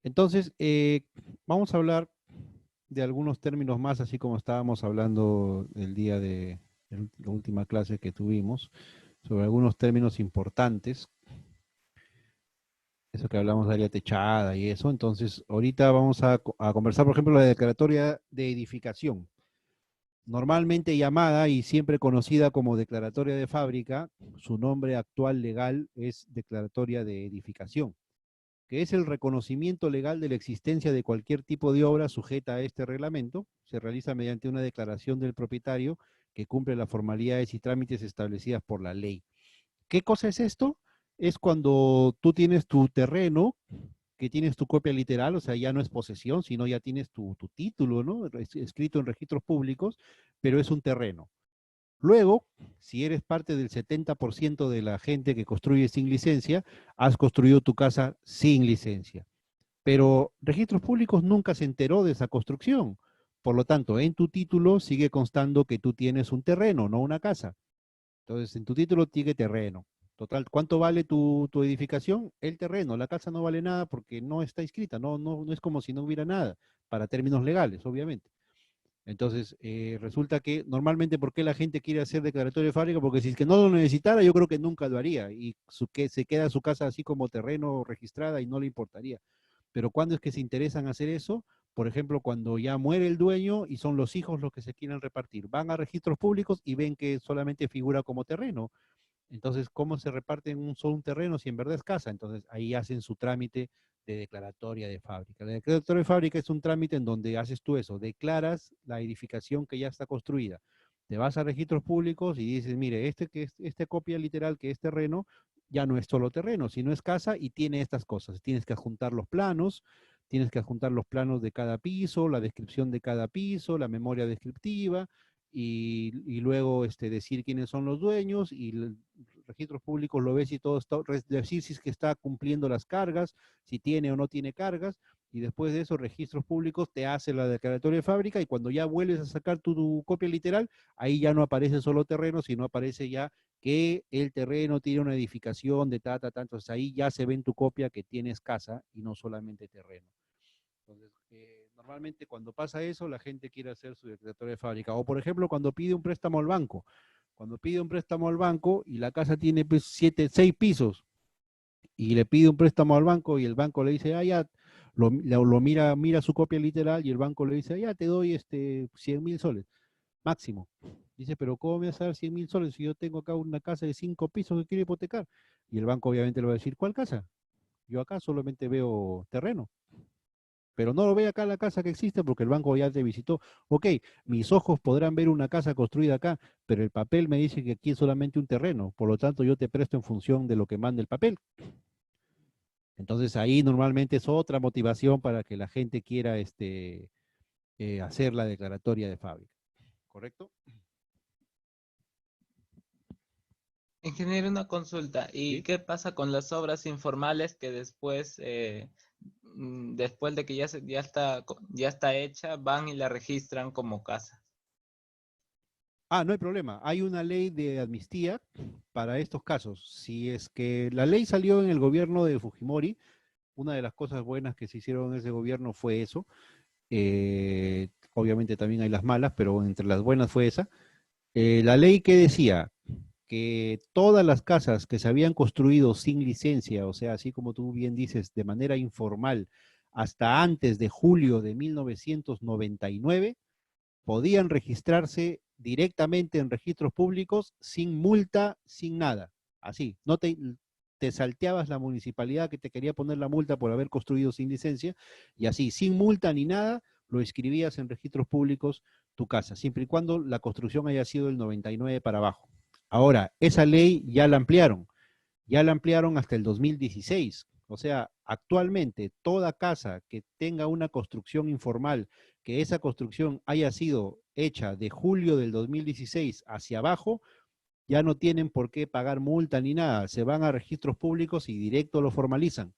Entonces, vamos a hablar de algunos términos más, así como estábamos hablando el día de la última clase que tuvimos, sobre algunos términos importantes, eso que hablamos de área techada y eso. Entonces, ahorita vamos a conversar, por ejemplo, la declaratoria de edificación. Normalmente llamada y siempre conocida como declaratoria de fábrica, su nombre actual legal es declaratoria de edificación, que es el reconocimiento legal de la existencia de cualquier tipo de obra sujeta a este reglamento. Se realiza mediante una declaración del propietario que cumple las formalidades y trámites establecidas por la ley. ¿Qué cosa es esto? Es cuando tú tienes tu terreno, que tienes tu copia literal, o sea, ya no es posesión, sino ya tienes tu título, ¿no? Escrito en registros públicos, pero es un terreno. Luego, si eres parte del 70% de la gente que construye sin licencia, has construido tu casa sin licencia. Pero Registros Públicos nunca se enteró de esa construcción. Por lo tanto, en tu título sigue constando que tú tienes un terreno, no una casa. Entonces, en tu título tiene terreno. Total, ¿cuánto vale tu edificación? El terreno. La casa no vale nada porque no está inscrita. No es como si no hubiera nada, para términos legales, obviamente. Entonces, resulta que normalmente, ¿por qué la gente quiere hacer declaratorio de fábrica? Porque si es que no lo necesitara, yo creo que nunca lo haría. Y que se queda su casa así como terreno registrada y no le importaría. Pero ¿cuándo es que se interesan hacer eso? Por ejemplo, cuando ya muere el dueño y son los hijos los que se quieren repartir. Van a registros públicos y ven que solamente figura como terreno. Entonces, ¿cómo se reparten un solo un terreno si en verdad es casa? Entonces, ahí hacen su trámite de declaratoria de fábrica. La declaratoria de fábrica es un trámite en donde haces tú eso, declaras la edificación que ya está construida. Te vas a registros públicos y dices, mire, este copia literal que es terreno, ya no es solo terreno, sino es casa y tiene estas cosas. Tienes que adjuntar los planos de cada piso, la descripción de cada piso, la memoria descriptiva, y luego decir quiénes son los dueños y registros públicos lo ves y todo está, decir si es que está cumpliendo las cargas, si tiene o no tiene cargas, y después de eso registros públicos te hace la declaratoria de fábrica y cuando ya vuelves a sacar tu copia literal, ahí ya no aparece solo terreno, sino aparece ya que el terreno tiene una edificación de entonces ahí ya se ve en tu copia que tienes casa y no solamente terreno. Entonces, normalmente cuando pasa eso, la gente quiere hacer su declaratoria de fábrica. O por ejemplo, cuando pide un préstamo al banco. Cuando pide un préstamo al banco y la casa tiene pues, 6 pisos y le pide un préstamo al banco y el banco le dice, ah, ya, mira su copia literal y el banco le dice, ah, ya te doy 100.000 soles, máximo. Dice, pero ¿cómo me vas a dar 100.000 soles si yo tengo acá una casa de 5 pisos que quiero hipotecar? Y el banco obviamente le va a decir, ¿cuál casa? Yo acá solamente veo terreno, pero no lo ve acá la casa que existe porque el banco ya te visitó. Ok, mis ojos podrán ver una casa construida acá, pero el papel me dice que aquí es solamente un terreno, por lo tanto yo te presto en función de lo que manda el papel. Entonces ahí normalmente es otra motivación para que la gente quiera hacer la declaratoria de fábrica, ¿correcto? Ingeniero, una consulta. ¿Y ¿Sí? qué pasa con las obras informales que después, después de que ya está hecha, van y la registran como casa? Ah, no hay problema. Hay una ley de amnistía para estos casos. Si es que la ley salió en el gobierno de Fujimori, una de las cosas buenas que se hicieron en ese gobierno fue eso. Obviamente también hay las malas, pero entre las buenas fue esa. La ley que decía que todas las casas que se habían construido sin licencia, o sea, así como tú bien dices, de manera informal, hasta antes de julio de 1999, podían registrarse directamente en registros públicos sin multa, sin nada. Así, no te salteabas la municipalidad que te quería poner la multa por haber construido sin licencia, y así, sin multa ni nada, lo escribías en registros públicos tu casa, siempre y cuando la construcción haya sido del 99 para abajo. Ahora, esa ley ya la ampliaron hasta el 2016. O sea, actualmente toda casa que tenga una construcción informal, que esa construcción haya sido hecha de julio del 2016 hacia abajo, ya no tienen por qué pagar multa ni nada. Se van a registros públicos y directo lo formalizan,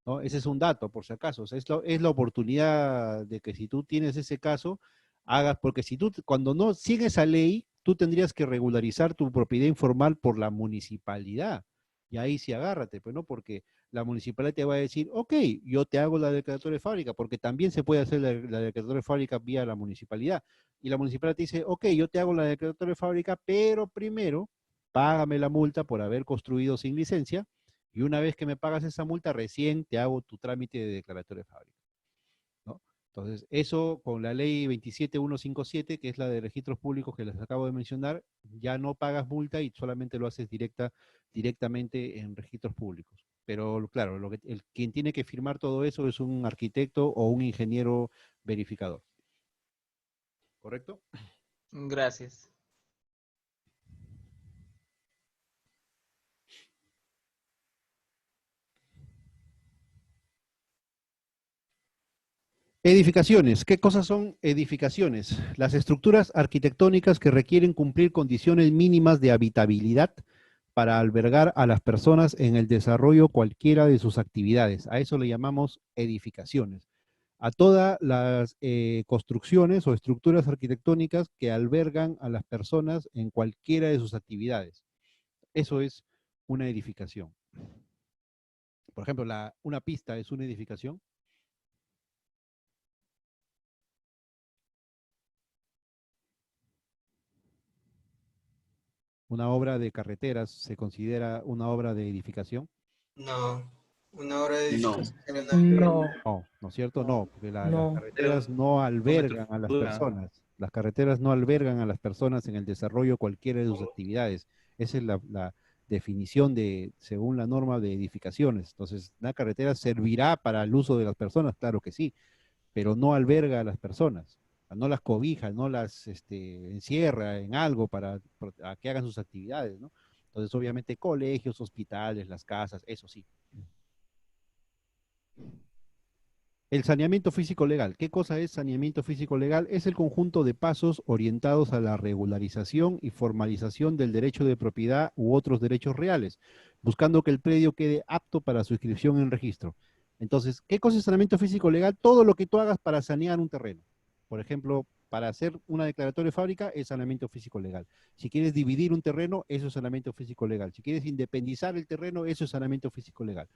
¿no? Ese es un dato, por si acaso. O sea, es la oportunidad de que si tú tienes ese caso, hagas, porque si tú, cuando no sigues esa ley, tú tendrías que regularizar tu propiedad informal por la municipalidad. Y ahí sí agárrate, pues no, porque la municipalidad te va a decir, ok, yo te hago la declaratoria de fábrica, porque también se puede hacer la declaratoria de fábrica vía la municipalidad. Y la municipalidad te dice, ok, yo te hago la declaratoria de fábrica, pero primero págame la multa por haber construido sin licencia, y una vez que me pagas esa multa, recién te hago tu trámite de declaratoria de fábrica, ¿no? Entonces, eso con la ley 27157, que es la de registros públicos que les acabo de mencionar, ya no pagas multa y solamente lo haces directamente en registros públicos. Pero claro, quien tiene que firmar todo eso es un arquitecto o un ingeniero verificador. ¿Correcto? Gracias. Edificaciones. ¿Qué cosas son edificaciones? Las estructuras arquitectónicas que requieren cumplir condiciones mínimas de habitabilidad para albergar a las personas en el desarrollo cualquiera de sus actividades. A eso le llamamos edificaciones. A todas las construcciones o estructuras arquitectónicas que albergan a las personas en cualquiera de sus actividades. Eso es una edificación. Por ejemplo, una pista es una edificación. Una obra de carreteras se considera una obra de edificación. No, una obra de No. edificación No, No, ¿no es cierto? No, porque las no. carreteras no albergan a las personas. Las carreteras no albergan a las personas en el desarrollo cualquiera de sus actividades. Esa es la definición según la norma de edificaciones. Entonces, una carretera servirá para el uso de las personas, claro que sí, pero no alberga a las personas. No las cobija, no las encierra en algo para que hagan sus actividades, ¿no? Entonces, obviamente, colegios, hospitales, las casas, eso sí. El saneamiento físico legal. ¿Qué cosa es saneamiento físico legal? Es el conjunto de pasos orientados a la regularización y formalización del derecho de propiedad u otros derechos reales, buscando que el predio quede apto para su inscripción en registro. Entonces, ¿qué cosa es saneamiento físico legal? Todo lo que tú hagas para sanear un terreno. Por ejemplo, para hacer una declaratoria de fábrica es saneamiento físico legal. Si quieres dividir un terreno, eso es saneamiento físico legal. Si quieres independizar el terreno, eso es saneamiento físico legal.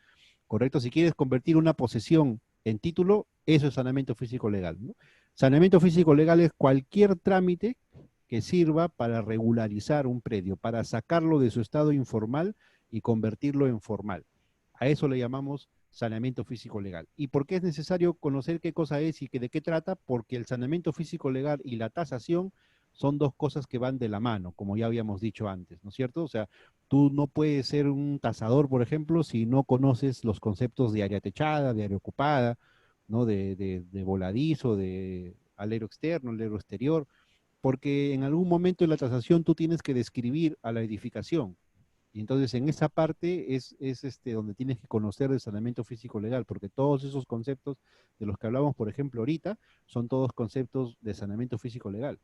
¿Correcto? Si quieres convertir una posesión en título, eso es saneamiento físico legal, ¿no? Saneamiento físico legal es cualquier trámite que sirva para regularizar un predio, para sacarlo de su estado informal y convertirlo en formal. A eso le llamamos saneamiento físico legal. ¿Y por qué es necesario conocer qué cosa es y de qué trata? Porque el saneamiento físico legal y la tasación son dos cosas que van de la mano, como ya habíamos dicho antes, ¿no es cierto? O sea, tú no puedes ser un tasador, por ejemplo, si no conoces los conceptos de área techada, de área ocupada, ¿no? De voladizo, de alero externo, alero exterior, porque en algún momento en la tasación tú tienes que describir a la edificación. Y entonces en esa parte es donde tienes que conocer el saneamiento físico legal, porque todos esos conceptos de los que hablamos, por ejemplo, ahorita, son todos conceptos de saneamiento físico legal.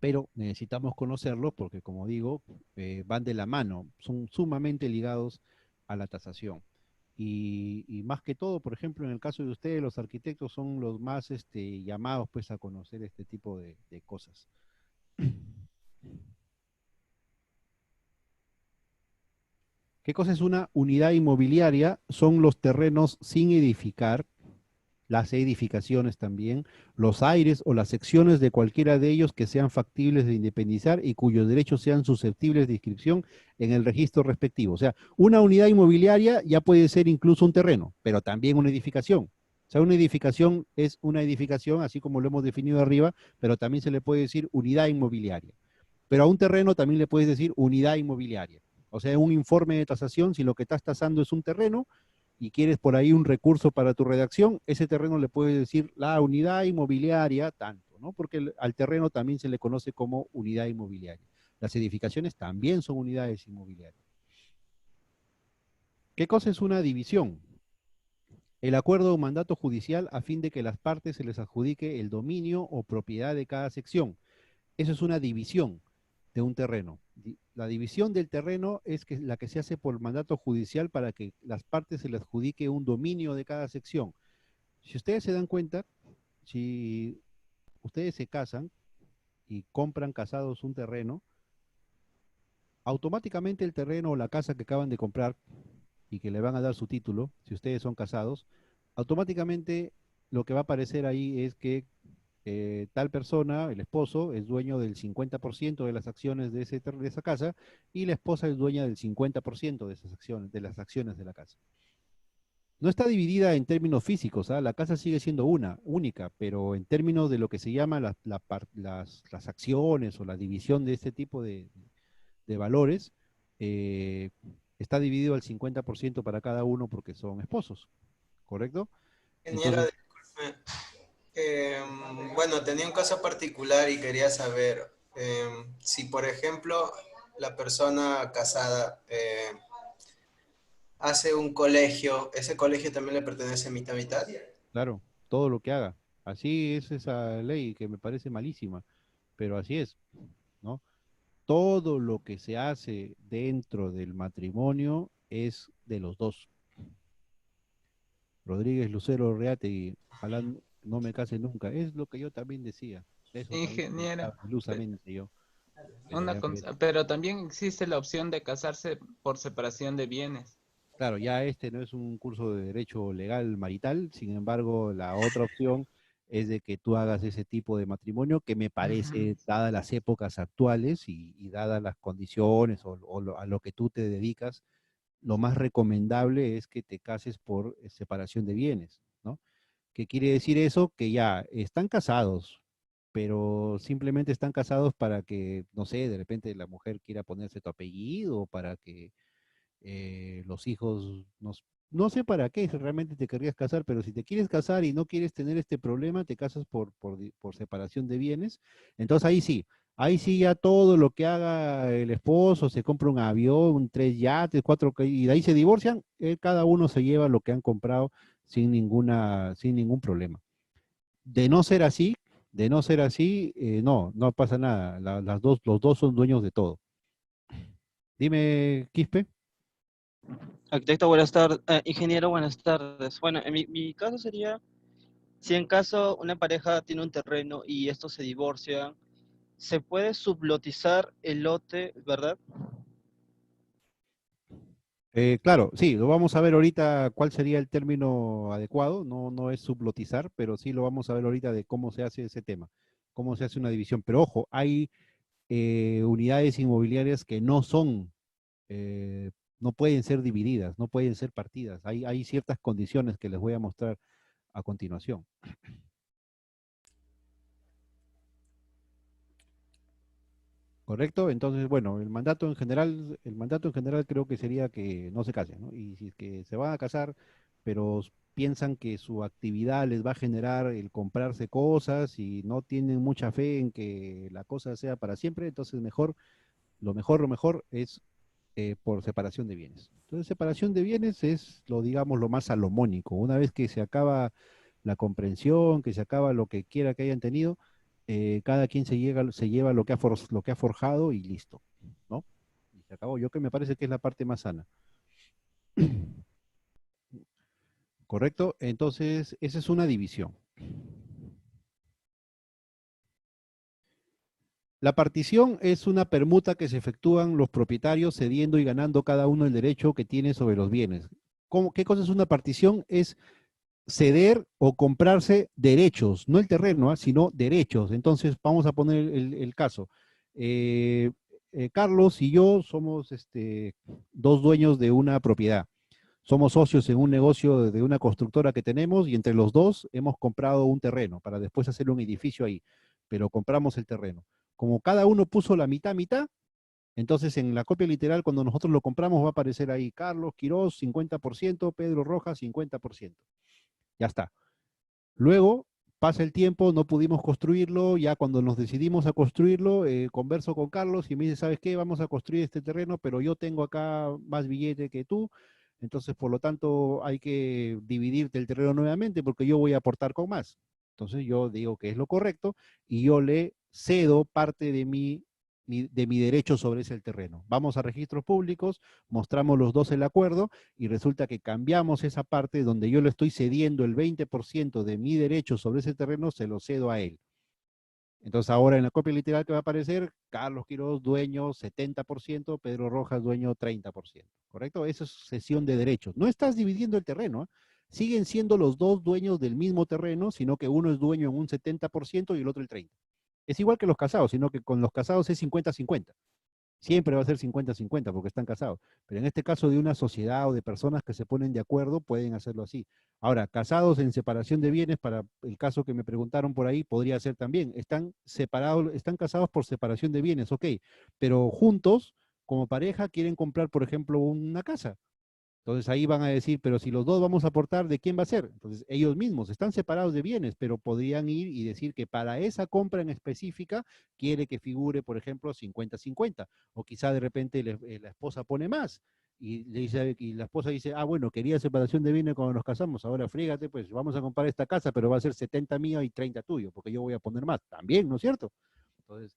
Pero necesitamos conocerlo porque, como digo, van de la mano, son sumamente ligados a la tasación. Y más que todo, por ejemplo, en el caso de ustedes, los arquitectos son los más llamados pues a conocer este tipo de cosas. ¿Qué cosa es una unidad inmobiliaria? Son los terrenos sin edificar, las edificaciones también, los aires o las secciones de cualquiera de ellos que sean factibles de independizar y cuyos derechos sean susceptibles de inscripción en el registro respectivo. O sea, una unidad inmobiliaria ya puede ser incluso un terreno, pero también una edificación. O sea, una edificación es una edificación, así como lo hemos definido arriba, pero también se le puede decir unidad inmobiliaria. Pero a un terreno también le puedes decir unidad inmobiliaria. O sea, un informe de tasación, si lo que estás tasando es un terreno, y quieres por ahí un recurso para tu redacción, ese terreno le puedes decir la unidad inmobiliaria tanto, ¿no? Porque al terreno también se le conoce como unidad inmobiliaria. Las edificaciones también son unidades inmobiliarias. ¿Qué cosa es una división? El acuerdo o mandato judicial a fin de que las partes se les adjudique el dominio o propiedad de cada sección. Eso es una división de un terreno. La división del terreno es la que se hace por mandato judicial para que las partes se les adjudique un dominio de cada sección. Si ustedes se dan cuenta, si ustedes se casan y compran casados un terreno, automáticamente el terreno o la casa que acaban de comprar y que le van a dar su título, si ustedes son casados, automáticamente lo que va a aparecer ahí es que tal persona, el esposo, es dueño del 50% de las acciones de esa casa y la esposa es dueña del 50% de esas acciones, de las acciones de la casa. No está dividida en términos físicos, ¿ah? La casa sigue siendo una, única, pero en términos de lo que se llama las acciones o la división de este tipo de valores, eh, está dividido al 50% para cada uno porque son esposos, ¿correcto? Ingeniero, Entonces, disculpe. Bueno, tenía un caso particular y quería saber si, por ejemplo, la persona casada hace un colegio, ¿ese colegio también le pertenece mitad a mitad? claro, todo lo que haga. Así es esa ley que me parece malísima, pero así es, ¿no? Todo lo que se hace dentro del matrimonio es de los dos. Rodríguez Lucero Reategui, ojalá no me case nunca. Es lo que yo también decía. Eso también Ingeniero, pensaba ilusamente yo. Pero una ya ves. pero también existe la opción de casarse por separación de bienes. Claro, ya este no es un curso de derecho legal marital, sin embargo, la otra opción es de que tú hagas ese tipo de matrimonio que me Ujú. parece, dadas las épocas actuales y dadas las condiciones a lo que tú te dedicas, lo más recomendable es que te cases por separación de bienes, ¿no? ¿Qué quiere decir eso? Que ya están casados, pero simplemente están casados para que, no sé, de repente la mujer quiera ponerse tu apellido, para que los hijos, no sé para qué si realmente te querrías casar, pero si te quieres casar y no quieres tener este problema, te casas por separación de bienes, entonces ahí sí ya todo lo que haga el esposo, se compra un avión, tres yates, y de ahí se divorcian, cada uno se lleva lo que han comprado sin ningún problema. De no ser así, no pasa nada, los dos son dueños de todo. Dime, Quispe. Arquitecto, buenas tardes. Ingeniero, buenas tardes. Bueno, en mi caso sería, si en caso una pareja tiene un terreno y estos se divorcian, se puede sublotizar el lote, ¿verdad? Claro, sí, lo vamos a ver ahorita cuál sería el término adecuado, no es sublotizar, pero sí lo vamos a ver ahorita de cómo se hace ese tema, cómo se hace una división. Pero ojo, hay unidades inmobiliarias que eh, no pueden ser divididas, no pueden ser partidas. Hay ciertas condiciones que les voy a mostrar a continuación. ¿Correcto? Entonces, bueno, el mandato en general creo que sería que no se casen, ¿no? Y si es que se van a casar, pero piensan que su actividad les va a generar el comprarse cosas y no tienen mucha fe en que la cosa sea para siempre, entonces lo mejor es por separación de bienes. Entonces, separación de bienes es digamos, lo más salomónico. Una vez que se acaba la comprensión, que se acaba lo que quiera que hayan tenido, cada quien se lleva lo que ha forjado y listo, ¿no? Y se acabó. Yo que me parece que es la parte más sana. ¿Correcto? Entonces, esa es una división. La partición es una permuta que se efectúan los propietarios cediendo y ganando cada uno el derecho que tiene sobre los bienes. ¿Qué cosa es una partición? Es ceder o comprarse derechos, no el terreno, sino derechos. Entonces, vamos a poner el caso. Eh, Carlos y yo somos dos dueños de una propiedad. Somos socios en un negocio de una constructora que tenemos y entre los dos hemos comprado un terreno para después hacer un edificio ahí, pero compramos el terreno. Como cada uno puso la mitad, entonces en la copia literal, cuando nosotros lo compramos, va a aparecer ahí Carlos Quiroz 50%, Pedro Rojas 50%. Ya está. Luego pasa el tiempo, no pudimos construirlo, ya cuando nos decidimos a construirlo, converso con Carlos y me dice, ¿sabes qué? Vamos a construir este terreno, pero yo tengo acá más billete que tú, entonces por lo tanto hay que dividirte el terreno nuevamente porque yo voy a aportar con más. Entonces yo digo que es lo correcto y yo le cedo parte de de mi derecho sobre ese terreno. Vamos a registros públicos, mostramos los dos el acuerdo y resulta que cambiamos esa parte donde yo le estoy cediendo el 20% de mi derecho sobre ese terreno, se lo cedo a él. Entonces ahora en la copia literal que va a aparecer, Carlos Quiroz, dueño 70%, Pedro Rojas, dueño 30%, ¿correcto? Eso es cesión de derechos. No estás dividiendo el terreno, ¿eh? Siguen siendo los dos dueños del mismo terreno, sino que uno es dueño en un 70% y el otro el 30%. Es igual que los casados, sino que con los casados es 50-50. Siempre va a ser 50-50 porque están casados. Pero en este caso de una sociedad o de personas que se ponen de acuerdo, pueden hacerlo así. Ahora, casados en separación de bienes, para el caso que me preguntaron por ahí, podría ser también. Están separados, están casados por separación de bienes, ok. Pero juntos, como pareja, quieren comprar, por ejemplo, una casa. Entonces ahí van a decir, pero si los dos vamos a aportar, ¿de quién va a ser? Entonces ellos mismos están separados de bienes, pero podrían ir y decir que para esa compra en específica quiere que figure, por ejemplo, 50-50. O quizá de repente la esposa pone más y, le dice, y la esposa dice, ah, bueno, quería separación de bienes cuando nos casamos, ahora frígate, pues vamos a comprar esta casa, pero va a ser 70 mío y 30 tuyo, porque yo voy a poner más. También, ¿no es cierto? Entonces,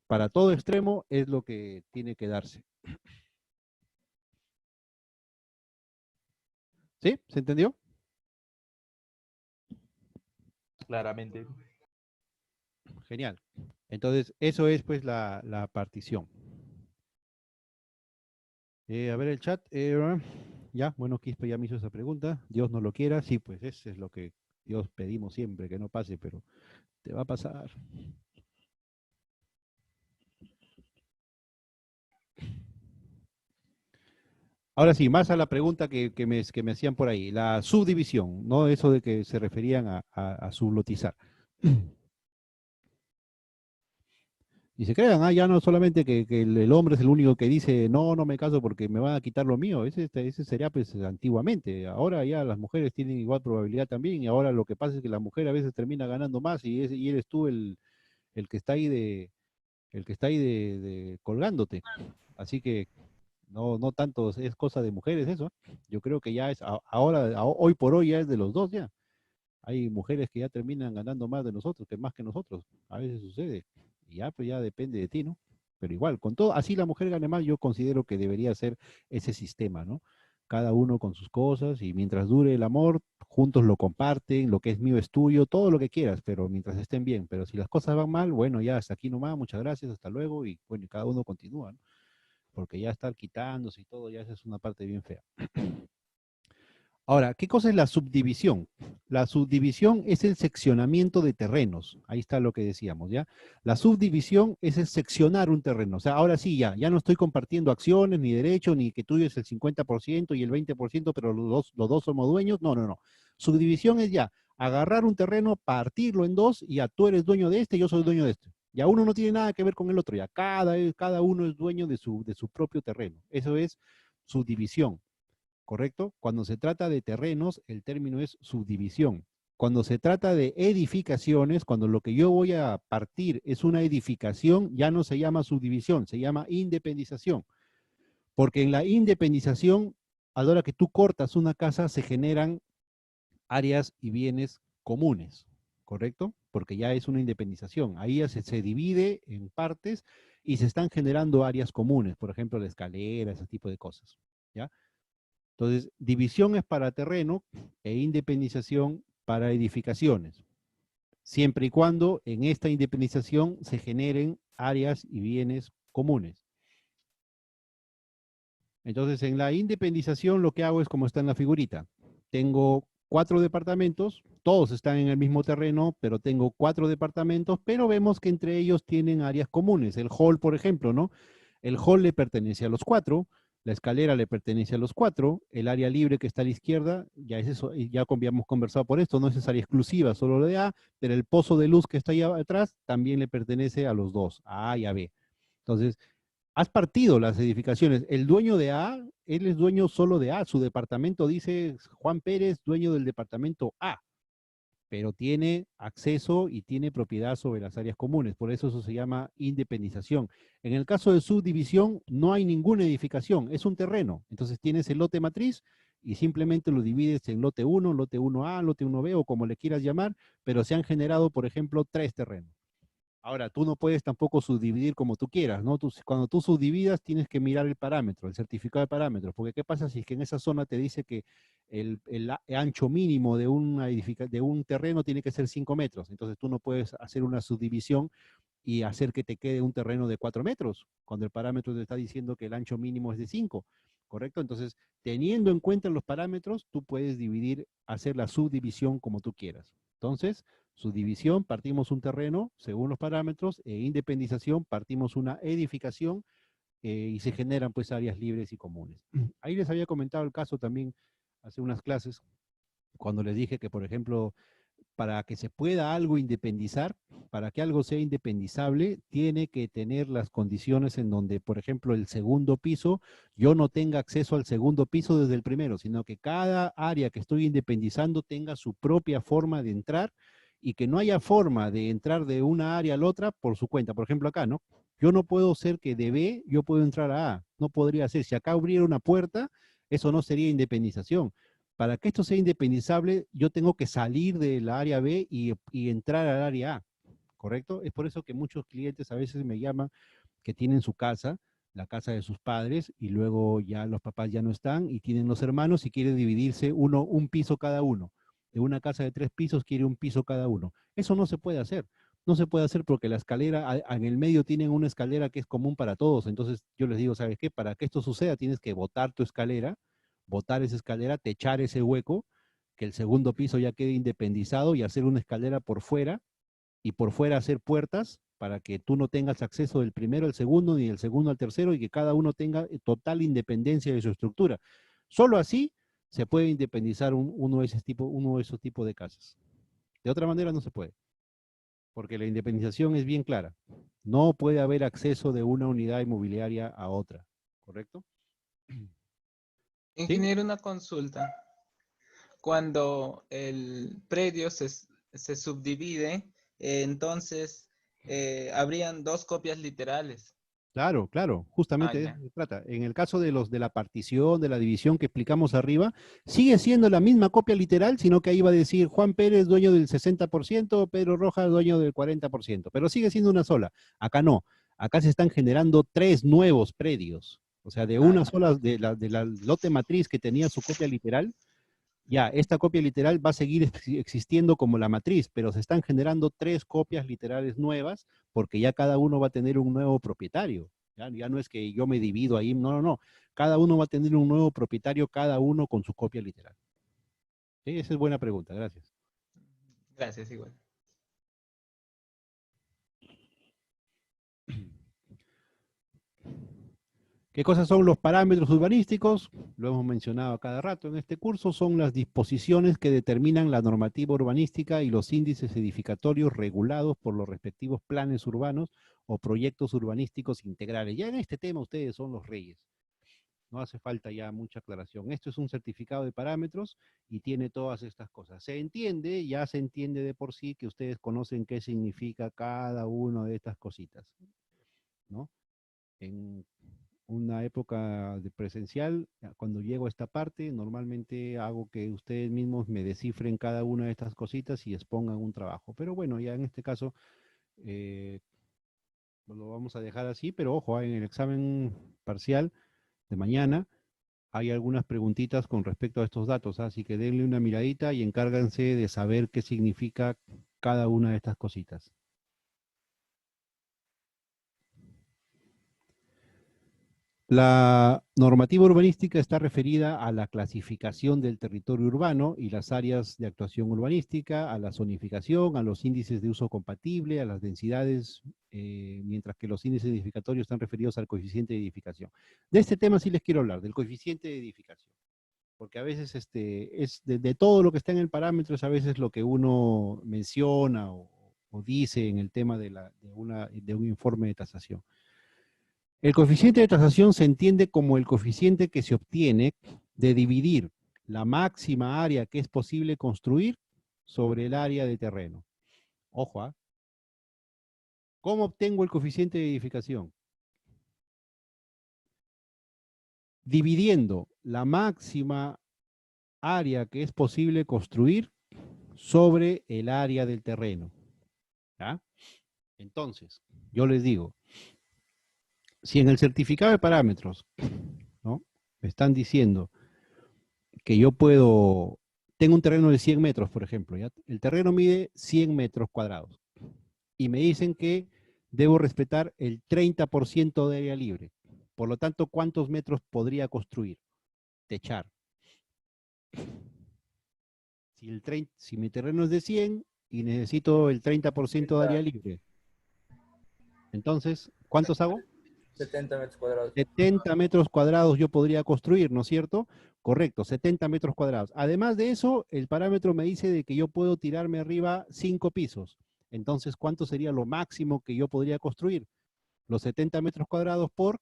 para todo extremo es lo que tiene que darse. ¿Sí? ¿Se entendió? Claramente. Genial. Entonces, eso es pues la partición. A ver el chat. Ya, bueno, Quispe ya me hizo esa pregunta. Dios no lo quiera. Sí, pues eso es lo que Dios pedimos siempre, que no pase, pero te va a pasar. Ahora sí, más a la pregunta que me hacían por ahí. La subdivisión, no eso de que se referían a sublotizar. Y se crean, ya no solamente que el hombre es el único que dice, no, no me caso porque me van a quitar lo mío. Ese sería pues antiguamente. Ahora ya las mujeres tienen igual probabilidad también. Y ahora lo que pasa es que la mujer a veces termina ganando más y eres tú el que está ahí el que está ahí de colgándote. Así que no tanto es cosa de mujeres eso. Yo creo que ya es, hoy por hoy ya es de los dos ya. Hay mujeres que ya terminan ganando más de nosotros, que más que nosotros. A veces sucede. Y ya, pues ya depende de ti, ¿no? Pero igual, con todo, así la mujer gane más, yo considero que debería ser ese sistema, ¿no? Cada uno con sus cosas y mientras dure el amor, juntos lo comparten, lo que es mío es tuyo, todo lo que quieras, pero mientras estén bien. Pero si las cosas van mal, bueno, ya hasta aquí nomás, muchas gracias, hasta luego y bueno, cada uno continúa, ¿no? Porque ya estar quitándose y todo, ya esa es una parte bien fea. Ahora, ¿qué cosa es la subdivisión? La subdivisión es el seccionamiento de terrenos. Ahí está lo que decíamos, ¿ya? La subdivisión es el seccionar un terreno. O sea, ahora sí, ya no estoy compartiendo acciones, ni derechos, ni que tuyo es el 50% y el 20%, pero los dos somos dueños. No, no, no. Subdivisión es ya agarrar un terreno, partirlo en dos, y ya tú eres dueño de este, yo soy dueño de este. Ya uno no tiene nada que ver con el otro, ya cada uno es dueño de su propio terreno. Eso es subdivisión. ¿Correcto? Cuando se trata de terrenos, el término es subdivisión. Cuando se trata de edificaciones, cuando lo que yo voy a partir es una edificación, ya no se llama subdivisión, se llama independización. Porque en la independización, a la hora que tú cortas una casa, se generan áreas y bienes comunes, ¿correcto? Porque ya es una independización. Ahí ya se divide en partes y se están generando áreas comunes, por ejemplo, la escalera, ese tipo de cosas, ¿ya? Entonces, división es para terreno e independización para edificaciones, siempre y cuando en esta independización se generen áreas y bienes comunes. Entonces, en la independización lo que hago es como está en la figurita. Tengo 4 departamentos, todos están en el mismo terreno, pero tengo 4 departamentos, pero vemos que entre ellos tienen áreas comunes. El hall, por ejemplo, ¿no? El hall le pertenece a los 4, la escalera le pertenece a los 4, el área libre que está a la izquierda, ya es eso, ya habíamos conversado por esto, no es esa área exclusiva, solo la de A, pero el pozo de luz que está ahí atrás también le pertenece a los dos, a A y a B. Entonces, has partido las edificaciones. El dueño de A, él es dueño solo de A. Su departamento dice Juan Pérez, dueño del departamento A, pero tiene acceso y tiene propiedad sobre las áreas comunes. Por eso se llama independización. En el caso de subdivisión, no hay ninguna edificación, es un terreno. Entonces tienes el lote matriz y simplemente lo divides en lote 1, lote 1A, lote 1B o como le quieras llamar, pero se han generado, por ejemplo, 3 terrenos. Ahora, tú no puedes tampoco subdividir como tú quieras, ¿no? Cuando tú subdividas tienes que mirar el parámetro, el certificado de parámetros, porque ¿qué pasa si es que en esa zona te dice que ancho mínimo de de un terreno tiene que ser 5 metros. Entonces tú no puedes hacer una subdivisión y hacer que te quede un terreno de 4 metros, cuando el parámetro te está diciendo que el ancho mínimo es de 5, ¿correcto? Entonces, teniendo en cuenta los parámetros, tú puedes dividir, hacer la subdivisión como tú quieras. Entonces, subdivisión, partimos un terreno según los parámetros, e independización, partimos una edificación, y se generan pues áreas libres y comunes. Ahí les había comentado el caso también hace unas clases, cuando les dije que, por ejemplo, para que se pueda algo independizar, para que algo sea independizable, tiene que tener las condiciones en donde, por ejemplo, el segundo piso, yo no tenga acceso al segundo piso desde el primero, sino que cada área que estoy independizando tenga su propia forma de entrar y que no haya forma de entrar de una área a la otra por su cuenta. Por ejemplo, acá, ¿no? Yo no puedo ser que de B yo puedo entrar a A. No podría ser. Si acá abriera una puerta, eso no sería independización. Para que esto sea independizable, yo tengo que salir de la área B y entrar al área A, ¿correcto? Es por eso que muchos clientes a veces me llaman que tienen su casa, la casa de sus padres, y luego ya los papás ya no están y tienen los hermanos y quieren dividirse un piso cada uno. De una casa de 3 pisos quiere un piso cada uno. Eso no se puede hacer. No se puede hacer porque la escalera, en el medio tienen una escalera que es común para todos. Entonces yo les digo, ¿sabes qué? Para que esto suceda tienes que botar tu escalera, botar esa escalera, techar ese hueco, que el segundo piso ya quede independizado y hacer una escalera por fuera, y por fuera hacer puertas para que tú no tengas acceso del primero al segundo ni del segundo al tercero y que cada uno tenga total independencia de su estructura. Solo así se puede independizar uno de esos tipos de casas. De otra manera no se puede, porque la independización es bien clara. No puede haber acceso de una unidad inmobiliaria a otra, ¿correcto? ¿Sí? Ingeniero, una consulta. Cuando el predio se subdivide, entonces habrían dos copias literales. Claro, claro, Ah, justamente de eso ya. se trata. En el caso de de la partición, de la división que explicamos arriba, sigue siendo la misma copia literal, sino que ahí va a decir Juan Pérez, dueño del 60%, Pedro Rojas, dueño del 40%, pero sigue siendo una sola. Acá no, acá se están generando 3 nuevos predios. O sea, de Ah, una ya. sola, de la lote matriz que tenía su copia literal, ya, esta copia literal va a seguir existiendo como la matriz, pero se están generando 3 copias literales nuevas porque ya cada uno va a tener un nuevo propietario. Ya no es que yo me divido ahí, no, no, no. Cada uno va a tener un nuevo propietario, cada uno con su copia literal. Sí, esa es buena pregunta, gracias. Gracias, igual. ¿Qué cosas son los parámetros urbanísticos? Lo hemos mencionado a cada rato en este curso. Son las disposiciones que determinan la normativa urbanística y los índices edificatorios regulados por los respectivos planes urbanos o proyectos urbanísticos integrales. Ya en este tema ustedes son los reyes. No hace falta ya mucha aclaración. Esto es un certificado de parámetros y tiene todas estas cosas. Se entiende, ya se entiende de por sí que ustedes conocen qué significa cada una de estas cositas, ¿no? En una época de presencial, cuando llego a esta parte, normalmente hago que ustedes mismos me descifren cada una de estas cositas y expongan un trabajo. Pero bueno, ya en este caso lo vamos a dejar así, pero ojo, en el examen parcial de mañana hay algunas preguntitas con respecto a estos datos, así que denle una miradita y encárganse de saber qué significa cada una de estas cositas. La normativa urbanística está referida a la clasificación del territorio urbano y las áreas de actuación urbanística, a la zonificación, a los índices de uso compatible, a las densidades, mientras que los índices edificatorios están referidos al coeficiente de edificación. De este tema sí les quiero hablar, del coeficiente de edificación, porque a veces es de todo lo que está en el parámetro, es a veces lo que uno menciona o dice en el tema de un informe de tasación. El coeficiente de tasación se entiende como el coeficiente que se obtiene de dividir la máxima área que es posible construir sobre el área de terreno. Ojo, ¿ah? ¿Cómo obtengo el coeficiente de edificación? Dividiendo la máxima área que es posible construir sobre el área del terreno. ¿Ya? Entonces, yo les digo, si en el certificado de parámetros, ¿no?, me están diciendo que tengo un terreno de 100 metros, por ejemplo, ¿ya? El terreno mide 100 metros cuadrados y me dicen que debo respetar el 30% de área libre. Por lo tanto, ¿cuántos metros podría construir? Techar. Si mi terreno es de 100 y necesito el 30% de área libre, entonces, ¿cuántos hago? 70 metros cuadrados. 70 metros cuadrados yo podría construir, ¿no es cierto? Correcto, 70 metros cuadrados. Además de eso, el parámetro me dice de que yo puedo tirarme arriba 5 pisos. Entonces, ¿cuánto sería lo máximo que yo podría construir? Los 70 metros cuadrados por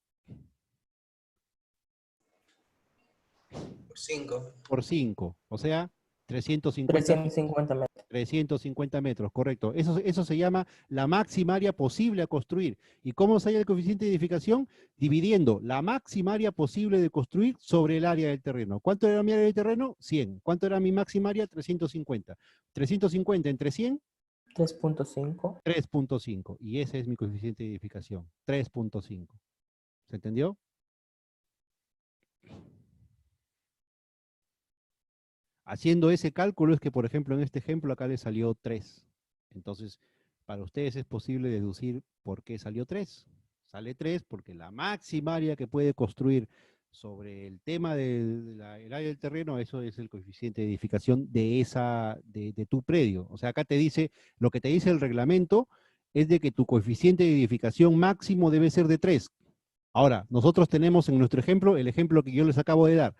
5. 5, o sea, 350 350 metros. 350 metros, correcto. Eso se llama la máxima área posible a construir. ¿Y cómo se halla el coeficiente de edificación? Dividiendo la máxima área posible de construir sobre el área del terreno. ¿Cuánto era mi área del terreno? 100. ¿Cuánto era mi máxima área? 350. 350 entre 100, 3.5. 3.5. Y ese es mi coeficiente de edificación, 3.5. ¿Se entendió? Haciendo ese cálculo es que, por ejemplo, en este ejemplo acá le salió 3. Entonces, para ustedes es posible deducir por qué salió 3. Sale 3 porque la máxima área que puede construir sobre el tema del área del terreno, eso es el coeficiente de edificación de tu predio. O sea, acá te dice, lo que te dice el reglamento es de que tu coeficiente de edificación máximo debe ser de 3. Ahora, nosotros tenemos en nuestro ejemplo, el ejemplo que yo les acabo de dar,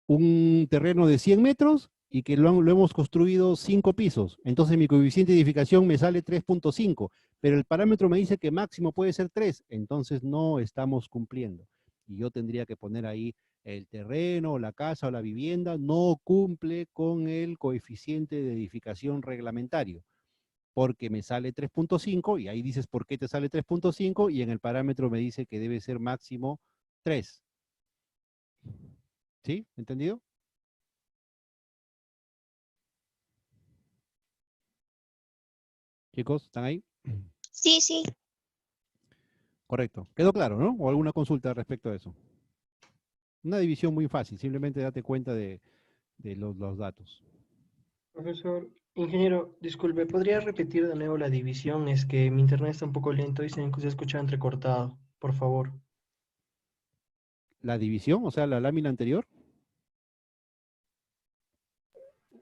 un terreno de 100 metros y que lo hemos construido 5 pisos. Entonces mi coeficiente de edificación me sale 3.5, pero el parámetro me dice que máximo puede ser 3, entonces no estamos cumpliendo. Y yo tendría que poner ahí el terreno, la casa o la vivienda no cumple con el coeficiente de edificación reglamentario, porque me sale 3.5 y ahí dices por qué te sale 3.5 y en el parámetro me dice que debe ser máximo 3. ¿Sí? ¿Entendido? Chicos, ¿están ahí? Sí, sí. Correcto. ¿Quedó claro, no? ¿O alguna consulta respecto a eso? Una división muy fácil, simplemente date cuenta de los datos. Profesor, ingeniero, disculpe, ¿podría repetir de nuevo la división? Es que mi internet está un poco lento y se escucha entrecortado, por favor. La división, o sea, la lámina anterior.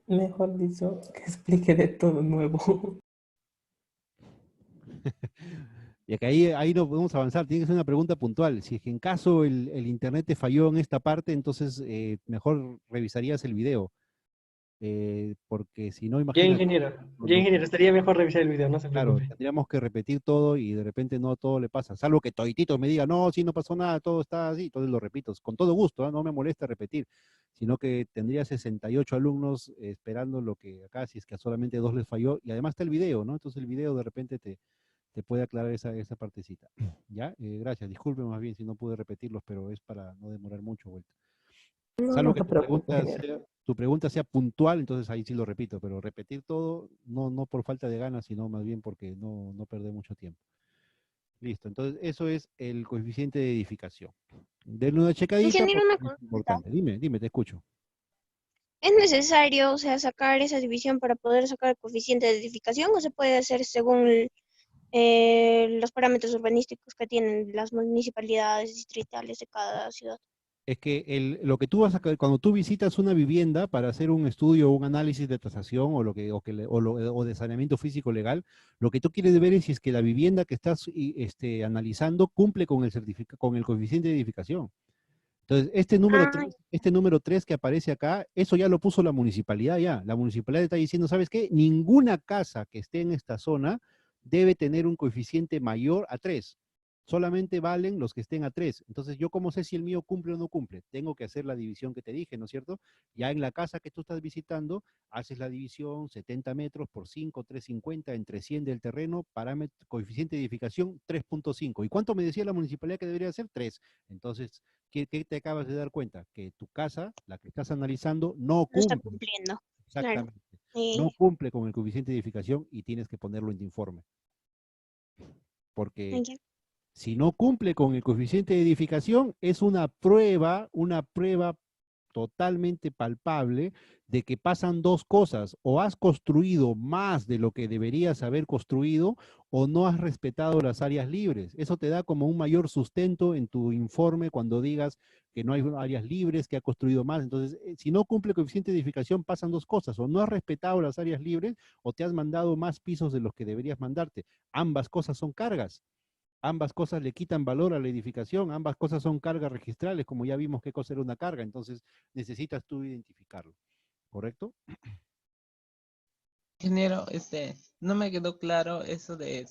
Mejor dicho, que explique de todo nuevo. Y que ahí no podemos avanzar, tiene que ser una pregunta puntual. Si es que en caso el internet te falló en esta parte, entonces mejor revisarías el video. Porque si no, Ya, imagínate. ingeniero, estaría mejor revisar el video, no se Claro, preocupe. tendríamos que repetir todo y de repente no todo le pasa. Salvo que toditito me diga, no, sí, no pasó nada, todo está así. Entonces lo repito, con todo gusto, no me molesta repetir. Sino que tendría 68 alumnos esperando lo que acá, si es que a solamente 2 les falló. Y además está el video, ¿no? Entonces el video de repente te puede aclarar esa partecita. ¿Ya? Gracias. Disculpen más bien si no pude repetirlos, pero es para no demorar mucho vuelta. No, Salvo no que se preocupe, ingeniero. tu pregunta sea puntual, entonces ahí sí lo repito, pero repetir todo, no por falta de ganas, sino más bien porque no perder mucho tiempo. Listo, entonces eso es el coeficiente de edificación. Denle una checadita Ingeniero, porque una es consulta. importante. Dime, te escucho. ¿Es necesario, o sea, sacar esa división para poder sacar el coeficiente de edificación o se puede hacer según los parámetros urbanísticos que tienen las municipalidades distritales de cada ciudad? Es que lo que tú vas a, cuando tú visitas una vivienda para hacer un estudio o un análisis de tasación o de saneamiento físico legal, lo que tú quieres ver es si es que la vivienda que estás analizando cumple con con el coeficiente de edificación. Entonces, Ah, este número 3 que aparece acá, eso ya lo puso la municipalidad ya. La municipalidad está diciendo, ¿sabes qué? Ninguna casa que esté en esta zona debe tener un coeficiente mayor a 3. Solamente valen los que estén a 3. Entonces, ¿yo cómo sé si el mío cumple o no cumple? Tengo que hacer la división que te dije, ¿no es cierto? Ya en la casa que tú estás visitando, haces la división 70 metros por 5, 350 entre 100 del terreno, coeficiente de edificación 3.5. ¿Y cuánto me decía la municipalidad que debería ser? 3. Entonces, ¿qué te acabas de dar cuenta? Que tu casa, la que estás analizando, no no está cumple. cumpliendo, claro. Exactamente. No cumple con el coeficiente de edificación y tienes que ponerlo en tu informe. Porque Ya. si no cumple con el coeficiente de edificación, es una prueba totalmente palpable de que pasan dos cosas: o has construido más de lo que deberías haber construido, o no has respetado las áreas libres. Eso te da como un mayor sustento en tu informe cuando digas que no hay áreas libres, que ha construido más. Entonces, si no cumple el coeficiente de edificación, pasan dos cosas: o no has respetado las áreas libres, o te has mandado más pisos de los que deberías mandarte. Ambas cosas son cargas. Ambas cosas le quitan valor a la edificación, ambas cosas son cargas registrales, como ya vimos qué cosa era una carga, entonces necesitas tú identificarlo, ¿correcto? Ingeniero, no me quedó claro eso de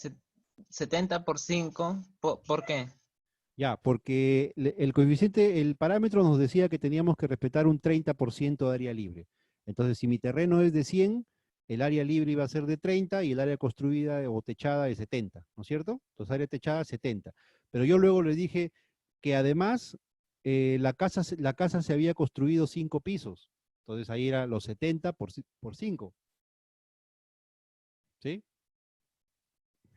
70 por 5, ¿por qué? Ya, porque el coeficiente, el parámetro nos decía que teníamos que respetar un 30% de área libre. Entonces, si mi terreno es de 100, el área libre iba a ser de 30 y el área construida o techada de 70, ¿no es cierto? Entonces, área techada 70. Pero yo luego le dije que además la casa se había construido 5 pisos. Entonces, ahí era los 70 por 5. ¿Sí?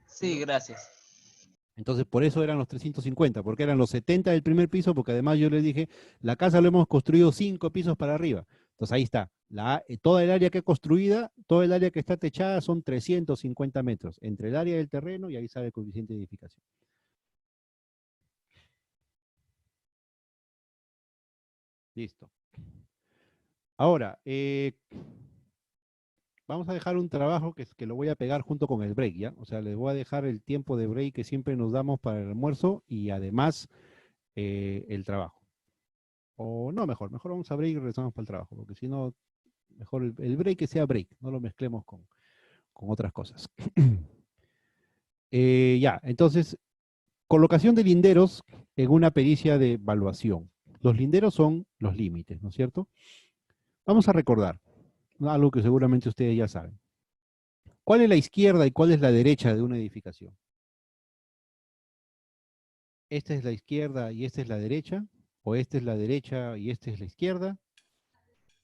Sí, gracias. Entonces, por eso eran los 350, porque eran los 70 del primer piso, porque además yo les dije, la casa lo hemos construido 5 pisos para arriba. Entonces, ahí está. Toda el área que construida, toda el área que está techada son 350 metros, entre el área del terreno y ahí sale el coeficiente de edificación. Listo. Ahora, vamos a dejar un trabajo que lo voy a pegar junto con el break, ¿ya? O sea, les voy a dejar el tiempo de break que siempre nos damos para el almuerzo y además el trabajo. O no, mejor vamos a break y regresamos para el trabajo, porque si no, mejor el break que sea break, no lo mezclemos con otras cosas. Ya, entonces, colocación de linderos en una pericia de evaluación. Los linderos son los límites, ¿no es cierto? Vamos a recordar algo que seguramente ustedes ya saben. ¿Cuál es la izquierda y cuál es la derecha de una edificación? ¿Esta es la izquierda y esta es la derecha? ¿O esta es la derecha y esta es la izquierda?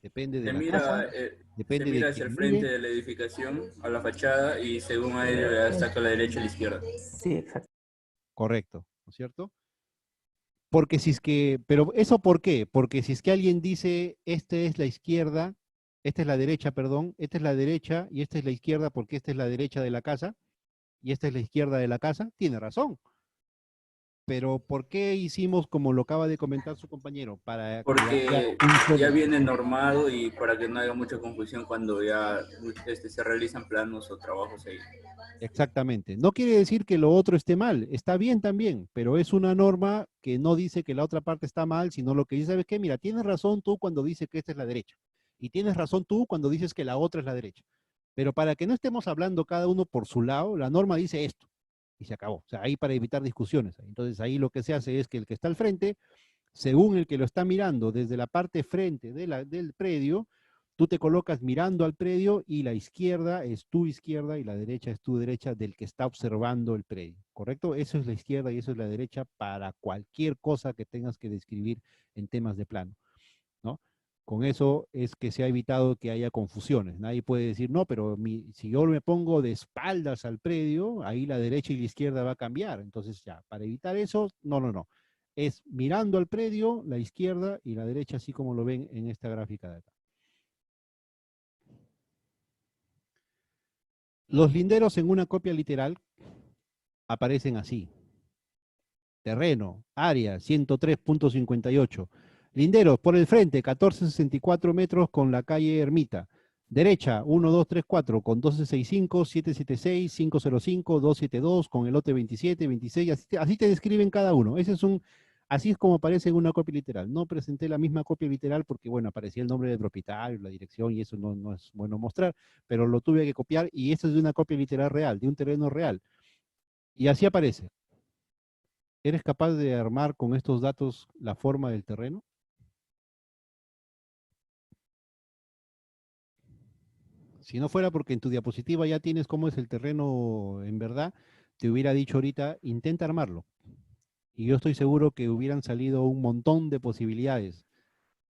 Depende de la casa, Se depende de mira hacia el quién frente vive. de la edificación, a la fachada, y según ahí ya saca la derecha y la izquierda. Sí, exacto. Correcto, ¿no es cierto? Porque si es que, pero ¿eso por qué? Porque si es que alguien dice, esta es la izquierda, esta es la derecha, perdón, esta es la derecha y esta es la izquierda porque esta es la derecha de la casa y esta es la izquierda de la casa, tiene razón. Pero ¿por qué hicimos como lo acaba de comentar su compañero? Para que haya Porque un ya solo. viene normado y para que no haya mucha confusión cuando ya se realizan planos o trabajos ahí. Exactamente. No quiere decir que lo otro esté mal, está bien también, pero es una norma que no dice que la otra parte está mal, sino lo que dice, ¿sabes qué? Mira, tienes razón tú cuando dices que esta es la derecha, y tienes razón tú cuando dices que la otra es la derecha. Pero para que no estemos hablando cada uno por su lado, la norma dice esto, y se acabó. O sea, ahí para evitar discusiones. Entonces ahí lo que se hace es que el que está al frente, según el que lo está mirando desde la parte frente del predio, tú te colocas mirando al predio y la izquierda es tu izquierda y la derecha es tu derecha del que está observando el predio, ¿correcto? Eso es la izquierda y eso es la derecha para cualquier cosa que tengas que describir en temas de plano, ¿no? Con eso es que se ha evitado que haya confusiones. Nadie puede decir, no, pero si yo me pongo de espaldas al predio, ahí la derecha y la izquierda va a cambiar. Entonces ya, para evitar eso, no. Es mirando al predio, la izquierda y la derecha, así como lo ven en esta gráfica de acá. Los linderos en una copia literal aparecen así. Terreno, área, 103.58. Linderos, por el frente, 1464 metros con la calle Ermita. Derecha, 1, 2, 3, 4, con 1265, 776, 505, 272, con el lote 27, 26, así te describen cada uno. Así es como aparece en una copia literal. No presenté la misma copia literal porque, bueno, aparecía el nombre del propietario, la dirección, y eso no es bueno mostrar, pero lo tuve que copiar, y esto es de una copia literal real, de un terreno real. Y así aparece. ¿Eres capaz de armar con estos datos la forma del terreno? Si no fuera porque en tu diapositiva ya tienes cómo es el terreno en verdad, te hubiera dicho ahorita, intenta armarlo. Y yo estoy seguro que hubieran salido un montón de posibilidades,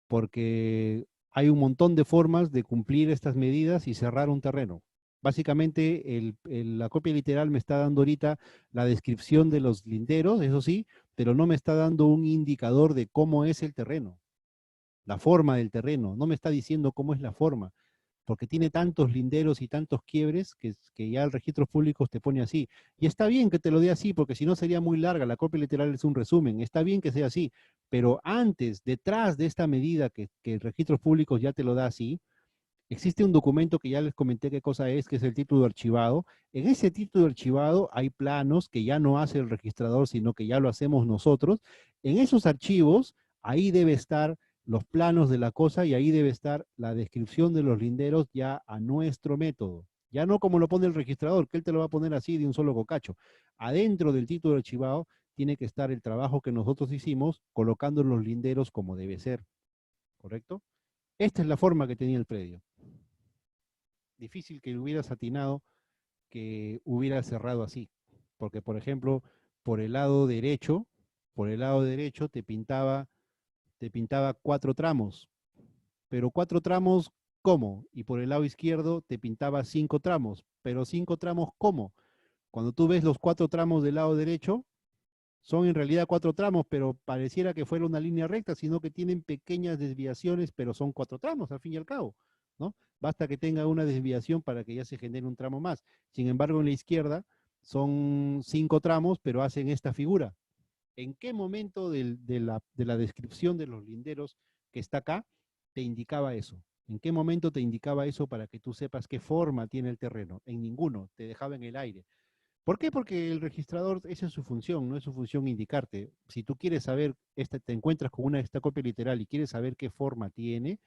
porque hay un montón de formas de cumplir estas medidas y cerrar un terreno. Básicamente, la copia literal me está dando ahorita la descripción de los linderos, eso sí, pero no me está dando un indicador de cómo es el terreno. la forma del terreno, no me está diciendo cómo es la forma, porque tiene tantos linderos y tantos quiebres que ya el registro público te pone así. Y está bien que te lo dé así, porque si no sería muy larga, la copia literal es un resumen, está bien que sea así, pero antes, detrás de esta medida que el registro público ya te lo da así, existe un documento que ya les comenté qué cosa es, que es el título archivado. En ese título archivado hay planos que ya no hace el registrador, sino que ya lo hacemos nosotros. En esos archivos, ahí debe estar los planos de la cosa y ahí debe estar la descripción de los linderos ya a nuestro método. Ya no como lo pone el registrador, que él te lo va a poner así de un solo cocacho. Adentro del título archivado tiene que estar el trabajo que nosotros hicimos colocando los linderos como debe ser. ¿Correcto? Esta es la forma que tenía el predio. Difícil que hubieras atinado que hubiera cerrado así. Porque, por ejemplo, por el lado derecho, te pintaba 4 tramos. Pero 4 tramos, ¿cómo? Y por el lado izquierdo te pintaba 5 tramos. Pero 5 tramos, ¿cómo? Cuando tú ves los 4 tramos del lado derecho, son en realidad 4 tramos, pero pareciera que fuera una línea recta, sino que tienen pequeñas desviaciones, pero son 4 tramos al fin y al cabo, ¿no? Basta que tenga una desviación para que ya se genere un tramo más. Sin embargo, en la izquierda son 5 tramos, pero hacen esta figura. ¿En qué momento de la descripción de los linderos que está acá te indicaba eso? ¿En qué momento te indicaba eso para que tú sepas qué forma tiene el terreno? En ninguno, te dejaba en el aire. ¿Por qué? Porque el registrador, esa es su función, no es su función indicarte. Si tú quieres saber, te encuentras con esta copia literal y quieres saber qué forma tiene,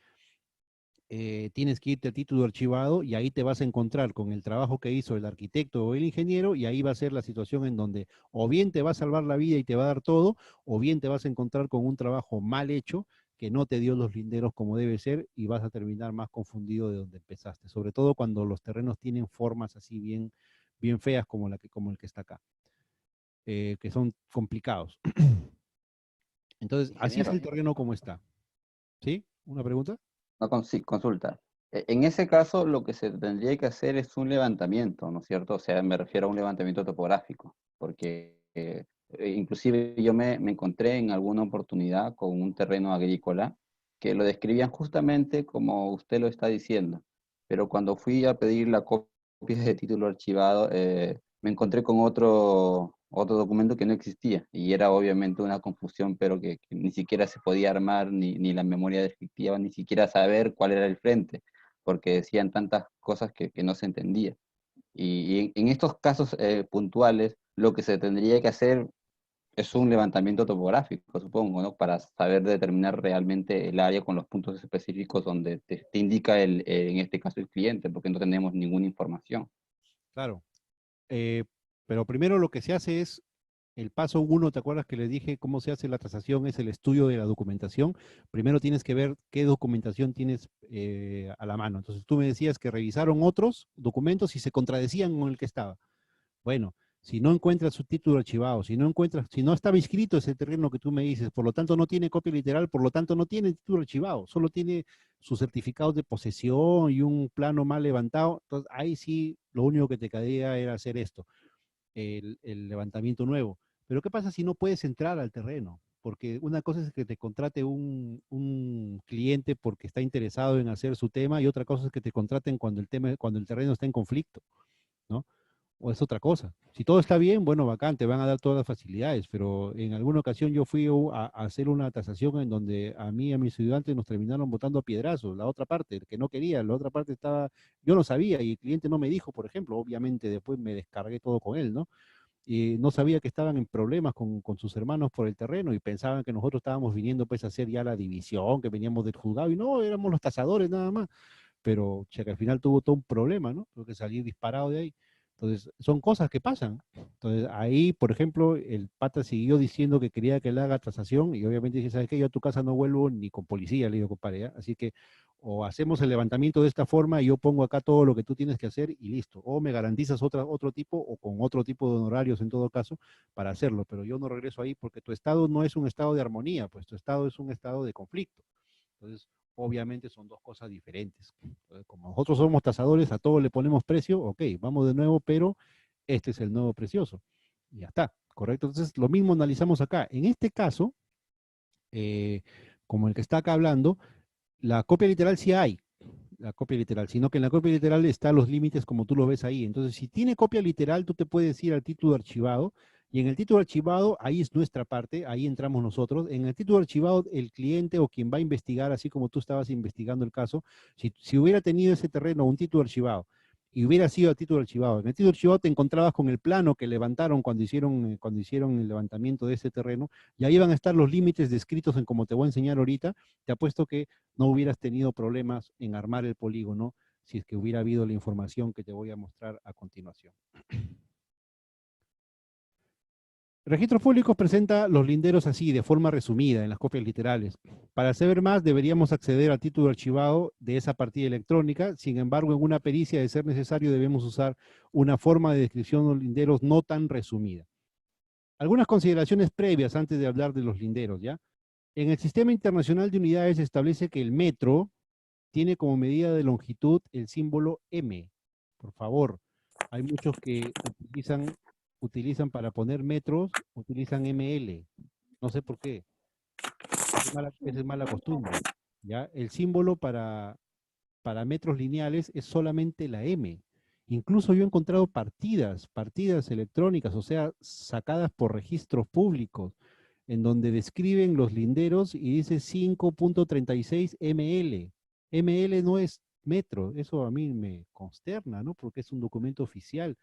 tienes que irte al título archivado y ahí te vas a encontrar con el trabajo que hizo el arquitecto o el ingeniero y ahí va a ser la situación en donde o bien te va a salvar la vida y te va a dar todo, o bien te vas a encontrar con un trabajo mal hecho que no te dio los linderos como debe ser y vas a terminar más confundido de donde empezaste, sobre todo cuando los terrenos tienen formas así bien feas como el que está acá, que son complicados. Entonces, así es Ingeniero, el terreno como está. ¿Sí? ¿Una pregunta? no, sí, consulta. En ese caso, lo que se tendría que hacer es un levantamiento, ¿no es cierto? O sea, me refiero a un levantamiento topográfico, porque inclusive yo me encontré en alguna oportunidad con un terreno agrícola que lo describían justamente como usted lo está diciendo, pero cuando fui a pedir la copia de título archivado, me encontré con otro documento que no existía y era obviamente una confusión, pero que ni siquiera se podía armar ni la memoria descriptiva, ni siquiera saber cuál era el frente, porque decían tantas cosas que no se entendía. Y en estos casos puntuales, lo que se tendría que hacer es un levantamiento topográfico, supongo, ¿no? Para saber determinar realmente el área con los puntos específicos donde te indica en este caso el cliente, porque no tenemos ninguna información. Claro. Pero primero lo que se hace es el paso 1, ¿te acuerdas que les dije cómo se hace la tasación? Es el estudio de la documentación. Primero tienes que ver qué documentación tienes a la mano. Entonces tú me decías que revisaron otros documentos y se contradecían con el que estaba. Bueno, si no encuentras su título archivado, si no estaba inscrito ese terreno que tú me dices, por lo tanto no tiene copia literal, por lo tanto no tiene título archivado, solo tiene sus certificados de posesión y un plano mal levantado, entonces ahí sí lo único que te quedaría era hacer esto, el levantamiento nuevo. Pero ¿qué pasa si no puedes entrar al terreno? Porque una cosa es que te contrate un cliente porque está interesado en hacer su tema y otra cosa es que te contraten cuando el terreno está en conflicto, ¿no? O es otra cosa. Si todo está bien, bueno, bacán, te van a dar todas las facilidades, pero en alguna ocasión yo fui a hacer una tasación en donde a mí y a mis estudiantes nos terminaron botando a piedrazos, la otra parte, que no quería, la otra parte estaba, yo no sabía y el cliente no me dijo, por ejemplo, obviamente después me descargué todo con él, ¿no? Y no sabía que estaban en problemas con sus hermanos por el terreno y pensaban que nosotros estábamos viniendo pues a hacer ya la división, que veníamos del juzgado y no, éramos los tasadores nada más, pero che, que al final tuvo todo un problema, ¿no? Tuvo que salir disparado de ahí. Entonces, son cosas que pasan. Entonces, ahí, por ejemplo, el pata siguió diciendo que quería que le haga tasación y obviamente dije, ¿sabes qué? Yo a tu casa no vuelvo ni con policía, le digo, compadre, ¿ya? Así que o hacemos el levantamiento de esta forma y yo pongo acá todo lo que tú tienes que hacer y listo. O me garantizas otro tipo o con otro tipo de honorarios en todo caso para hacerlo, pero yo no regreso ahí porque tu estado no es un estado de armonía, pues tu estado es un estado de conflicto. Entonces, obviamente son dos cosas diferentes. Entonces, como nosotros somos tasadores, a todo le ponemos precio, ok, vamos de nuevo, pero este es el nuevo precioso. Y ya está, ¿correcto? Entonces, lo mismo analizamos acá. En este caso, como el que está acá hablando, la copia literal sí hay, la copia literal, sino que en la copia literal están los límites como tú lo ves ahí. Entonces, si tiene copia literal, tú te puedes ir al título archivado, y en el título archivado, ahí es nuestra parte, ahí entramos nosotros. En el título archivado, el cliente o quien va a investigar, así como tú estabas investigando el caso, si hubiera tenido ese terreno, un título archivado, y hubiera sido a título archivado. En el título archivado te encontrabas con el plano que levantaron cuando hicieron el levantamiento de ese terreno, y ahí van a estar los límites descritos en como te voy a enseñar ahorita. Te apuesto que no hubieras tenido problemas en armar el polígono si es que hubiera habido la información que te voy a mostrar a continuación. Registros Públicos presenta los linderos así, de forma resumida, en las copias literales. Para saber más, deberíamos acceder al título archivado de esa partida electrónica. Sin embargo, en una pericia, de ser necesario, debemos usar una forma de descripción de los linderos no tan resumida. Algunas consideraciones previas antes de hablar de los linderos, ¿ya? En el Sistema Internacional de Unidades se establece que el metro tiene como medida de longitud el símbolo M. Por favor, hay muchos que utilizan para poner metros, utilizan ML. No sé por qué. Esa es mala costumbre. ¿Ya? El símbolo para metros lineales es solamente la M. Incluso yo he encontrado partidas electrónicas, o sea, sacadas por registros públicos, en donde describen los linderos y dice 5.36 ml. ML no es metro, eso a mí me consterna, ¿no? Porque es un documento oficial.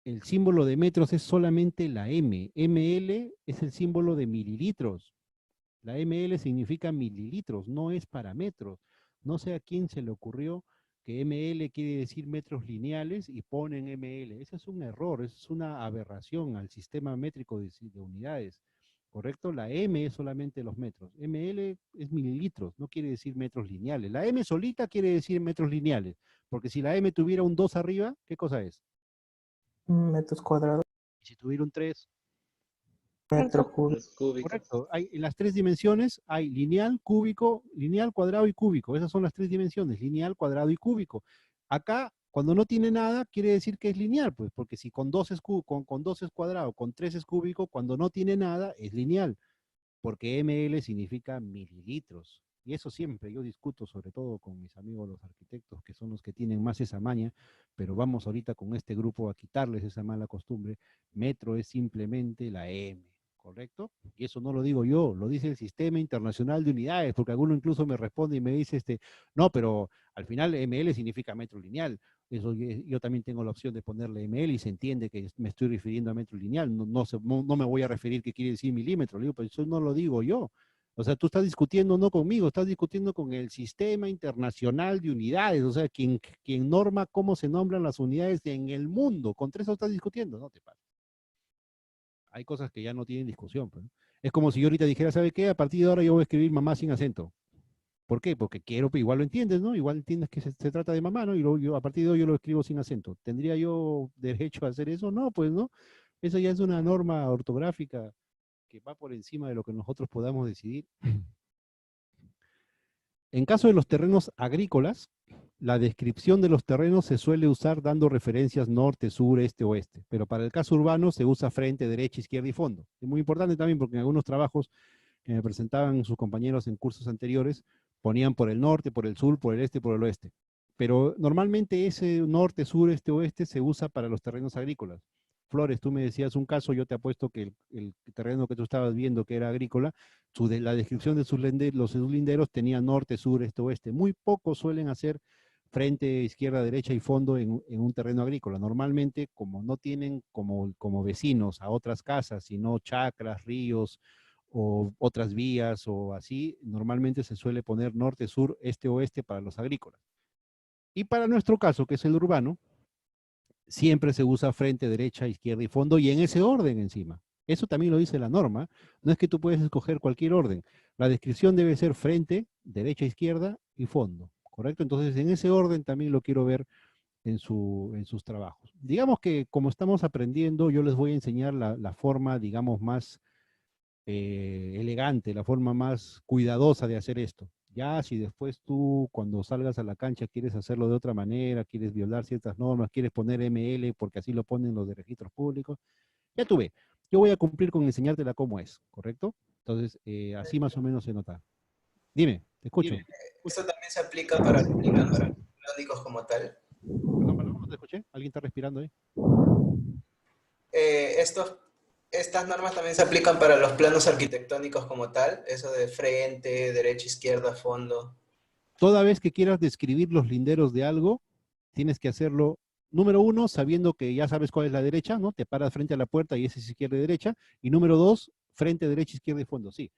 El símbolo de metros es solamente la M. ML es el símbolo de mililitros. La ML significa mililitros, no es para metros. No sé a quién se le ocurrió que ML quiere decir metros lineales y ponen ML. Ese es un error, es una aberración al sistema métrico de unidades. ¿Correcto? La M es solamente los metros. ML es mililitros, no quiere decir metros lineales. La M solita quiere decir metros lineales, porque si la M tuviera un 2 arriba, ¿qué cosa es? Metros cuadrados, Y si tuviera un 3, metros cúbicos. Metros cúbicos. correcto. Hay, en las tres dimensiones hay lineal, cúbico, lineal, cuadrado y cúbico. Esas son las tres dimensiones, lineal, cuadrado y cúbico. Acá, cuando no tiene nada, quiere decir que es lineal, pues, porque si con 2 es, con 2 es cuadrado, con 3 es cúbico, cuando no tiene nada, es lineal, porque ml significa mililitros. Y eso siempre yo discuto, sobre todo con mis amigos los arquitectos, que son los que tienen más esa maña, pero vamos ahorita con este grupo a quitarles esa mala costumbre. Metro es simplemente la M. ¿Correcto? Y eso no lo digo yo, lo dice el Sistema Internacional de Unidades, porque alguno incluso me responde y me dice, no, pero al final ML significa metro lineal. Eso yo también tengo la opción de ponerle ML y se entiende que me estoy refiriendo a metro lineal. No me voy a referir que quiere decir milímetro. Le digo, pero eso no lo digo yo. O sea, tú estás discutiendo no conmigo, estás discutiendo con el Sistema Internacional de Unidades, o sea, quien norma cómo se nombran las unidades en el mundo. Contra eso estás discutiendo, no te pases. Hay cosas que ya no tienen discusión. Pues, ¿no? Es como si yo ahorita dijera, ¿sabe qué? A partir de ahora yo voy a escribir mamá sin acento. ¿Por qué? Porque quiero, pues igual lo entiendes, ¿no? Igual entiendes que se trata de mamá, ¿no? Y yo, a partir de hoy yo lo escribo sin acento. ¿Tendría yo derecho a hacer eso? No, pues no. Eso ya es una norma ortográfica que va por encima de lo que nosotros podamos decidir. En caso de los terrenos agrícolas, la descripción de los terrenos se suele usar dando referencias norte, sur, este, oeste, pero para el caso urbano se usa frente, derecha, izquierda y fondo. Es muy importante también porque en algunos trabajos que me presentaban sus compañeros en cursos anteriores, ponían por el norte, por el sur, por el este, por el oeste. Pero normalmente ese norte, sur, este, oeste se usa para los terrenos agrícolas. Flores, tú me decías un caso, yo te apuesto que el terreno que tú estabas viendo que era agrícola, la descripción de sus linderos tenía norte, sur, este, oeste. Muy pocos suelen hacer frente, izquierda, derecha y fondo en un terreno agrícola. Normalmente, como no tienen como vecinos a otras casas, sino chacras, ríos o otras vías o así, normalmente se suele poner norte, sur, este, oeste para los agrícolas. Y para nuestro caso, que es el urbano, siempre se usa frente, derecha, izquierda y fondo, y en ese orden encima. Eso también lo dice la norma. No es que tú puedes escoger cualquier orden. La descripción debe ser frente, derecha, izquierda y fondo. ¿Correcto? Entonces, en ese orden también lo quiero ver en sus trabajos. Digamos que como estamos aprendiendo, yo les voy a enseñar la forma, digamos, más elegante, la forma más cuidadosa de hacer esto. Ya si después tú cuando salgas a la cancha quieres hacerlo de otra manera, quieres violar ciertas normas, quieres poner ML porque así lo ponen los de registros públicos, ya tú ves. yo voy a cumplir con enseñártela cómo es, ¿correcto? Entonces, así más o menos se nota. Dime, te escucho. ¿Esto también se aplica para los planos arquitectónicos como tal? Perdón, no te escuché. ¿Alguien está respirando ahí? Estas normas también se aplican para los planos arquitectónicos como tal, eso de frente, derecha, izquierda, fondo. Toda vez que quieras describir los linderos de algo, tienes que hacerlo, número uno, sabiendo que ya sabes cuál es la derecha, ¿no? Te paras frente a la puerta y esa es izquierda y derecha. Y número dos, frente, derecha, izquierda y fondo, sí.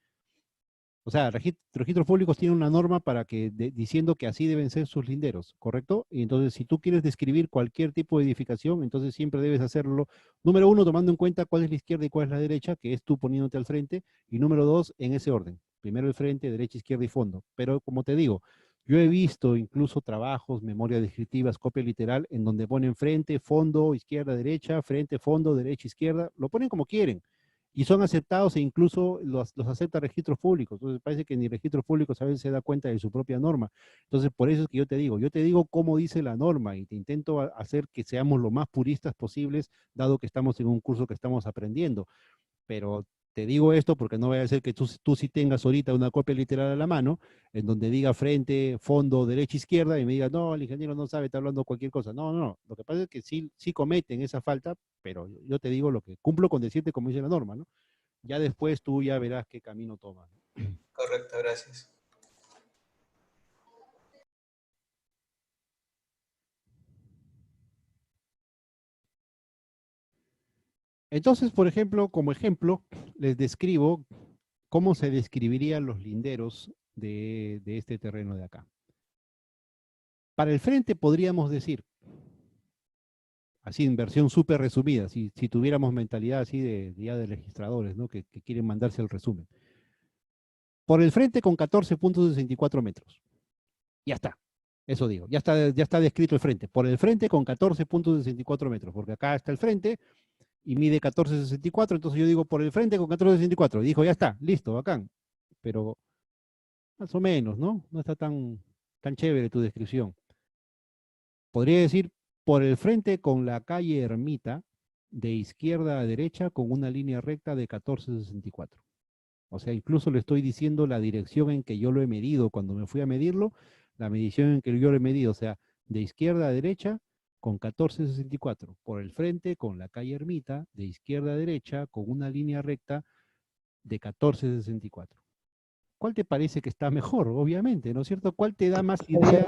O sea, registros públicos tienen una norma para que, diciendo que así deben ser sus linderos, ¿correcto? Y entonces, si tú quieres describir cualquier tipo de edificación, entonces siempre debes hacerlo, número uno, tomando en cuenta cuál es la izquierda y cuál es la derecha, que es tú poniéndote al frente, y número dos, en ese orden. Primero el frente, derecha, izquierda y fondo. Pero como te digo, yo he visto incluso trabajos, memorias descriptivas, copia literal, en donde ponen frente, fondo, izquierda, derecha, frente, fondo, derecha, izquierda, lo ponen como quieren. Y son aceptados e incluso los acepta registros públicos. Entonces parece que ni registros públicos a veces se da cuenta de su propia norma. Entonces por eso es que yo te digo cómo dice la norma y te intento hacer que seamos lo más puristas posibles, dado que estamos en un curso que estamos aprendiendo. Pero te digo esto porque no vaya a ser que tú sí tengas ahorita una copia literal a la mano, en donde diga frente, fondo, derecha, izquierda, y me diga, no, el ingeniero no sabe, está hablando cualquier cosa. No, no, no. Lo que pasa es que sí cometen esa falta, pero yo te digo lo que cumplo con decirte como dice la norma, ¿no? Ya después tú ya verás qué camino tomas. Correcto, gracias. Entonces, por ejemplo, como ejemplo, les describo cómo se describirían los linderos de este terreno de acá. Para el frente podríamos decir, así en versión súper resumida, si tuviéramos mentalidad así de registradores, ¿no? Que quieren mandarse el resumen. Por el frente con 14.64 metros. Ya está. Eso digo, ya está descrito el frente. Por el frente con 14.64 metros, porque acá está el frente y mide 14.64, entonces yo digo por el frente con 14.64. Y dijo, ya está, listo, bacán. Pero más o menos, ¿no? No está tan chévere tu descripción. Podría decir por el frente con la calle Ermita, de izquierda a derecha, con una línea recta de 14.64. O sea, incluso le estoy diciendo la dirección en que yo lo he medido. Cuando me fui a medirlo, la medición en que yo lo he medido, o sea, de izquierda a derecha, con 14.64. Por el frente, con la calle Ermita, de izquierda a derecha, con una línea recta de 14.64. ¿Cuál te parece que está mejor? Obviamente, ¿no es cierto? ¿Cuál te da más idea?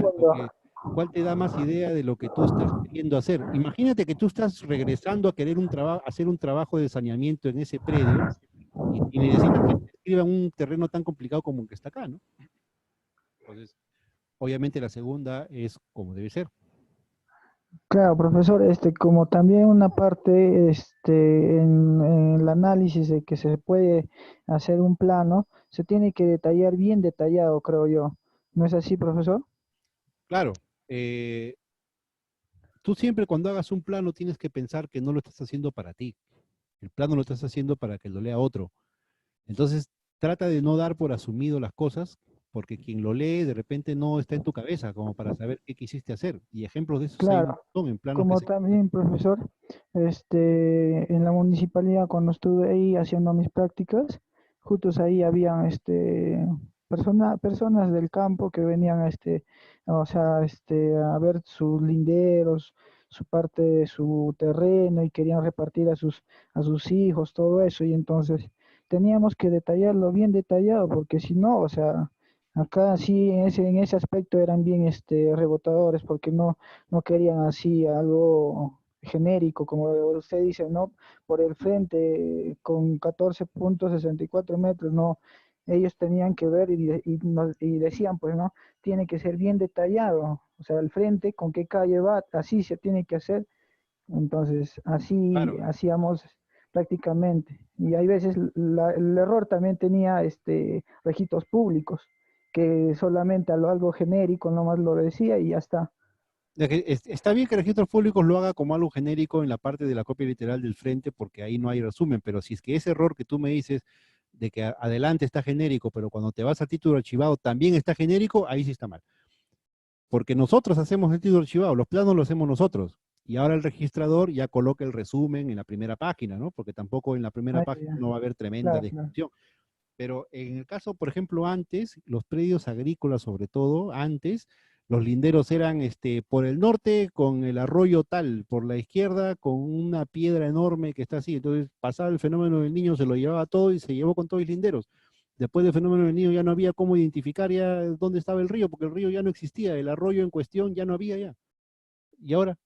¿Cuál te da más idea de lo que tú estás queriendo hacer? Imagínate que tú estás regresando a querer hacer un trabajo de saneamiento en ese predio y necesitas que te escriban un terreno tan complicado como el que está acá, ¿no? Entonces, obviamente la segunda es como debe ser. Claro, profesor, como también una parte, en el análisis de que se puede hacer un plano, se tiene que detallar bien detallado, creo yo. ¿No es así, profesor? Claro. Tú siempre cuando hagas un plano tienes que pensar que no lo estás haciendo para ti. El plano lo estás haciendo para que lo lea otro. Entonces, trata de no dar por asumido las cosas, porque quien lo lee de repente no está en tu cabeza como para saber qué quisiste hacer. Y ejemplos de esos hay un Claro, montón en planos como que también, profesor, en la municipalidad cuando estuve ahí haciendo mis prácticas, justo ahí habían personas del campo que venían o sea, a ver sus linderos, su parte de su terreno y querían repartir a sus hijos, todo eso, y entonces teníamos que detallarlo bien detallado, porque si no, o sea, acá sí en ese aspecto eran bien rebotadores, porque no querían así algo genérico, como usted dice, ¿no? Por el frente con 14.64 metros, no, ellos tenían que ver y decían, pues, ¿no? Tiene que ser bien detallado, o sea, el frente, con qué calle va, así se tiene que hacer. Entonces, así Claro. hacíamos prácticamente. Y hay veces el error también tenía registros públicos, que solamente algo genérico nomás lo decía y ya está. Está bien que registros públicos lo haga como algo genérico en la parte de la copia literal del frente, porque ahí no hay resumen, pero si es que ese error que tú me dices de que adelante está genérico, pero cuando te vas a título archivado también está genérico, ahí sí está mal. Porque nosotros hacemos el título archivado, los planos los hacemos nosotros. Y ahora el registrador ya coloca el resumen en la primera página, ¿no? Porque tampoco en la primera Ah, página ya. no va a haber tremenda Claro, claro. descripción. Pero en el caso, por ejemplo, antes, los predios agrícolas sobre todo, antes, los linderos eran por el norte con el arroyo tal, por la izquierda con una piedra enorme que está así. Entonces pasaba el fenómeno del niño, se lo llevaba todo y se llevó con todos los linderos. Después del fenómeno del niño ya no había cómo identificar ya dónde estaba el río, porque el río ya no existía, el arroyo en cuestión ya no había ya. Y ahora,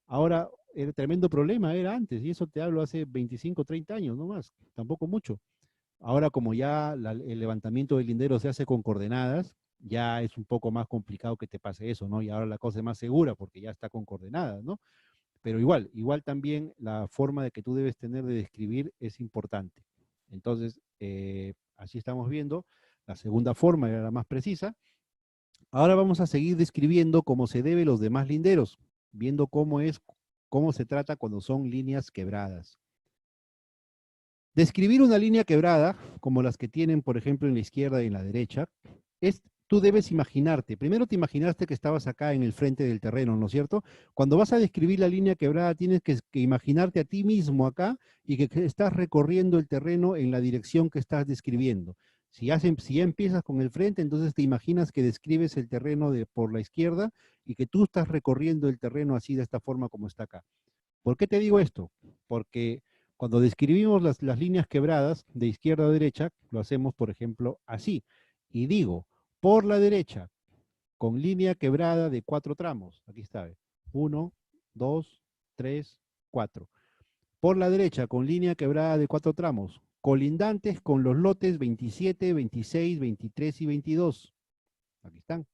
ahora el tremendo problema era antes, y eso te hablo hace 25, 30 años, no más, tampoco mucho. Ahora como ya el levantamiento del lindero se hace con coordenadas, ya es un poco más complicado que te pase eso, ¿no? Y ahora la cosa es más segura porque ya está con coordenadas, ¿no? Pero igual también la forma de que tú debes tener de describir es importante. Entonces, así estamos viendo. La segunda forma era la más precisa. Ahora vamos a seguir describiendo cómo se debe los demás linderos, viendo cómo se trata cuando son líneas quebradas. Describir una línea quebrada, como las que tienen, por ejemplo, en la izquierda y en la derecha, tú debes imaginarte, primero te imaginaste que estabas acá en el frente del terreno, ¿no es cierto? Cuando vas a describir la línea quebrada, tienes que imaginarte a ti mismo acá y que estás recorriendo el terreno en la dirección que estás describiendo. Si ya empiezas con el frente, entonces te imaginas que describes el terreno por la izquierda y que tú estás recorriendo el terreno así de esta forma como está acá. ¿Por qué te digo esto? Porque cuando describimos las líneas quebradas de izquierda a derecha, lo hacemos, por ejemplo, así. Y digo, por la derecha, con línea quebrada de 4 tramos. Aquí está. 1, 2, 3, 4. Por la derecha, con línea quebrada de 4 tramos, colindantes con los lotes 27, 26, 23 y 22. Aquí están.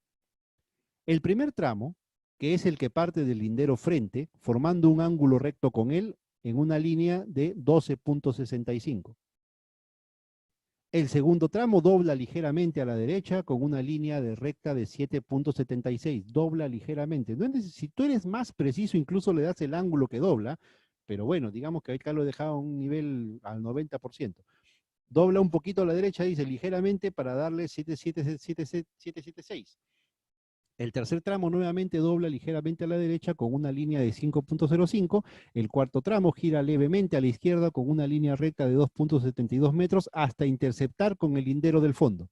El primer tramo, que es el que parte del lindero frente, formando un ángulo recto con él en una línea de 12.65. El segundo tramo dobla ligeramente a la derecha con una línea de recta de 7.76. Dobla ligeramente. Si tú eres más preciso, incluso le das el ángulo que dobla, pero bueno, digamos que acá lo he dejado a un nivel al 90%. Dobla un poquito a la derecha, dice ligeramente, para darle 776. El tercer tramo nuevamente dobla ligeramente a la derecha con una línea de 5.05. El cuarto tramo gira levemente a la izquierda con una línea recta de 2.72 metros hasta interceptar con el lindero del fondo.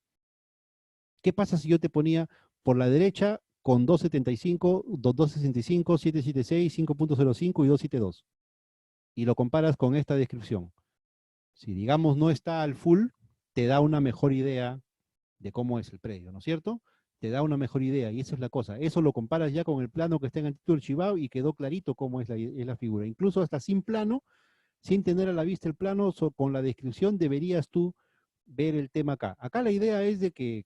¿Qué pasa si yo te ponía por la derecha con 2.75, 2.65, 776, 5.05 y 2.72? Y lo comparas con esta descripción. Si digamos no está al full, te da una mejor idea de cómo es el predio, ¿no es cierto? Te da una mejor idea, y esa es la cosa. Eso lo comparas ya con el plano que está en el título archivado y quedó clarito cómo es la figura. Incluso hasta sin plano, sin tener a la vista el plano, con la descripción deberías tú ver el tema acá. Acá la idea es de que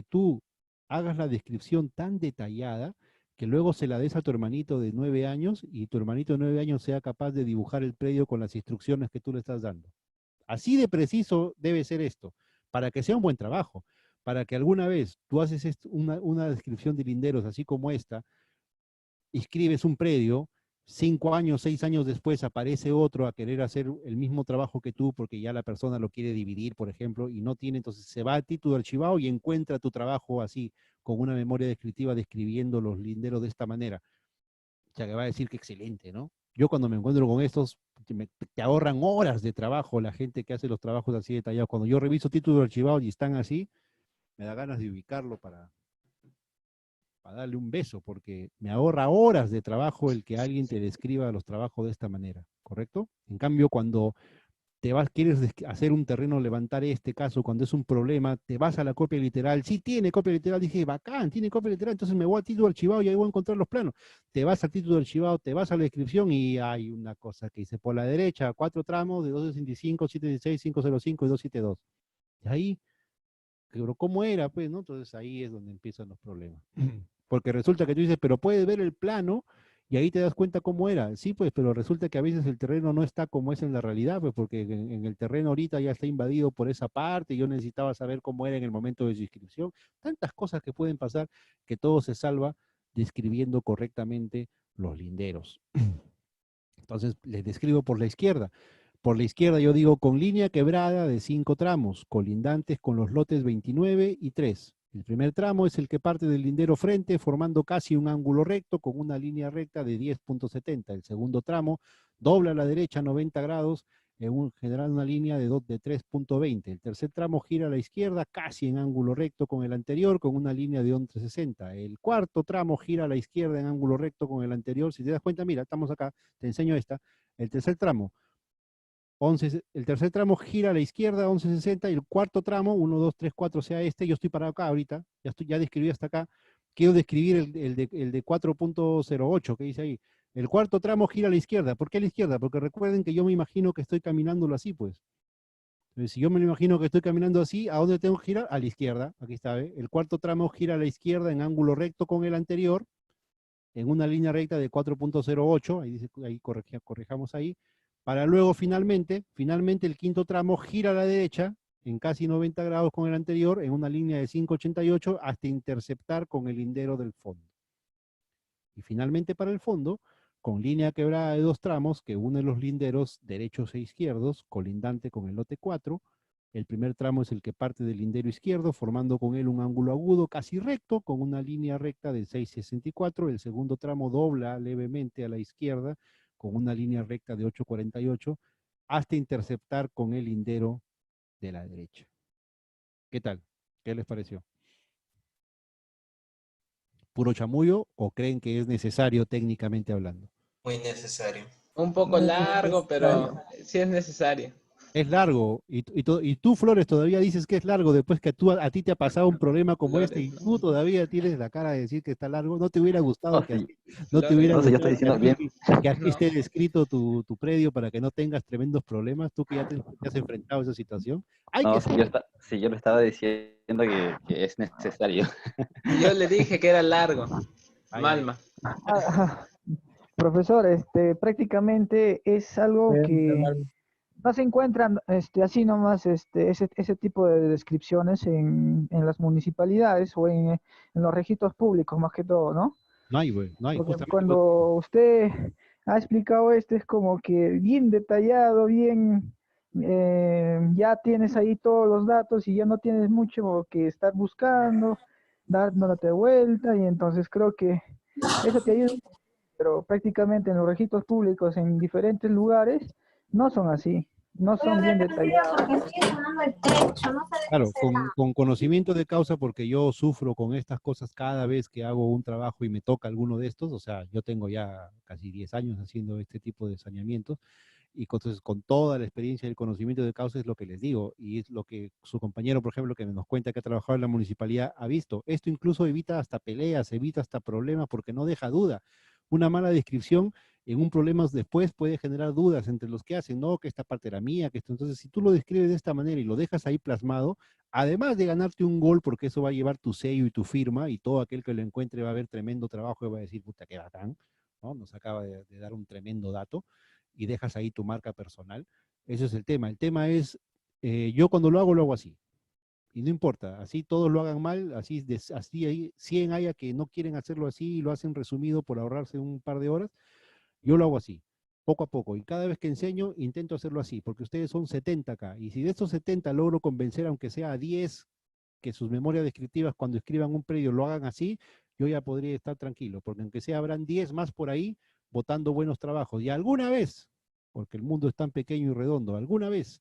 tú hagas la descripción tan detallada que luego se la des a tu hermanito de 9 años y tu hermanito de 9 años sea capaz de dibujar el predio con las instrucciones que tú le estás dando. Así de preciso debe ser esto, para que sea un buen trabajo. Para que alguna vez tú haces una descripción de linderos así como esta, escribes un predio, 5 años, 6 años después aparece otro a querer hacer el mismo trabajo que tú porque ya la persona lo quiere dividir, por ejemplo, y no tiene, entonces se va a título archivado y encuentra tu trabajo así, con una memoria descriptiva describiendo los linderos de esta manera. O sea, que va a decir que excelente, ¿no? Yo cuando me encuentro con estos, te ahorran horas de trabajo la gente que hace los trabajos así detallados. Cuando yo reviso títulos archivados y están así, me da ganas de ubicarlo para darle un beso, porque me ahorra horas de trabajo el que alguien te describa los trabajos de esta manera, ¿correcto? En cambio, cuando quieres hacer un terreno, levantar este caso, cuando es un problema, te vas a la copia literal, sí tiene copia literal, dije, bacán, tiene copia literal, entonces me voy a título archivado y ahí voy a encontrar los planos. Te vas al título archivado, te vas a la descripción y hay una cosa que dice, por la derecha, 4 tramos de 265, 716, 505 y 272. Y ahí, pero ¿cómo era? Pues, ¿no? Entonces ahí es donde empiezan los problemas. Porque resulta que tú dices, pero puedes ver el plano y ahí te das cuenta cómo era. Sí, pues, pero resulta que a veces el terreno no está como es en la realidad, pues, porque en el terreno ahorita ya está invadido por esa parte, y yo necesitaba saber cómo era en el momento de su inscripción. Tantas cosas que pueden pasar que todo se salva describiendo correctamente los linderos. Entonces, les describo por la izquierda. Por la izquierda yo digo con línea quebrada de 5 tramos, colindantes con los lotes 29 y 3. El primer tramo es el que parte del lindero frente, formando casi un ángulo recto con una línea recta de 10.70. El segundo tramo dobla a la derecha 90 grados, generando una línea de 3.20. El tercer tramo gira a la izquierda, casi en ángulo recto con el anterior, con una línea de 11.60. El cuarto tramo gira a la izquierda en ángulo recto con el anterior. Si te das cuenta, mira, estamos acá, te enseño esta. El tercer tramo gira a la izquierda, 11.60, y el cuarto tramo, 1, 2, 3, 4, sea este, yo estoy parado acá ahorita, ya describí hasta acá, quiero describir el de 4.08, que dice ahí. El cuarto tramo gira a la izquierda. ¿Por qué a la izquierda? Porque recuerden que yo me imagino que estoy caminándolo así, pues. Entonces, si yo me lo imagino que estoy caminando así, ¿a dónde tengo que girar? A la izquierda, aquí está, ¿ve? El cuarto tramo gira a la izquierda en ángulo recto con el anterior, en una línea recta de 4.08, ahí corrijamos ahí, para luego finalmente el quinto tramo gira a la derecha, en casi 90 grados con el anterior, en una línea de 5.88, hasta interceptar con el lindero del fondo. Y finalmente para el fondo, con línea quebrada de 2 tramos que une los linderos derechos e izquierdos, colindante con el lote 4. El primer tramo es el que parte del lindero izquierdo, formando con él un ángulo agudo casi recto, con una línea recta de 6.64. El segundo tramo dobla levemente a la izquierda, con una línea recta de 8.48, hasta interceptar con el lindero de la derecha. ¿Qué tal? ¿Qué les pareció? ¿Puro chamullo o creen que es necesario técnicamente hablando? Muy necesario. Un poco Muy largo, pero necesario. sí es necesario. Es largo, y tú, Flores, todavía dices que es largo después que a ti te ha pasado un problema como este y tú todavía tienes la cara de decir que está largo. ¿No te hubiera gustado que así, no te hubiera No sé, yo gustado estoy diciendo bien. que así esté descrito tu predio para que no tengas tremendos problemas? Tú que ya te has enfrentado a esa situación. Hay No, que sí, yo le estaba diciendo que es necesario. Yo le dije que era largo. Malma. Profesor, prácticamente es algo que no se encuentran así nomás ese tipo de descripciones en las municipalidades o en los registros públicos más que todo, ¿no? No hay, güey, no hay. Porque Justamente cuando usted ha explicado esto es como que bien detallado, bien, ya tienes ahí todos los datos y ya no tienes mucho que estar buscando, dándote vuelta y entonces creo que eso te ayuda, pero prácticamente en los registros públicos en diferentes lugares no son así, no son bien detallados. Claro, con conocimiento de causa, porque yo sufro con estas cosas cada vez que hago un trabajo y me toca alguno de estos. O sea, yo tengo ya casi 10 años haciendo este tipo de saneamientos, y entonces con toda la experiencia y el conocimiento de causa es lo que les digo, y es lo que su compañero, por ejemplo, que nos cuenta que ha trabajado en la municipalidad, ha visto. Esto incluso evita hasta peleas, evita hasta problemas, porque no deja duda. Una mala descripción en un problema después puede generar dudas entre los que hacen, no, que esta parte era mía, que esto. Entonces, si tú lo describes de esta manera y lo dejas ahí plasmado, además de ganarte un gol, porque eso va a llevar tu sello y tu firma, y todo aquel que lo encuentre va a ver tremendo trabajo y va a decir, puta, qué bacán, ¿no? Nos acaba de dar un tremendo dato, y dejas ahí tu marca personal. Ese es el tema. El tema es, yo cuando lo hago así. Y no importa, así todos lo hagan mal, así hay 100 haya que no quieren hacerlo así y lo hacen resumido por ahorrarse un par de horas. Yo lo hago así, poco a poco, y cada vez que enseño intento hacerlo así, porque ustedes son 70 acá, y si de estos 70 logro convencer, aunque sea a 10, que sus memorias descriptivas cuando escriban un predio lo hagan así, yo ya podría estar tranquilo, porque aunque sea habrán 10 más por ahí votando buenos trabajos, y alguna vez, porque el mundo es tan pequeño y redondo, alguna vez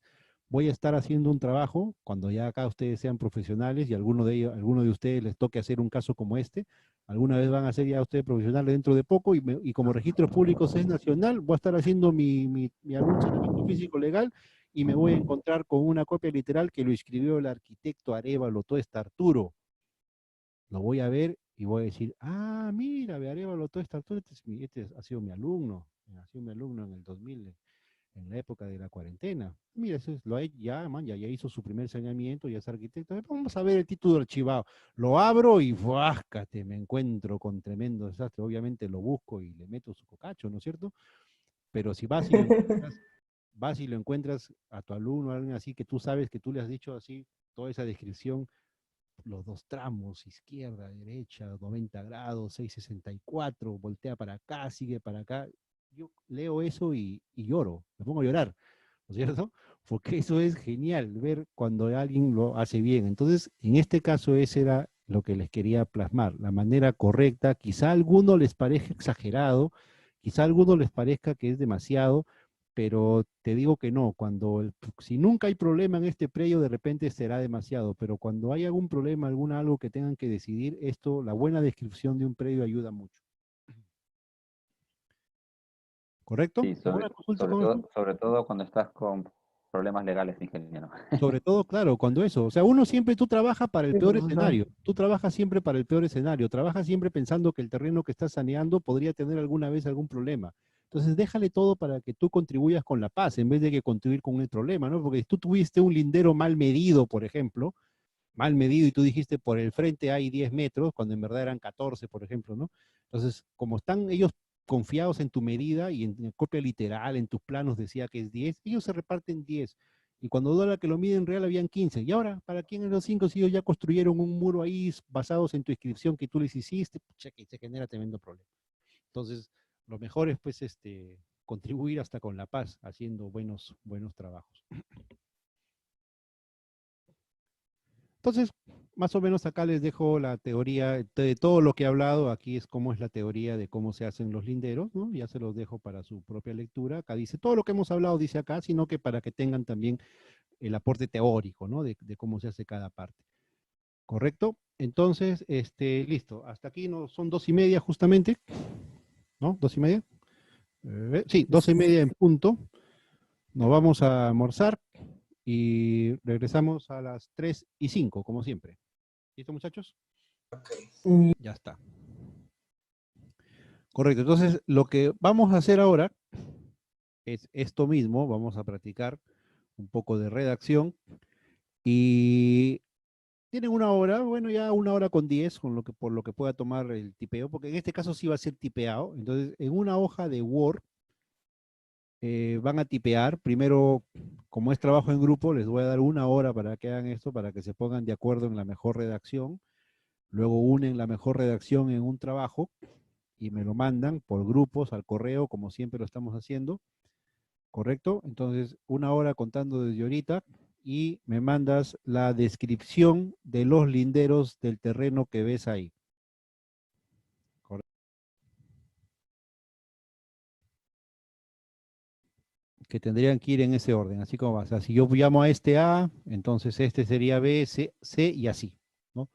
voy a estar haciendo un trabajo, cuando ya acá ustedes sean profesionales y alguno de ustedes les toque hacer un caso como este, alguna vez van a ser ya ustedes profesionales dentro de poco, y como registros públicos es nacional, voy a estar haciendo algún saneamiento físico legal, y me voy a encontrar con una copia literal que lo escribió el arquitecto Arévalo Toesta Arturo. Lo voy a ver y voy a decir, ah, mira, Arévalo Toesta Arturo, este ha sido mi alumno en el 2000, en la época de la cuarentena. Mira, eso lo ha hecho, ya hizo su primer saneamiento, ya es arquitecto. Vamos a ver el título archivado. Lo abro y ¡fuáscate! Me encuentro con tremendo desastre. Obviamente lo busco y le meto su cocacho, ¿no es cierto? Pero si vas y lo encuentras a tu alumno, a alguien así que tú sabes que tú le has dicho así, toda esa descripción, los 2 tramos, izquierda, derecha, 90 grados, 6.64, voltea para acá, sigue para acá. Yo leo eso y lloro, me pongo a llorar, ¿no es cierto? Porque eso es genial, ver cuando alguien lo hace bien. Entonces, en este caso, ese era lo que les quería plasmar, la manera correcta. Quizá a alguno les parezca exagerado, quizá a alguno les parezca que es demasiado, pero te digo que no, si nunca hay problema en este predio, de repente será demasiado, pero cuando hay algún problema, algo que tengan que decidir, la buena descripción de un predio ayuda mucho. ¿Correcto? Sí, ¿Alguna consulta con eso? sobre todo cuando estás con problemas legales, ingeniero. Sobre todo, claro, cuando eso, o sea, tú trabajas para el Sí, peor profesor. escenario, tú trabajas siempre para el peor escenario, trabajas siempre pensando que el terreno que estás saneando podría tener alguna vez algún problema. Entonces, déjale todo para que tú contribuyas con la paz, en vez de que contribuir con el problema, ¿no? Porque si tú tuviste un lindero mal medido, por ejemplo, mal medido y tú dijiste por el frente hay 10 metros, cuando en verdad eran 14, por ejemplo, ¿no? Entonces, como están ellos confiados en tu medida y en copia literal, en tus planos decía que es 10, ellos se reparten 10. Y cuando dólar que lo miden real habían 15. Y ahora, ¿para quién en los 5 si ellos ya construyeron un muro ahí basados en tu inscripción que tú les hiciste? Pucha, que se genera tremendo problema. Entonces, lo mejor es pues contribuir hasta con la paz, haciendo buenos trabajos. Entonces, más o menos acá les dejo la teoría de todo lo que he hablado. Aquí es cómo es la teoría de cómo se hacen los linderos, ¿no? Ya se los dejo para su propia lectura. Acá dice todo lo que hemos hablado, dice acá, sino que para que tengan también el aporte teórico, ¿no? De cómo se hace cada parte. ¿Correcto? Entonces, listo. Hasta aquí no, son 2:30 justamente, ¿no? 2:30. Sí, 2:30 en punto. Nos vamos a almorzar y regresamos a las 3:05, como siempre. ¿Listo, muchachos? Ok. Ya está. Correcto. Entonces, lo que vamos a hacer ahora es esto mismo. Vamos a practicar un poco de redacción. Y tienen 1 hora, bueno, ya 1:10, por lo que pueda tomar el tipeo, porque en este caso sí va a ser tipeado. Entonces, en una hoja de Word van a tipear. Primero, como es trabajo en grupo, les voy a dar 1 hora para que hagan esto, para que se pongan de acuerdo en la mejor redacción. Luego unen la mejor redacción en un trabajo y me lo mandan por grupos al correo, como siempre lo estamos haciendo. ¿Correcto? Entonces, 1 hora contando desde ahorita y me mandas la descripción de los linderos del terreno que ves ahí. ¿Correcto? Que tendrían que ir en ese orden, así como va. O sea, si yo llamo a este A, entonces este sería B, C y así, ¿no?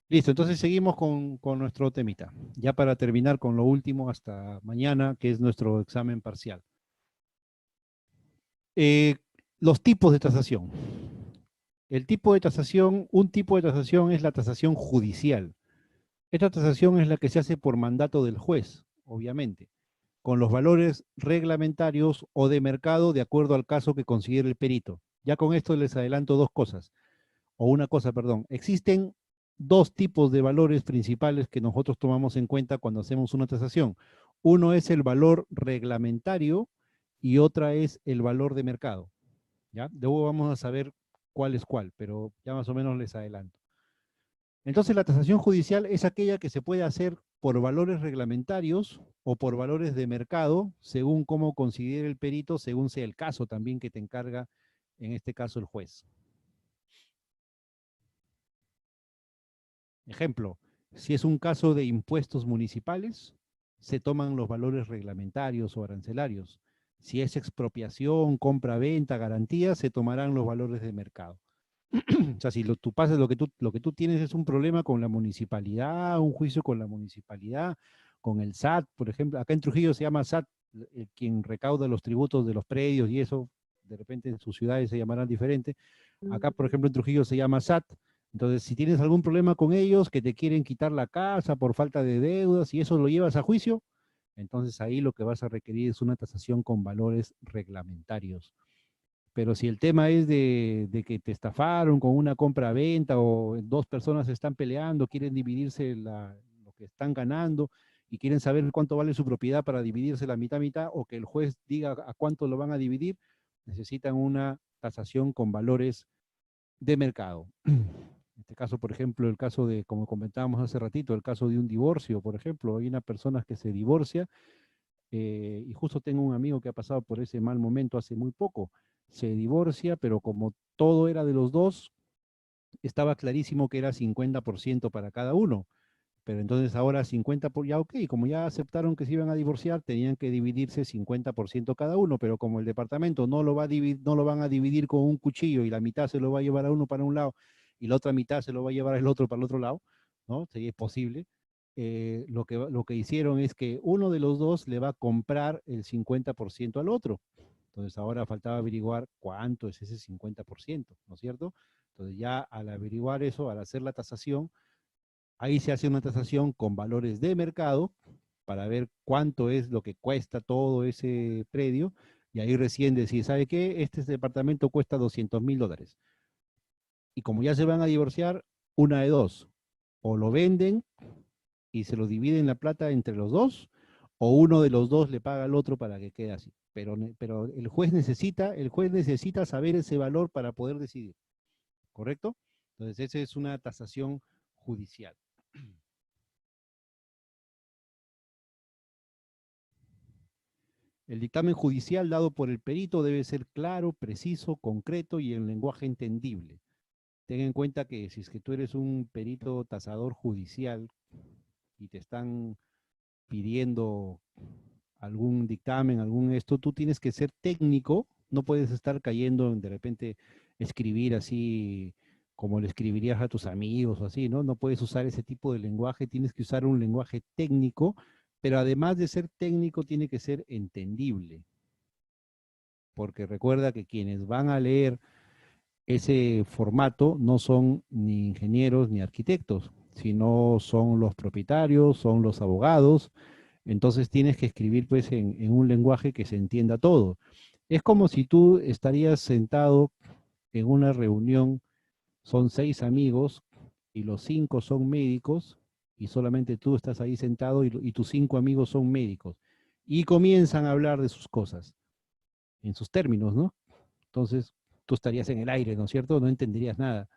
Listo, entonces seguimos con nuestro temita. Ya para terminar con lo último hasta mañana, que es nuestro examen parcial. Los tipos de tasación. Un tipo de tasación es la tasación judicial. Esta tasación es la que se hace por mandato del juez, obviamente, con los valores reglamentarios o de mercado de acuerdo al caso que considere el perito. Ya con esto les adelanto una cosa, perdón. Existen 2 tipos de valores principales que nosotros tomamos en cuenta cuando hacemos una tasación. Uno es el valor reglamentario y otra es el valor de mercado. ¿Ya? Luego vamos a saber cuál es cuál, pero ya más o menos les adelanto. Entonces la tasación judicial es aquella que se puede hacer por valores reglamentarios o por valores de mercado, según cómo considere el perito, según sea el caso también que te encarga, en este caso, el juez. Ejemplo, si es un caso de impuestos municipales, se toman los valores reglamentarios o arancelarios. Si es expropiación, compra-venta, garantía, se tomarán los valores de mercado. O sea, si tú pasas lo que tú tienes es un problema con la municipalidad, un juicio con la municipalidad, con el SAT, por ejemplo, acá en Trujillo se llama SAT, quien recauda los tributos de los predios y eso, de repente en sus ciudades se llamarán diferente. Acá, por ejemplo, en Trujillo se llama SAT. Entonces, si tienes algún problema con ellos, que te quieren quitar la casa por falta de deudas y eso lo llevas a juicio, entonces ahí lo que vas a requerir es una tasación con valores reglamentarios. Pero si el tema es de que te estafaron con una compra-venta o 2 personas están peleando, quieren dividirse lo que están ganando y quieren saber cuánto vale su propiedad para dividirse la mitad, o que el juez diga a cuánto lo van a dividir, necesitan una tasación con valores de mercado. En este caso, por ejemplo, el caso de, como comentábamos hace ratito, el caso de un divorcio, por ejemplo, hay una persona que se divorcia, y justo tengo un amigo que ha pasado por ese mal momento hace muy poco. Se divorcia, pero como todo era de los dos, estaba clarísimo que era 50% para cada uno. Pero entonces ahora 50 por ya ok, como ya aceptaron que se iban a divorciar, tenían que dividirse 50% cada uno, pero como el departamento no lo van a dividir con un cuchillo y la mitad se lo va a llevar a uno para un lado y la otra mitad se lo va a llevar el otro para el otro lado, ¿no? Sería posible. Lo que hicieron es que uno de los dos le va a comprar el 50% al otro. Entonces ahora faltaba averiguar cuánto es ese 50%, ¿no es cierto? Entonces ya al averiguar eso, al hacer la tasación, ahí se hace una tasación con valores de mercado para ver cuánto es lo que cuesta todo ese predio y ahí recién decir, ¿sabe qué? Este departamento cuesta $200,000. Y como ya se van a divorciar, una de dos, o lo venden y se lo dividen la plata entre los dos, o uno de los dos le paga al otro para que quede así. Pero el juez necesita saber ese valor para poder decidir, ¿correcto? Entonces, esa es una tasación judicial. El dictamen judicial dado por el perito debe ser claro, preciso, concreto y en lenguaje entendible. Ten en cuenta que si es que tú eres un perito tasador judicial y te están pidiendo algún dictamen, tú tienes que ser técnico, no puedes estar cayendo en de repente escribir así como le escribirías a tus amigos o así, ¿no? No puedes usar ese tipo de lenguaje, tienes que usar un lenguaje técnico, pero además de ser técnico tiene que ser entendible. Porque recuerda que quienes van a leer ese formato no son ni ingenieros ni arquitectos, sino son los propietarios, son los abogados. Entonces tienes que escribir pues en un lenguaje que se entienda todo. Es como si tú estarías sentado en una reunión, son 6 amigos y los 5 son médicos y solamente tú estás ahí sentado y tus 5 amigos son médicos y comienzan a hablar de sus cosas, en sus términos, ¿no? Entonces tú estarías en el aire, ¿no es cierto? No entenderías nada.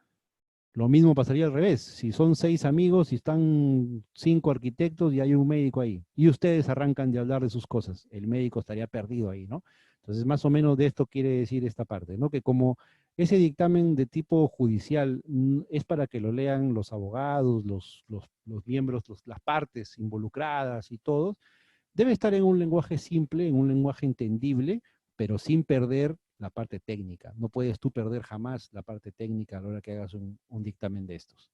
Lo mismo pasaría al revés. Si son 6 amigos y están 5 arquitectos y hay un médico ahí, y ustedes arrancan de hablar de sus cosas, el médico estaría perdido ahí, ¿no? Entonces, más o menos de esto quiere decir esta parte, ¿no? Que como ese dictamen de tipo judicial es para que lo lean los abogados, los miembros, las partes involucradas y todos, debe estar en un lenguaje simple, en un lenguaje entendible, pero sin perder la parte técnica. No puedes tú perder jamás la parte técnica a la hora que hagas un dictamen de estos.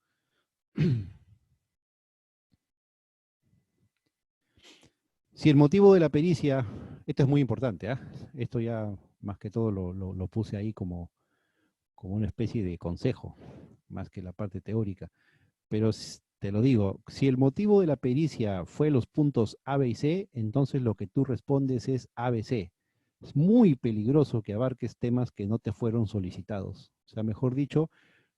Si el motivo de la pericia, esto es muy importante, esto ya más que todo lo puse ahí como una especie de consejo, más que la parte teórica. Pero te lo digo, si el motivo de la pericia fue los puntos A, B y C, entonces lo que tú respondes es A, B, C. Es muy peligroso que abarques temas que no te fueron solicitados. O sea, mejor dicho,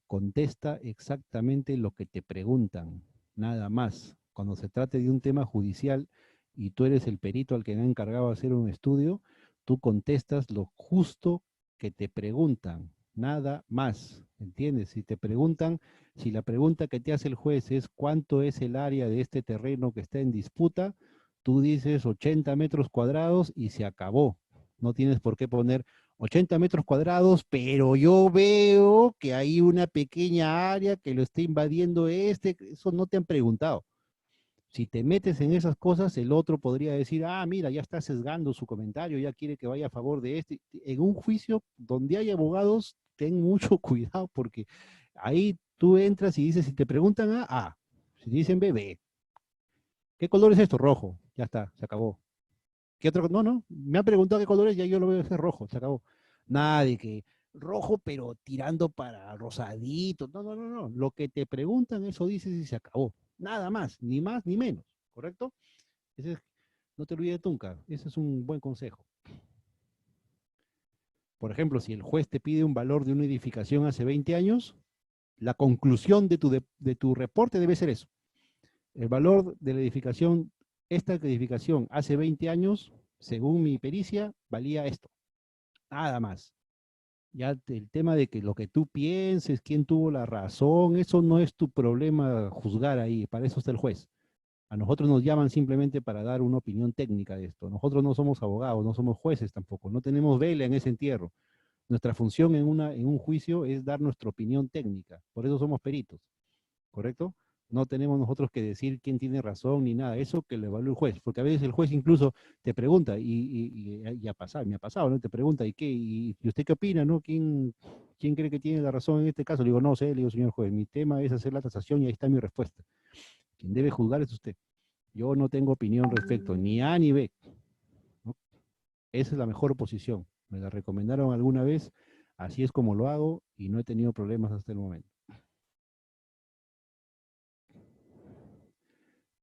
contesta exactamente lo que te preguntan, nada más. Cuando se trate de un tema judicial y tú eres el perito al que han encargado de hacer un estudio, tú contestas lo justo que te preguntan, nada más, ¿entiendes? Si te preguntan, si la pregunta que te hace el juez es ¿cuánto es el área de este terreno que está en disputa? Tú dices 80 metros cuadrados y se acabó. No tienes por qué poner 80 metros cuadrados, pero yo veo que hay una pequeña área que lo está invadiendo eso no te han preguntado. Si te metes en esas cosas, el otro podría decir, mira, ya está sesgando su comentario, ya quiere que vaya a favor de este. En un juicio donde hay abogados, ten mucho cuidado porque ahí tú entras y dices, si te preguntan A, si dicen B, B. ¿Qué color es esto? Rojo. Ya está, se acabó. ¿Qué otro? No, me han preguntado qué color es, ya yo lo veo hacer rojo, se acabó. Nada de que rojo, pero tirando para rosadito. No. Lo que te preguntan, eso dices y se acabó. Nada más ni menos, ¿correcto? No te olvides nunca, ese es un buen consejo. Por ejemplo, si el juez te pide un valor de una edificación hace 20 años, la conclusión de tu reporte debe ser eso. El valor de la edificación, esta edificación hace 20 años, según mi pericia, valía esto. Nada más. Ya el tema de que lo que tú pienses, quién tuvo la razón, eso no es tu problema juzgar ahí, para eso está el juez. A nosotros nos llaman simplemente para dar una opinión técnica de esto. Nosotros no somos abogados, no somos jueces tampoco, no tenemos vela en ese entierro. Nuestra función en un juicio es dar nuestra opinión técnica, por eso somos peritos, ¿correcto? No tenemos nosotros que decir quién tiene razón ni nada, eso que lo evalúe el juez, porque a veces el juez incluso te pregunta, y ha pasado, me ha pasado, ¿no? Te pregunta, ¿y qué? ¿Y usted qué opina, no? ¿Quién cree que tiene la razón en este caso? Le digo, no sé, le digo, señor juez, mi tema es hacer la tasación y ahí está mi respuesta. Quien debe juzgar es usted. Yo no tengo opinión respecto ni A ni B, ¿no? Esa es la mejor posición. Me la recomendaron alguna vez, así es como lo hago y no he tenido problemas hasta el momento.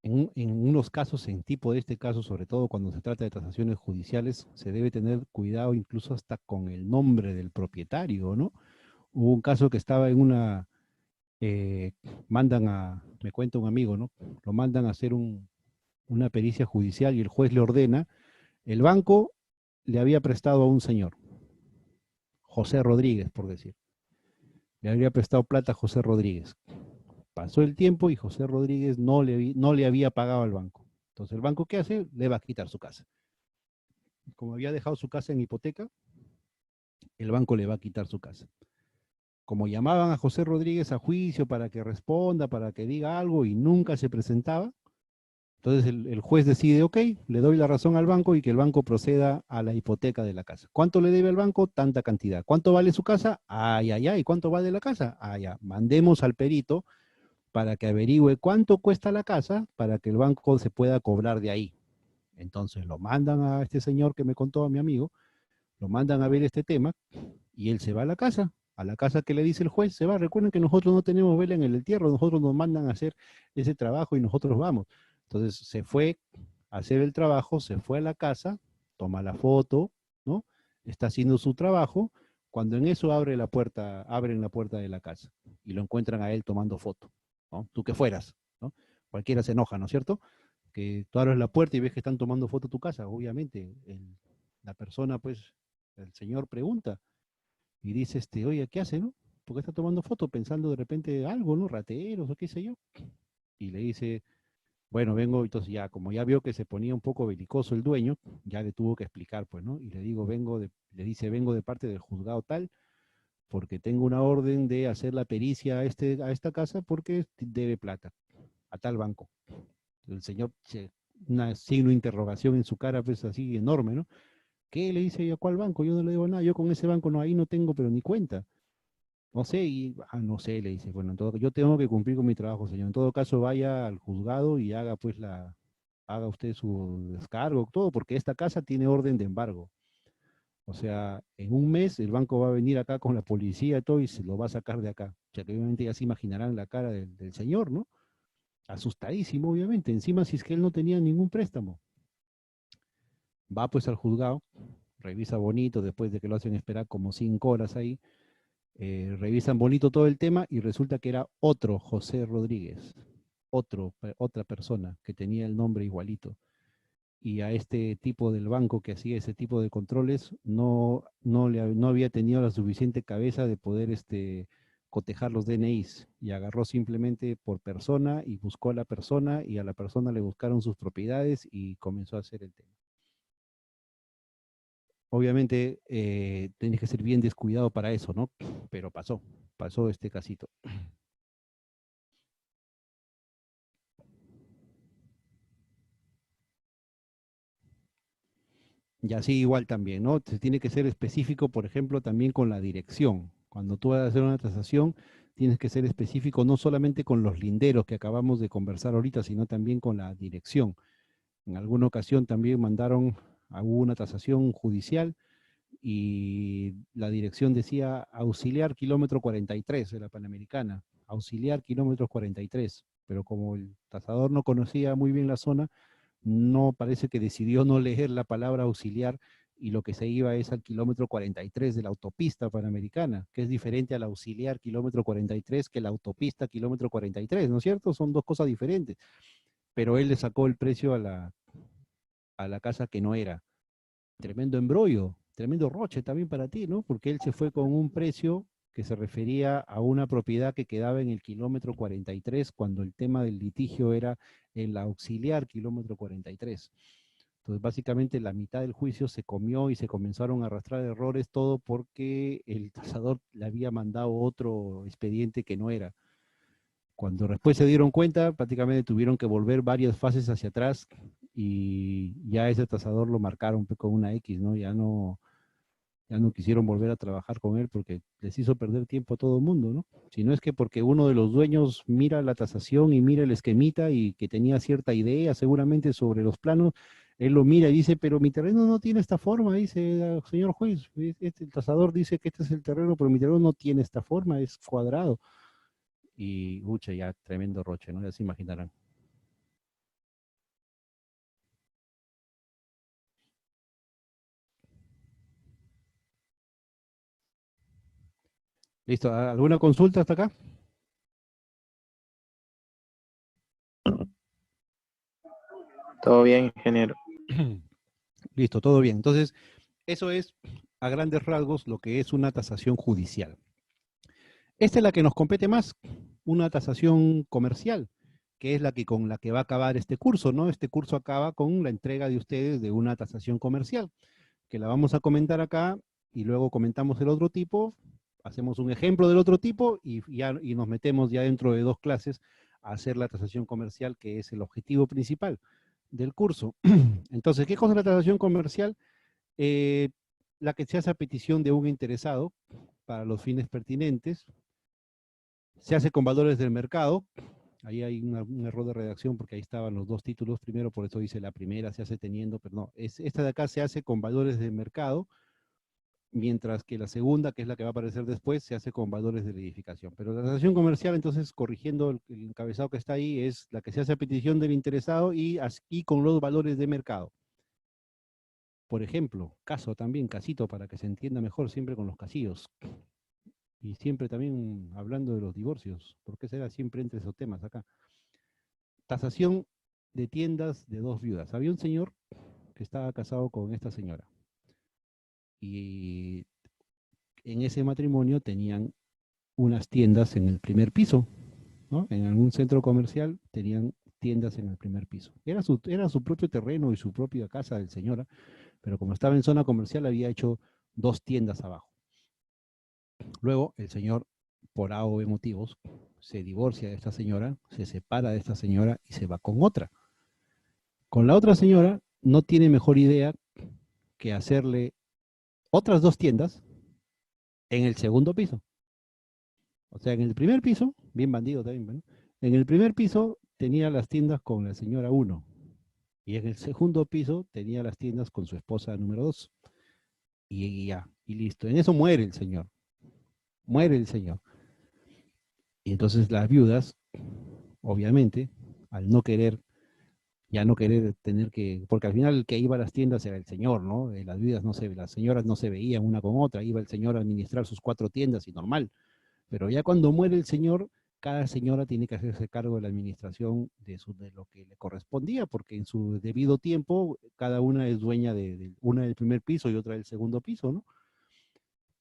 En unos casos, en tipo de este caso, sobre todo cuando se trata de tasaciones judiciales, se debe tener cuidado incluso hasta con el nombre del propietario, ¿no? Hubo un caso que estaba en una, me cuenta un amigo, ¿no? Lo mandan a hacer una pericia judicial y el juez le ordena, el banco le había prestado a un señor, José Rodríguez, por decir. Le había prestado plata a José Rodríguez. Pasó el tiempo y José Rodríguez no le había pagado al banco. Entonces, ¿el banco qué hace? Le va a quitar su casa. Como había dejado su casa en hipoteca, el banco le va a quitar su casa. Como llamaban a José Rodríguez a juicio para que responda, para que diga algo y nunca se presentaba, entonces el juez decide, ok, le doy la razón al banco y que el banco proceda a la hipoteca de la casa. ¿Cuánto le debe al banco? Tanta cantidad. ¿Cuánto vale su casa? Ay, ay, ay. ¿Cuánto vale la casa? Ay, ya. Mandemos al perito para que averigüe cuánto cuesta la casa para que el banco se pueda cobrar de ahí. Entonces lo mandan a este señor que me contó a mi amigo, lo mandan a ver este tema y él se va a la casa que le dice el juez, se va. Recuerden que nosotros no tenemos vela en el entierro, nosotros nos mandan a hacer ese trabajo y nosotros vamos. Entonces se fue a hacer el trabajo, se fue a la casa, toma la foto, ¿no? Está haciendo su trabajo, cuando en eso abren la puerta de la casa y lo encuentran a él tomando foto, ¿no? Tú que fueras, ¿no? Cualquiera se enoja, ¿no es cierto? Que tú abres la puerta y ves que están tomando foto a tu casa, obviamente la persona, pues, el señor pregunta y dice, oye, ¿qué hace, no? ¿Por qué está tomando foto? Pensando de repente algo, ¿no? Rateros o qué sé yo. Y le dice, bueno, vengo, entonces ya, como ya vio que se ponía un poco belicoso el dueño, ya le tuvo que explicar, pues, ¿no? Y le digo, le dice, vengo de parte del juzgado tal, porque tengo una orden de hacer la pericia a esta casa porque debe plata, a tal banco. El señor, un signo de interrogación en su cara, pues así enorme, ¿no? ¿Qué? Le dice, ¿a cuál banco? Yo no le digo nada, yo con ese banco no, ahí no tengo, pero ni cuenta. No sé, no sé, le dice, bueno, yo tengo que cumplir con mi trabajo, señor. En todo caso, vaya al juzgado y haga pues haga usted su descargo, todo, porque esta casa tiene orden de embargo. O sea, en un mes el banco va a venir acá con la policía y todo y se lo va a sacar de acá. O sea, que obviamente ya se imaginarán la cara del señor, ¿no? Asustadísimo, obviamente. Encima, si es que él no tenía ningún préstamo. Va pues al juzgado, revisa bonito, después de que lo hacen esperar como 5 horas ahí, revisan bonito todo el tema y resulta que era otro José Rodríguez, otra persona que tenía el nombre igualito. Y a este tipo del banco que hacía ese tipo de controles no había tenido la suficiente cabeza de poder cotejar los DNIs y agarró simplemente por persona y buscó a la persona y a la persona le buscaron sus propiedades y comenzó a hacer el tema. Obviamente tienes que ser bien descuidado para eso, ¿no? Pero pasó este casito. Y así igual también, ¿no? Se tiene que ser específico, por ejemplo, también con la dirección. Cuando tú vas a hacer una tasación, tienes que ser específico no solamente con los linderos que acabamos de conversar ahorita, sino también con la dirección. En alguna ocasión también hubo una tasación judicial y la dirección decía auxiliar kilómetro 43 de la Panamericana, auxiliar kilómetro 43, pero como el tasador no conocía muy bien la zona, no parece que decidió no leer la palabra auxiliar y lo que se iba es al kilómetro 43 de la autopista Panamericana, que es diferente al auxiliar kilómetro 43 que la autopista kilómetro 43, ¿no es cierto? Son dos cosas diferentes, pero él le sacó el precio a la casa que no era. Tremendo embrollo, tremendo roche también para ti, ¿no? Porque él se fue con un precio que se refería a una propiedad que quedaba en el kilómetro 43, cuando el tema del litigio era el auxiliar kilómetro 43. Entonces, básicamente, la mitad del juicio se comió y se comenzaron a arrastrar errores, todo porque el tasador le había mandado otro expediente que no era. Cuando después se dieron cuenta, prácticamente tuvieron que volver varias fases hacia atrás y ya ese tasador lo marcaron con una X, ¿no? Ya no quisieron volver a trabajar con él porque les hizo perder tiempo a todo el mundo, ¿no? Si no es que porque uno de los dueños mira la tasación y mira el esquemita y que tenía cierta idea seguramente sobre los planos, él lo mira y dice, pero mi terreno no tiene esta forma, dice, señor juez, el tasador dice que este es el terreno, pero mi terreno no tiene esta forma, es cuadrado. Y, ucha, ya, tremendo roche, ¿no? Ya se imaginarán. ¿Listo? ¿Alguna consulta hasta acá? Todo bien, ingeniero. Listo, todo bien. Entonces, eso es a grandes rasgos lo que es una tasación judicial. Esta es la que nos compete más, una tasación comercial, que es la que con la que va a acabar este curso, ¿no? Este curso acaba con la entrega de ustedes de una tasación comercial, que la vamos a comentar acá y luego comentamos el otro tipo, hacemos un ejemplo del otro tipo y nos metemos ya dentro de 2 clases a hacer la tasación comercial, que es el objetivo principal del curso. Entonces, ¿qué cosa es la tasación comercial? La que se hace a petición de un interesado para los fines pertinentes, se hace con valores del mercado. Ahí hay un error de redacción porque ahí estaban los 2 títulos primero, por eso dice la primera se hace teniendo, pero no, esta de acá se hace con valores del mercado, mientras que la segunda, que es la que va a aparecer después, se hace con valores de la edificación. Pero la tasación comercial, entonces, corrigiendo el encabezado que está ahí, es la que se hace a petición del interesado y con los valores de mercado. Por ejemplo, caso también, casito, para que se entienda mejor, siempre con los casillos. Y siempre también hablando de los divorcios. ¿Por qué será siempre entre esos temas acá? Tasación de tiendas de 2 viudas. Había un señor que estaba casado con esta señora. Y en ese matrimonio tenían unas tiendas en el primer piso, ¿no? En algún centro comercial tenían tiendas en el primer piso. Era su propio terreno y su propia casa del señor, pero como estaba en zona comercial había hecho 2 tiendas abajo. Luego el señor, por A o B motivos, se divorcia de esta señora, se separa de esta señora y se va con otra. Con la otra señora no tiene mejor idea que hacerle otras 2 tiendas en el segundo piso. O sea, en el primer piso, bien bandido también, ¿no? En el primer piso tenía las tiendas con la señora 1 y en el segundo piso tenía las tiendas con su esposa número 2. Y ya, y listo. En eso muere el señor. Muere el señor. Y entonces las viudas, obviamente, al no querer, ya no querer tener que, porque al final el que iba a las tiendas era el señor, ¿no? Las viudas las señoras no se veían una con otra, iba el señor a administrar sus 4 tiendas y normal. Pero ya cuando muere el señor, cada señora tiene que hacerse cargo de la administración de lo que le correspondía, porque en su debido tiempo, cada una es dueña de una del primer piso y otra del segundo piso, ¿no?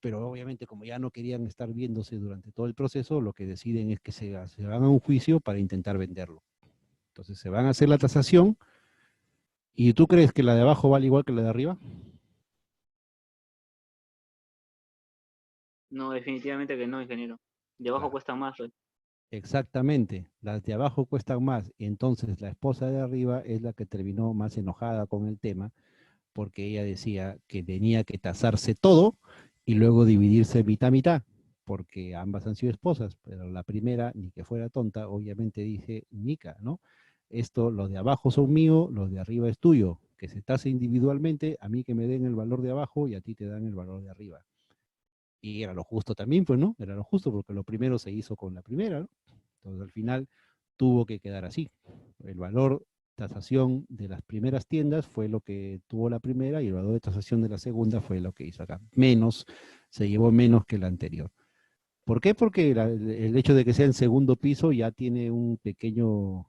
Pero obviamente como ya no querían estar viéndose durante todo el proceso, lo que deciden es que se van a un juicio para intentar venderlo. Entonces se van a hacer la tasación, ¿y tú crees que la de abajo vale igual que la de arriba? No, definitivamente que no, ingeniero. De abajo Claro. cuesta más. Exactamente, las de abajo cuestan más, entonces la esposa de arriba es la que terminó más enojada con el tema, porque ella decía que tenía que tasarse todo y luego dividirse mitad a mitad, porque ambas han sido esposas, pero la primera, ni que fuera tonta, obviamente dice, Nica, ¿no? Esto, los de abajo son míos, los de arriba es tuyo, que se tase individualmente, a mí que me den el valor de abajo y a ti te dan el valor de arriba. Y era lo justo también, pues, ¿no? Era lo justo porque lo primero se hizo con la primera, ¿no? Entonces al final tuvo que quedar así. El valor tasación de las primeras tiendas fue lo que tuvo la primera y el valor de tasación de la segunda fue lo que hizo acá. Se llevó menos que la anterior. ¿Por qué? Porque el hecho de que sea en segundo piso ya tiene un pequeño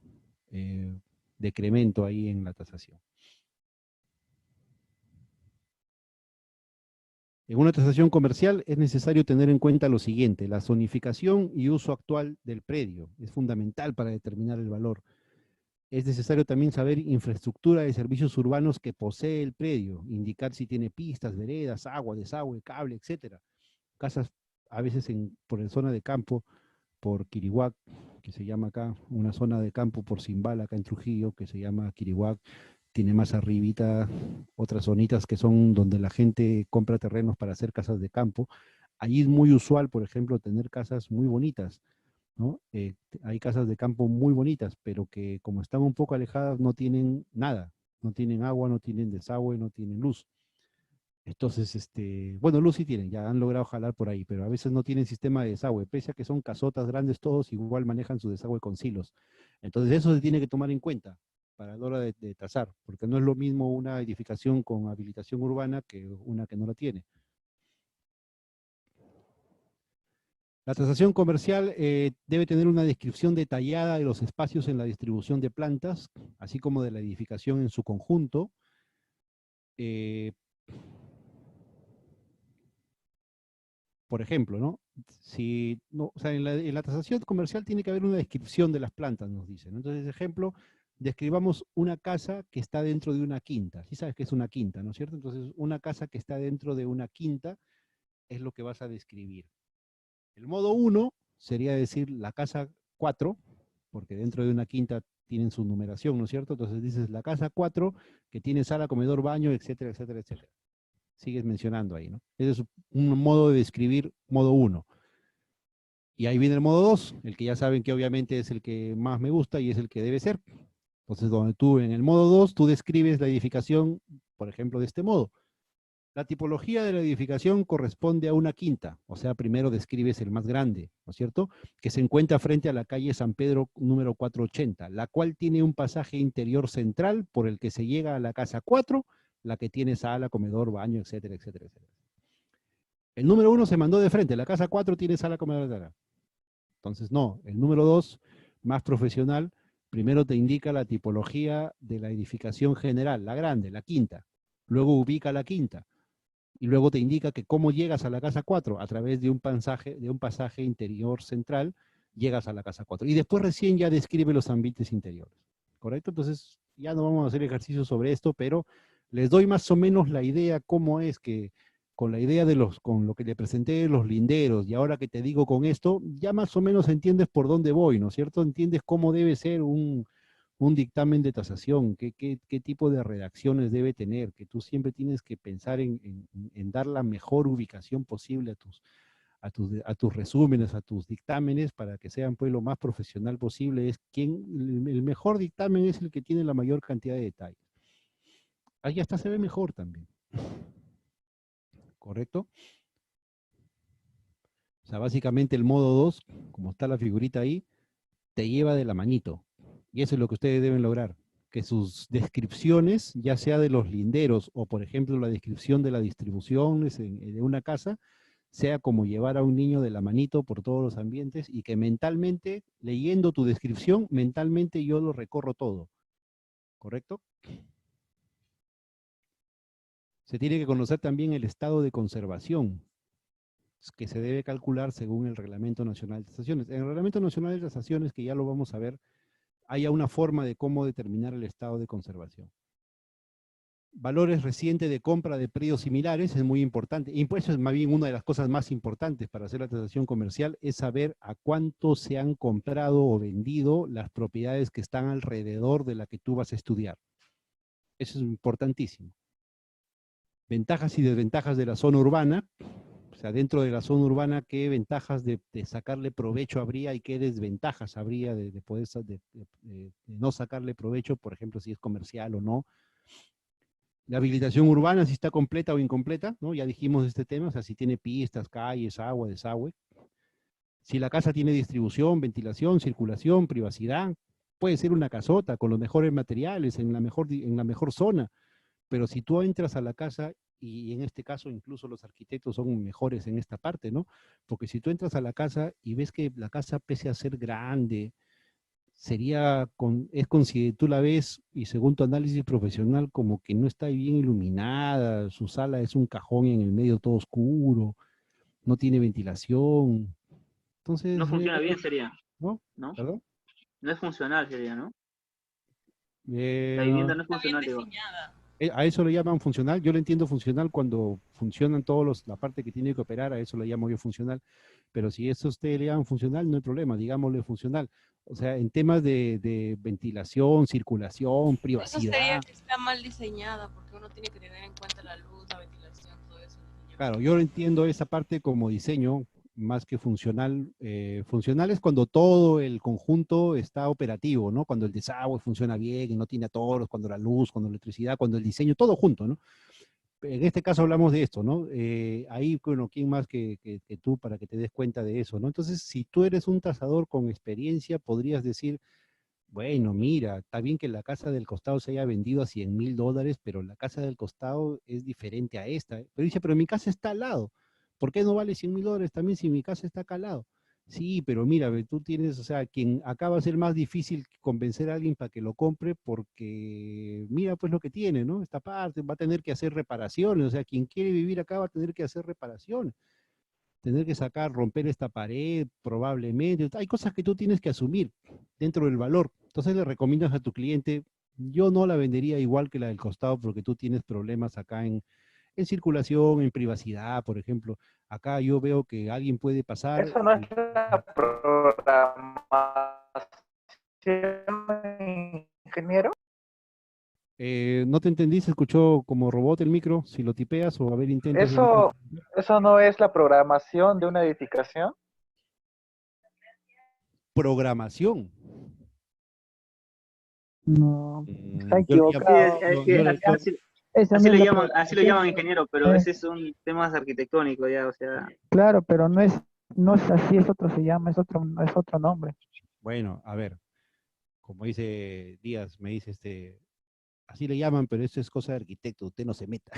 decremento ahí en la tasación. En una tasación comercial es necesario tener en cuenta lo siguiente: la zonificación y uso actual del predio es fundamental para determinar el valor. Es necesario también saber infraestructura de servicios urbanos que posee el predio, indicar si tiene pistas, veredas, agua, desagüe, cable, etcétera. Casas a veces por la zona de campo, por Quirihuac, que se llama acá, una zona de campo por Zimbala, acá en Trujillo, que se llama Quirihuac, tiene más arribita otras zonitas que son donde la gente compra terrenos para hacer casas de campo. Allí es muy usual, por ejemplo, tener casas muy bonitas, ¿no? Hay casas de campo muy bonitas, pero que como están un poco alejadas no tienen nada, no tienen agua, no tienen desagüe, no tienen luz. Entonces, bueno, luz sí tienen, ya han logrado jalar por ahí, pero a veces no tienen sistema de desagüe, pese a que son casotas grandes todos, igual manejan su desagüe con silos. Entonces eso se tiene que tomar en cuenta para la hora de tasar, porque no es lo mismo una edificación con habilitación urbana que una que no la tiene. La tasación comercial debe tener una descripción detallada de los espacios en la distribución de plantas, así como de la edificación en su conjunto. Por ejemplo, ¿no? Si, no, o sea, en la tasación comercial tiene que haber una descripción de las plantas, nos dicen, ¿no? Entonces, ejemplo, describamos una casa que está dentro de una quinta. Sí sabes que es una quinta, ¿no es cierto? Entonces, una casa que está dentro de una quinta es lo que vas a describir. El modo 1 sería decir la casa 4, porque dentro de una quinta tienen su numeración, ¿no es cierto? Entonces dices la casa 4, que tiene sala, comedor, baño, etcétera, etcétera, etcétera. Sigues mencionando ahí, ¿no? Ese es un modo de describir modo 1. Y ahí viene el modo 2, el que ya saben que obviamente es el que más me gusta y es el que debe ser. Entonces, donde tú en el modo 2, tú describes la edificación, por ejemplo, de este modo. La tipología de la edificación corresponde a una quinta, o sea, primero describes el más grande, ¿no es cierto? Que se encuentra frente a la calle San Pedro número 480, la cual tiene un pasaje interior central por el que se llega a la casa 4, la que tiene sala, comedor, baño, etcétera, etcétera, etcétera. El número 1 se mandó de frente, la casa 4 tiene sala, comedor, etcétera. Entonces, no, el número 2, más profesional, primero te indica la tipología de la edificación general, la grande, la quinta. Luego ubica la quinta. Y luego te indica que cómo llegas a la casa 4, a través de un pasaje interior central, llegas a la casa 4. Y después recién ya describe los ambientes interiores. ¿Correcto? Entonces, ya no vamos a hacer ejercicio sobre esto, pero les doy más o menos la idea cómo es que con la idea con lo que le presenté de los linderos, y ahora que te digo con esto, ya más o menos entiendes por dónde voy, ¿no es cierto? Entiendes cómo debe ser un dictamen de tasación, qué tipo de redacciones debe tener, que tú siempre tienes que pensar en dar la mejor ubicación posible a tus resúmenes, a tus dictámenes, para que sean pues lo más profesional posible. El mejor dictamen es el que tiene la mayor cantidad de detalles. Ahí hasta se ve mejor también. ¿Correcto? O sea, básicamente el modo 2, como está la figurita ahí, te lleva de la manito. Y eso es lo que ustedes deben lograr. Que sus descripciones, ya sea de los linderos o, por ejemplo, la descripción de la distribución de una casa, sea como llevar a un niño de la manito por todos los ambientes y que mentalmente, leyendo tu descripción, mentalmente yo lo recorro todo. ¿Correcto? Se tiene que conocer también el estado de conservación, que se debe calcular según el Reglamento Nacional de Tasaciones. En el Reglamento Nacional de Tasaciones, que ya lo vamos a ver, hay una forma de cómo determinar el estado de conservación. Valores recientes de compra de predios similares es muy importante. Y pues eso es más bien una de las cosas más importantes para hacer la tasación comercial, es saber a cuánto se han comprado o vendido las propiedades que están alrededor de la que tú vas a estudiar. Eso es importantísimo. Ventajas y desventajas de la zona urbana. O sea, dentro de la zona urbana, ¿qué ventajas de sacarle provecho habría y qué desventajas habría de no sacarle provecho, por ejemplo, si es comercial o no? La habilitación urbana, si está completa o incompleta, ¿no? Ya dijimos este tema, o sea, si tiene pistas, calles, agua, desagüe. Si la casa tiene distribución, ventilación, circulación, privacidad, puede ser una casota con los mejores materiales, en la mejor zona, pero si tú entras a la casa, y en este caso incluso los arquitectos son mejores en esta parte, ¿no? Porque si tú entras a la casa y ves que la casa, pese a ser grande, si tú la ves y según tu análisis profesional como que no está bien iluminada, su sala es un cajón en el medio todo oscuro, no tiene ventilación. Entonces, No funciona bien, sería, ¿no? ¿no? ¿Perdón? No es funcional, sería, ¿no? La vivienda no es funcional, digo. A eso le llaman funcional. Yo le entiendo funcional cuando funcionan la parte que tiene que operar, a eso le llamo yo funcional. Pero si eso usted le llaman funcional, no hay problema, digámosle funcional. O sea, en temas de ventilación, circulación, Eso sería privacidad. que está mal diseñada, porque uno tiene que tener en cuenta la luz, la ventilación, todo eso. Claro, yo entiendo esa parte como diseño más que funcional. Funcional es cuando todo el conjunto está operativo, ¿no? Cuando el desagüe funciona bien y no tiene atoros, cuando la luz, cuando la electricidad, cuando el diseño, todo junto, ¿no? En este caso hablamos de esto, ¿no? Ahí, bueno, ¿quién más que tú para que te des cuenta de eso, ¿no? Entonces, si tú eres un tasador con experiencia, podrías decir, bueno, mira, está bien que la casa del costado se haya vendido a $100,000, pero la casa del costado es diferente a esta. Pero dice, pero mi casa está al lado. ¿Por qué no vale $100,000 también si mi casa está acá al lado? Sí, pero mira, ve, tú tienes, o sea, quien acá va a ser más difícil convencer a alguien para que lo compre porque mira pues lo que tiene, ¿no? Esta parte va a tener que hacer reparaciones, o sea, quien quiere vivir acá va a tener que hacer reparaciones, tener que sacar, romper esta pared, probablemente. Hay cosas que tú tienes que asumir dentro del valor. Entonces le recomiendas a tu cliente, yo no la vendería igual que la del costado porque tú tienes problemas acá en circulación, en privacidad, por ejemplo. Acá yo veo que alguien puede pasar. Eso no es la programación, ingeniero. No te entendí, se escuchó como robot el micro. Si lo tipeas o a ver, intentas. Eso no es la programación de una edificación. Programación. No, está Yo le llamo- equivocado. Así lo llaman ingeniero, pero ese es un tema arquitectónico ya, o sea. Claro, pero no es así, es otro, se llama, es otro nombre. Bueno, a ver, como dice Díaz, me dice así le llaman, pero eso es cosa de arquitecto, usted no se meta.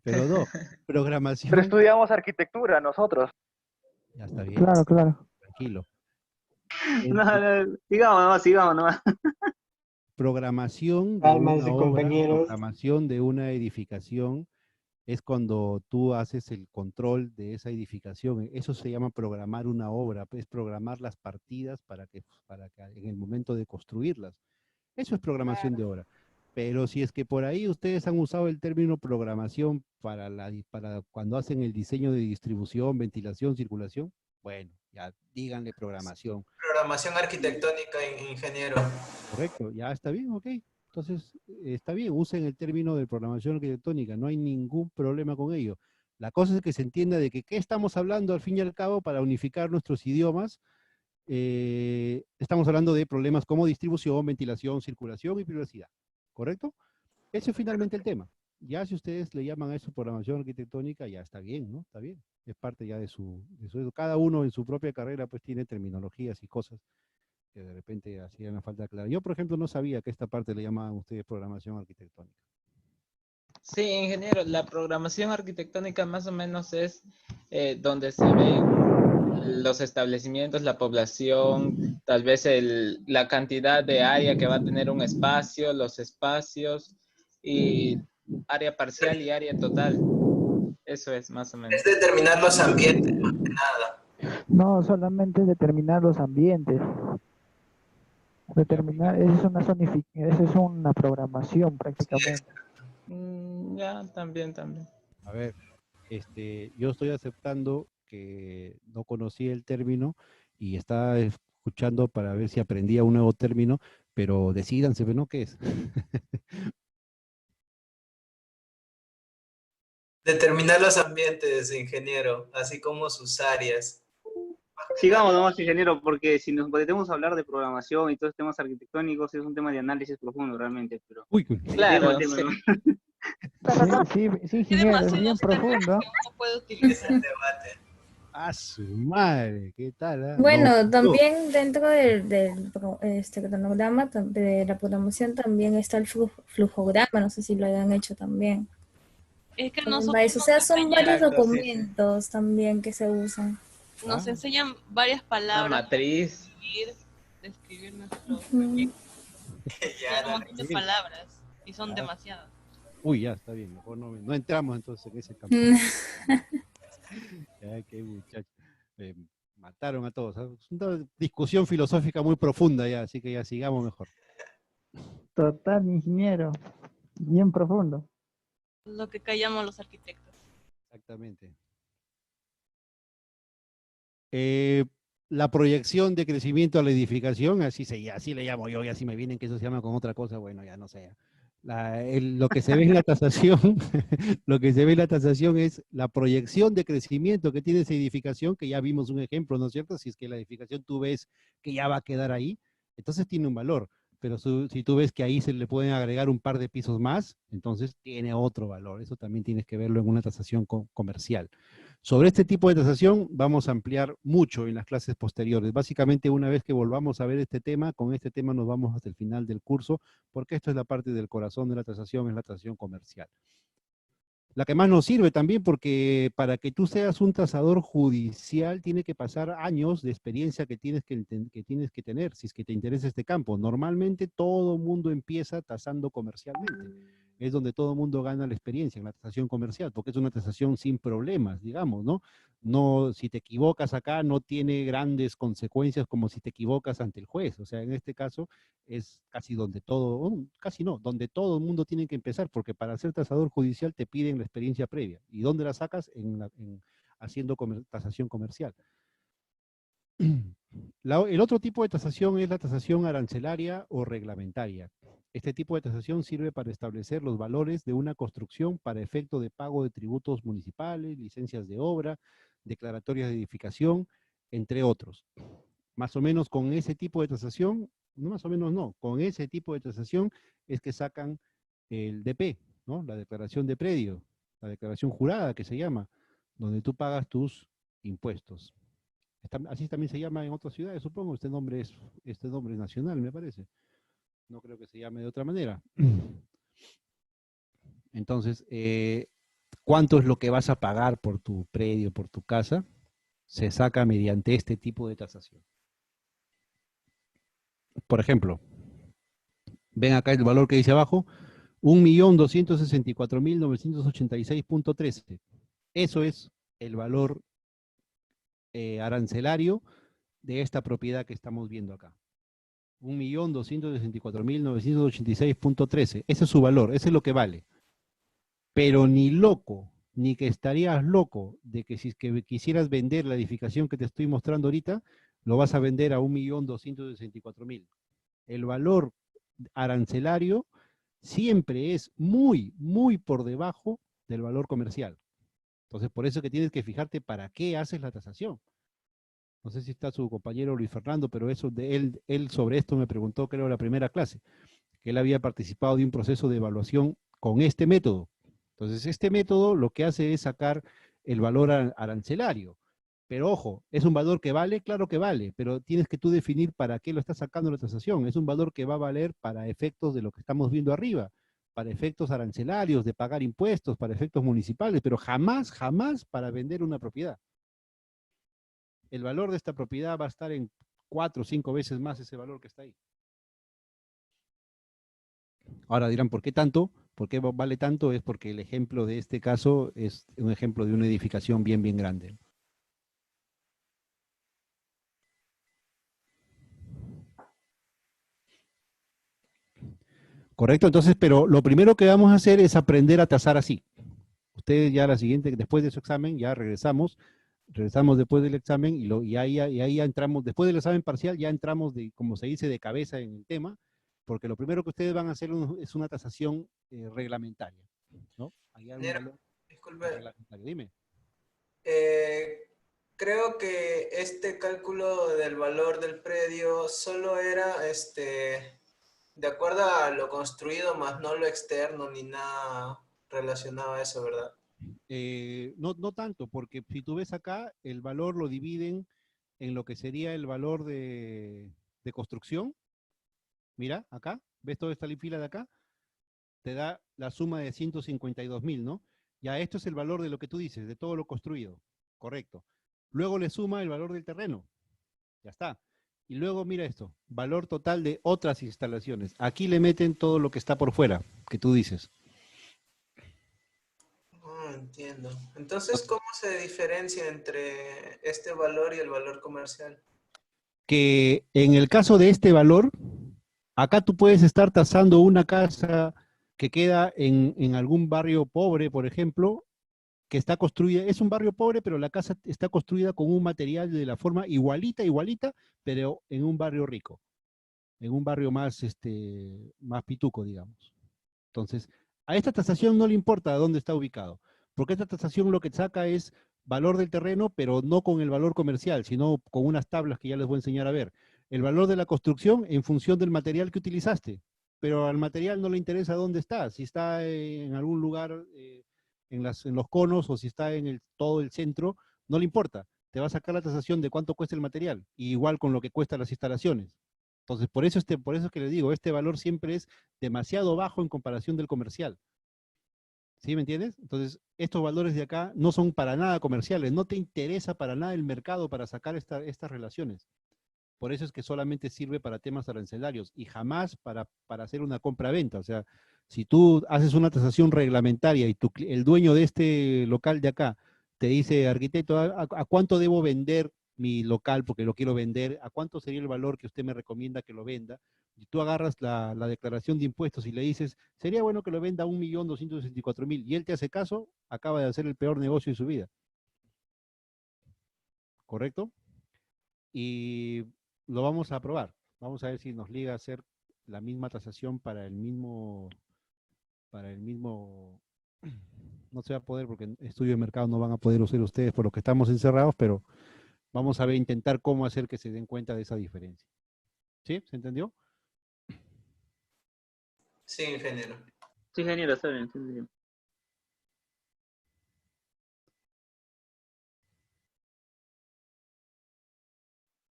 Pero no, programación. Pero estudiamos arquitectura nosotros. Ya está bien. Claro. Tranquilo. Sigamos nomás. Programación de Cálmense, una obra, compañeros. programación de una edificación es cuando tú haces el control de esa edificación. Eso se llama programar una obra, es programar las partidas para que en el momento de construirlas. Eso es programación de obra. Pero si es que por ahí ustedes han usado el término programación para cuando hacen el diseño de distribución, ventilación, circulación, bueno, ya díganle programación. Programación arquitectónica, ingeniero. Correcto, ya está bien, ok. Entonces, está bien, usen el término de programación arquitectónica, no hay ningún problema con ello. La cosa es que se entienda de que qué estamos hablando al fin y al cabo para unificar nuestros idiomas. Estamos hablando de problemas como distribución, ventilación, circulación y privacidad, ¿correcto? Ese es finalmente el tema. Ya si ustedes le llaman a eso programación arquitectónica, ya está bien, ¿no? Está bien. Es parte ya de su cada uno en su propia carrera pues tiene terminologías y cosas que de repente hacían una falta clara. Yo, por ejemplo, no sabía que esta parte le llamaban ustedes programación arquitectónica. Sí, ingeniero, la programación arquitectónica más o menos es donde se ven los establecimientos, la población, tal vez la cantidad de área que va a tener un espacio, los espacios, y área parcial y área total. Eso es más o menos. Es determinar los ambientes, más que nada. No, solamente determinar los ambientes. Determinar, esa es una programación prácticamente. Ya, también. A ver, yo estoy aceptando que no conocía el término y estaba escuchando para ver si aprendía un nuevo término, pero decídanse, ¿no? ¿Qué es? Determinar los ambientes, ingeniero, así como sus áreas. Sigamos nomás, ingeniero, porque si nos podemos hablar de programación y todos los temas arquitectónicos, es un tema de análisis profundo realmente, pero... Uy, claro, tema, ¿no? Sí, ingeniero, es bien profundo. ¡A su madre! ¿Qué tal? Bueno, también dentro del cronograma de la programación también está el flujograma, no sé si lo hayan hecho también. Es que Para nosotros eso, o sea, son varios Exacto, sí, documentos también que se usan. nos enseñan varias palabras. Una matriz. Describir nuestro Ujú. Son un montón de palabras y son demasiadas. Uy, ya, está bien, mejor no entramos entonces en ese campo. Ya, qué muchacho. Mataron a todos. Es una discusión filosófica muy profunda ya, así que ya sigamos mejor. Total, ingeniero. Bien profundo. Lo que callamos los arquitectos. Exactamente. La proyección de crecimiento a la edificación, así le llamo yo, y así me vienen que eso se llama con otra cosa, bueno, ya no sé. Lo que se ve en la tasación, lo que se ve en la tasación es la proyección de crecimiento que tiene esa edificación, que ya vimos un ejemplo, ¿no es cierto? Si es que la edificación tú ves que ya va a quedar ahí, entonces tiene un valor. Pero si tú ves que ahí se le pueden agregar un par de pisos más, entonces tiene otro valor. Eso también tienes que verlo en una tasación comercial. Sobre este tipo de tasación vamos a ampliar mucho en las clases posteriores. Básicamente, una vez que volvamos a ver este tema, con este tema nos vamos hasta el final del curso, porque esto es la parte del corazón de la tasación, es la tasación comercial. La que más nos sirve también porque para que tú seas un tasador judicial tiene que pasar años de experiencia que tienes que tener, si es que te interesa este campo. Normalmente todo mundo empieza tasando comercialmente. Es donde todo mundo gana la experiencia, en la tasación comercial, porque es una tasación sin problemas, digamos, ¿no? No, si te equivocas acá no tiene grandes consecuencias como si te equivocas ante el juez. O sea, en este caso es casi donde donde todo el mundo tiene que empezar, porque para ser tasador judicial te piden la experiencia previa. ¿Y dónde la sacas? Haciendo tasación comercial. El otro tipo de tasación es la tasación arancelaria o reglamentaria. Este tipo de tasación sirve para establecer los valores de una construcción para efecto de pago de tributos municipales, licencias de obra, declaratorias de edificación, entre otros. Más o menos con ese tipo de tasación, no más o menos no, con ese tipo de tasación es que sacan el DP, ¿no? La declaración de predio, la declaración jurada que se llama, donde tú pagas tus impuestos. Así también se llama en otras ciudades, supongo. Este nombre es nacional, me parece. No creo que se llame de otra manera. Entonces, ¿cuánto es lo que vas a pagar por tu predio, por tu casa? Se saca mediante este tipo de tasación. Por ejemplo, ven acá el valor que dice abajo, 1.264.986.13. Eso es el valor arancelario de esta propiedad que estamos viendo acá. 1.264.986.13. Ese es su valor, ese es lo que vale. Pero ni loco, ni que estarías loco de que si es que quisieras vender la edificación que te estoy mostrando ahorita, lo vas a vender a 1.264.000. El valor arancelario siempre es muy, muy por debajo del valor comercial. Entonces, por eso es que tienes que fijarte para qué haces la tasación. No sé si está su compañero Luis Fernando, pero eso él sobre esto me preguntó, creo, en la primera clase, que él había participado de un proceso de evaluación con este método. Entonces, este método lo que hace es sacar el valor arancelario. Pero ojo, ¿es un valor que vale? Claro que vale, pero tienes que tú definir para qué lo estás sacando la tasación. Es un valor que va a valer para efectos de lo que estamos viendo arriba, para efectos arancelarios, de pagar impuestos, para efectos municipales, pero jamás, jamás para vender una propiedad. El valor de esta propiedad va a estar en 4 o 5 veces más ese valor que está ahí. Ahora dirán, ¿por qué tanto? ¿Por qué vale tanto? Es porque el ejemplo de este caso es un ejemplo de una edificación bien, bien grande. Correcto, entonces, pero lo primero que vamos a hacer es aprender a tasar así. Ustedes ya la siguiente, después de su examen, ya regresamos después del examen y ahí ya entramos, después del examen parcial ya entramos, como se dice, de cabeza en el tema, porque lo primero que ustedes van a hacer es una tasación reglamentaria, ¿no? Disculpe. Reglamentario. Dime. Creo que este cálculo del valor del predio solo era de acuerdo a lo construido, más no lo externo ni nada relacionado a eso, ¿verdad? No tanto, porque si tú ves acá, el valor lo dividen en lo que sería el valor de construcción. Mira, acá, ¿ves toda esta fila de acá? Te da la suma de 152.000, ¿no? Ya esto es el valor de lo que tú dices, de todo lo construido. Correcto. Luego le suma el valor del terreno. Ya está. Y luego mira esto, valor total de otras instalaciones. Aquí le meten todo lo que está por fuera, que tú dices. Entiendo. Entonces, ¿cómo se diferencia entre este valor y el valor comercial? Que en el caso de este valor, Acá tú puedes estar tasando una casa que queda en algún barrio pobre, por ejemplo, que está construida, es un barrio pobre, pero la casa está construida con un material de la forma igualita, igualita, pero en un barrio rico, en un barrio más, más pituco, digamos. Entonces, a esta tasación no le importa dónde está ubicado, porque esta tasación lo que saca es valor del terreno, pero no con el valor comercial, sino con unas tablas que ya les voy a enseñar a ver. El valor de la construcción en función del material que utilizaste, pero al material no le interesa dónde está, si está en algún lugar en los conos o si está en todo el centro, no le importa. Te va a sacar la tasación de cuánto cuesta el material, y igual con lo que cuestan las instalaciones. Entonces, por eso es que le digo, este valor siempre es demasiado bajo en comparación del comercial. ¿Sí me entiendes? Entonces, estos valores de acá no son para nada comerciales, no te interesa para nada el mercado para sacar estas relaciones. Por eso es que solamente sirve para temas arancelarios y jamás para hacer una compra-venta. O sea, si tú haces una tasación reglamentaria y el dueño de este local de acá te dice, arquitecto, ¿a cuánto debo vender mi local porque lo quiero vender? ¿A cuánto sería el valor que usted me recomienda que lo venda? Y tú agarras la declaración de impuestos y le dices, sería bueno que lo venda a 1.264.000, y él te hace caso, acaba de hacer el peor negocio de su vida. ¿Correcto? Y lo vamos a probar. Vamos a ver si nos liga a hacer la misma tasación para el mismo, no se va a poder porque en estudio de mercado no van a poder usar ustedes por lo que estamos encerrados, pero vamos a ver, intentar cómo hacer que se den cuenta de esa diferencia. ¿Sí? ¿Se entendió? Sí, ingeniero. Sí, ingeniero, está bien, sí, bien.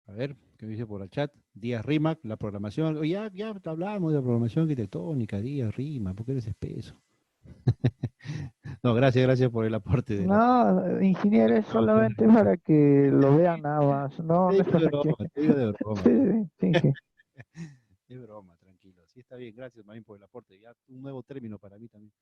A ver, ¿qué dice por el chat? Díaz Rimac, la programación. Ya hablamos de la programación arquitectónica, Díaz Rimac, ¿por qué eres espeso? No, gracias por el aporte de la... No, ingeniero, es solamente para que lo vean nada más. No, no es para que... Te digo de broma. Sí, sí. Es broma, tranquilo. Sí, está bien, gracias Marín por el aporte. Ya un nuevo término para mí también.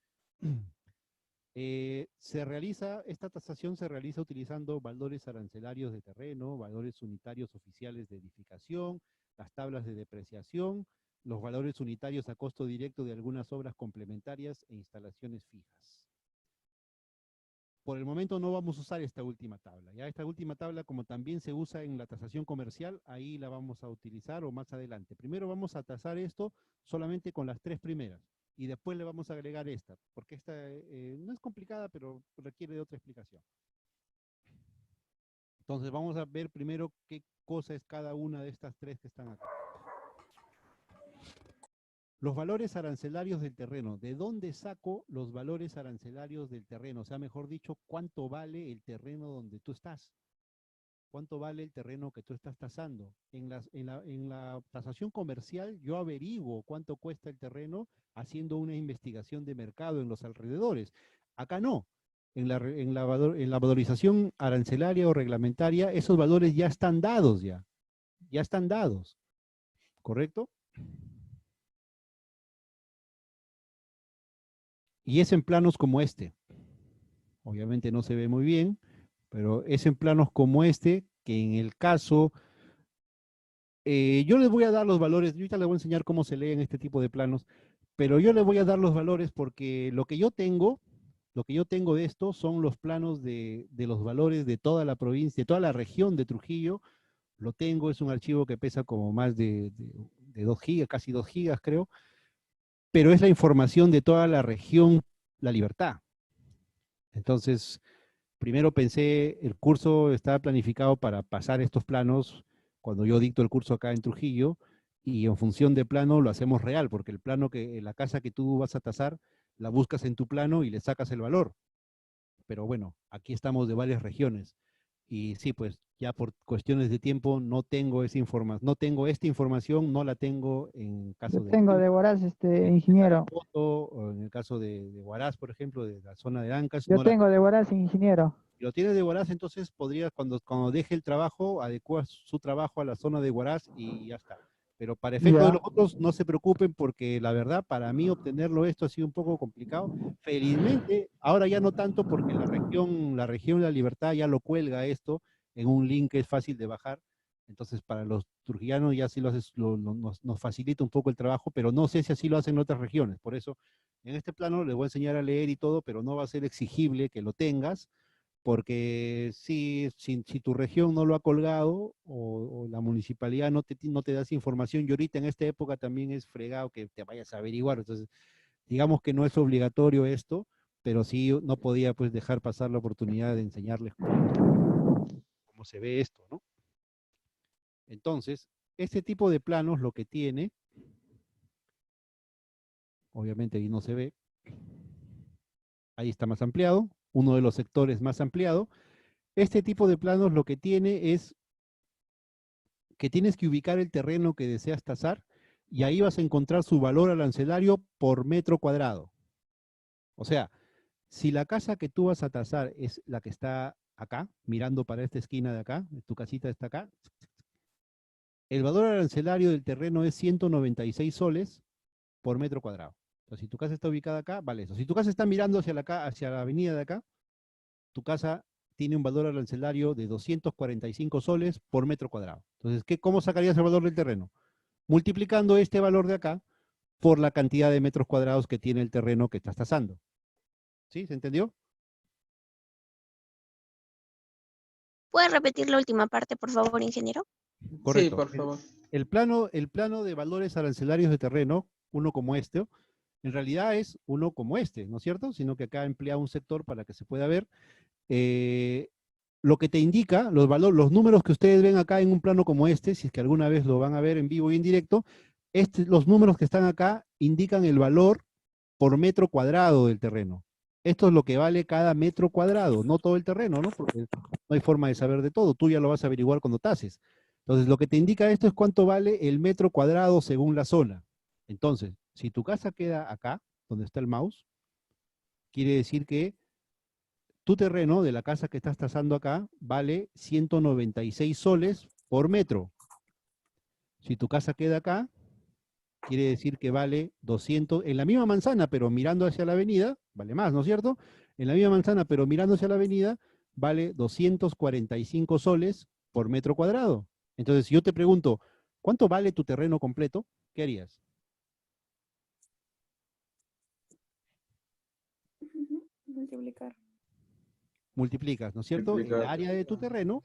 Esta tasación se realiza utilizando valores arancelarios de terreno, valores unitarios oficiales de edificación, las tablas de depreciación, los valores unitarios a costo directo de algunas obras complementarias e instalaciones fijas. Por el momento no vamos a usar esta última tabla. Ya esta última tabla, como también se usa en la tasación comercial, ahí la vamos a utilizar o más adelante. Primero vamos a tasar esto solamente con las 3 primeras y después le vamos a agregar esta, porque esta no es complicada, pero requiere de otra explicación. Entonces vamos a ver primero qué cosa es cada una de estas 3 que están acá. Los valores arancelarios del terreno. ¿De dónde saco los valores arancelarios del terreno? O sea, mejor dicho, ¿cuánto vale el terreno donde tú estás? ¿Cuánto vale el terreno que tú estás tasando? En la tasación comercial yo averiguo cuánto cuesta el terreno haciendo una investigación de mercado en los alrededores. Acá no. En la valorización arancelaria o reglamentaria, esos valores ya están dados ya. Ya están dados. ¿Correcto? Y es en planos como este. Obviamente no se ve muy bien, pero es en planos como este, que en el caso, yo les voy a dar los valores, yo ahorita les voy a enseñar cómo se leen este tipo de planos, pero yo les voy a dar los valores porque lo que yo tengo de esto son los planos de los valores de toda la provincia, de toda la región de Trujillo. Lo tengo, es un archivo que pesa como más de 2 gigas, casi 2 gigas creo, pero es la información de toda la región La Libertad. Entonces, primero pensé, el curso estaba planificado para pasar estos planos cuando yo dicto el curso acá en Trujillo, y en función de plano lo hacemos real, porque el plano la casa que tú vas a tasar, la buscas en tu plano y le sacas el valor. Pero bueno, aquí estamos de varias regiones. Y sí, pues ya por cuestiones de tiempo no tengo esa información, no la tengo en caso Yo tengo de Huaraz, ingeniero. o en el caso de Huaraz, por ejemplo, de la zona de Ancash. Yo tengo de Huaraz, ingeniero. Si lo tienes de Huaraz, entonces podrías, cuando deje el trabajo, adecuar su trabajo a la zona de Huaraz y ya está. Pero para efecto de los otros, no se preocupen, porque la verdad, para mí obtenerlo esto ha sido un poco complicado. Felizmente, ahora ya no tanto, porque la región de La Libertad ya lo cuelga esto en un link que es fácil de bajar. Entonces, para los trujillanos ya sí lo haces, nos facilita un poco el trabajo, pero no sé si así lo hacen en otras regiones. Por eso, en este plano les voy a enseñar a leer y todo, pero no va a ser exigible que lo tengas, porque si tu región no lo ha colgado o la municipalidad no te da esa información, y ahorita en esta época también es fregado que te vayas a averiguar. Entonces, digamos que no es obligatorio esto, pero sí no podía pues dejar pasar la oportunidad de enseñarles cómo se ve esto, ¿no? Entonces, este tipo de planos lo que tiene, obviamente ahí no se ve, ahí está más ampliado, uno de los sectores más ampliado. Este tipo de planos lo que tiene es que tienes que ubicar el terreno que deseas tasar y ahí vas a encontrar su valor arancelario por metro cuadrado. O sea, si la casa que tú vas a tasar es la que está acá, mirando para esta esquina de acá, tu casita está acá, el valor arancelario del terreno es 196 soles por metro cuadrado. Entonces, si tu casa está ubicada acá, vale eso. Si tu casa está mirando hacia la avenida de acá, tu casa tiene un valor arancelario de 245 soles por metro cuadrado. Entonces, ¿cómo sacarías el valor del terreno? Multiplicando este valor de acá por la cantidad de metros cuadrados que tiene el terreno que estás tasando. ¿Sí? ¿Se entendió? ¿Puede repetir la última parte, por favor, ingeniero? Correcto. Sí, por favor. El plano de valores arancelarios de terreno, uno como este, en realidad es uno como este, ¿no es cierto? Sino que acá emplea un sector para que se pueda ver. Lo que te indica, los números que ustedes ven acá en un plano como este, si es que alguna vez lo van a ver en vivo y en directo, los números que están acá indican el valor por metro cuadrado del terreno. Esto es lo que vale cada metro cuadrado, no todo el terreno, ¿no? Porque no hay forma de saber de todo, tú ya lo vas a averiguar cuando tases. Entonces, lo que te indica esto es cuánto vale el metro cuadrado según la zona. Entonces, si tu casa queda acá, donde está el mouse, quiere decir que tu terreno de la casa que estás tasando acá vale 196 soles por metro. Si tu casa queda acá, quiere decir que vale 200, en la misma manzana, pero mirando hacia la avenida, vale más, ¿no es cierto? En la misma manzana, pero mirando hacia la avenida, vale 245 soles por metro cuadrado. Entonces, si yo te pregunto, ¿cuánto vale tu terreno completo? ¿Qué harías? Multiplicar. Multiplicas, ¿no es cierto? El Multiplicar. área de tu terreno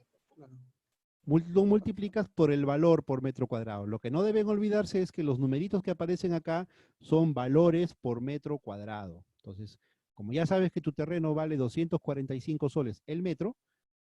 lo multiplicas por el valor por metro cuadrado. Lo que no deben olvidarse es que los numeritos que aparecen acá son valores por metro cuadrado. Entonces, como ya sabes que tu terreno vale 245 soles el metro,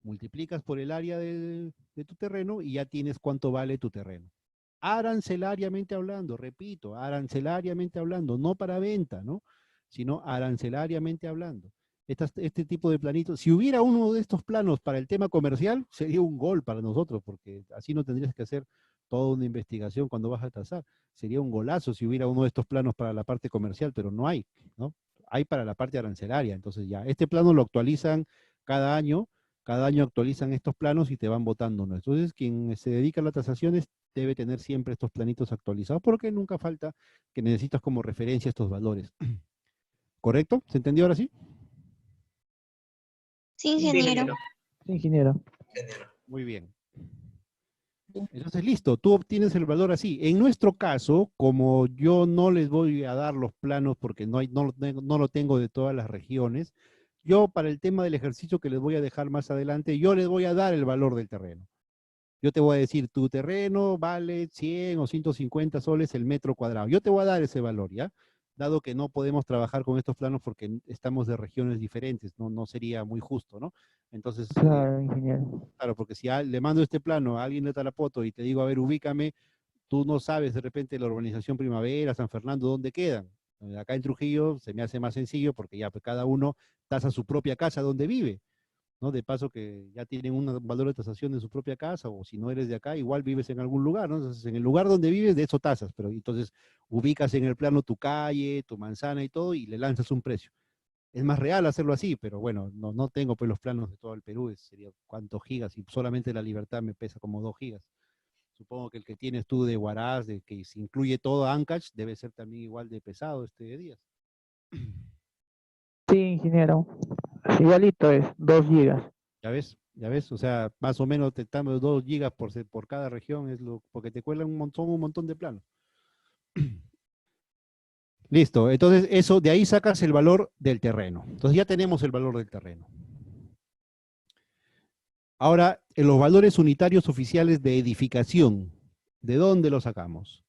multiplicas por el área de tu terreno y ya tienes cuánto vale tu terreno. Arancelariamente hablando, repito, arancelariamente hablando, no para venta, ¿no? Sino arancelariamente hablando. Este tipo de planitos, si hubiera uno de estos planos para el tema comercial, sería un gol para nosotros, porque así no tendrías que hacer toda una investigación cuando vas a tasar. Sería un golazo si hubiera uno de estos planos para la parte comercial, pero no hay, ¿no? Hay para la parte arancelaria. Entonces ya, este plano lo actualizan cada año actualizan estos planos y te van votando, ¿no? Entonces, quien se dedica a las tasaciones debe tener siempre estos planitos actualizados, porque nunca falta que necesitas como referencia estos valores. ¿Correcto? ¿Se entendió ahora sí? Sí, ingeniero. Sí, ingeniero. Muy bien. Entonces, listo, tú obtienes el valor así. En nuestro caso, como yo no les voy a dar los planos porque no lo tengo de todas las regiones, yo para el tema del ejercicio que les voy a dejar más adelante, yo les voy a dar el valor del terreno. Yo te voy a decir, tu terreno vale 100 o 150 soles el metro cuadrado. Yo te voy a dar ese valor, ¿ya? Dado que no podemos trabajar con estos planos porque estamos de regiones diferentes, no sería muy justo, ¿no? Entonces, Claro, ingeniero. claro, porque si le mando este plano a alguien de Tarapoto y te digo, a ver, ubícame, tú no sabes de repente la urbanización Primavera, San Fernando, dónde quedan. Acá en Trujillo se me hace más sencillo porque ya pues, cada uno tasa su propia casa donde vive, ¿no? De paso que ya tienen un valor de tasación en su propia casa, o si no eres de acá, igual vives en algún lugar, ¿no? Entonces, en el lugar donde vives, de eso tasas, pero entonces ubicas en el plano tu calle, tu manzana y todo, y le lanzas un precio. Es más real hacerlo así, pero bueno, no tengo pues los planos de todo el Perú, sería cuántos gigas, y solamente la Libertad me pesa como 2 gigas. Supongo que el que tienes tú de Huaraz, de que se incluye todo Ancash, debe ser también igual de pesado este de Díaz. Sí, ingeniero. Igualito es, 2 gigas. ¿Ya ves? ¿Ya ves? O sea, más o menos te estamos 2 gigas por cada región, porque te cuelan un montón de planos. Listo, entonces eso, de ahí sacas el valor del terreno. Entonces ya tenemos el valor del terreno. Ahora, en los valores unitarios oficiales de edificación, ¿de dónde los sacamos?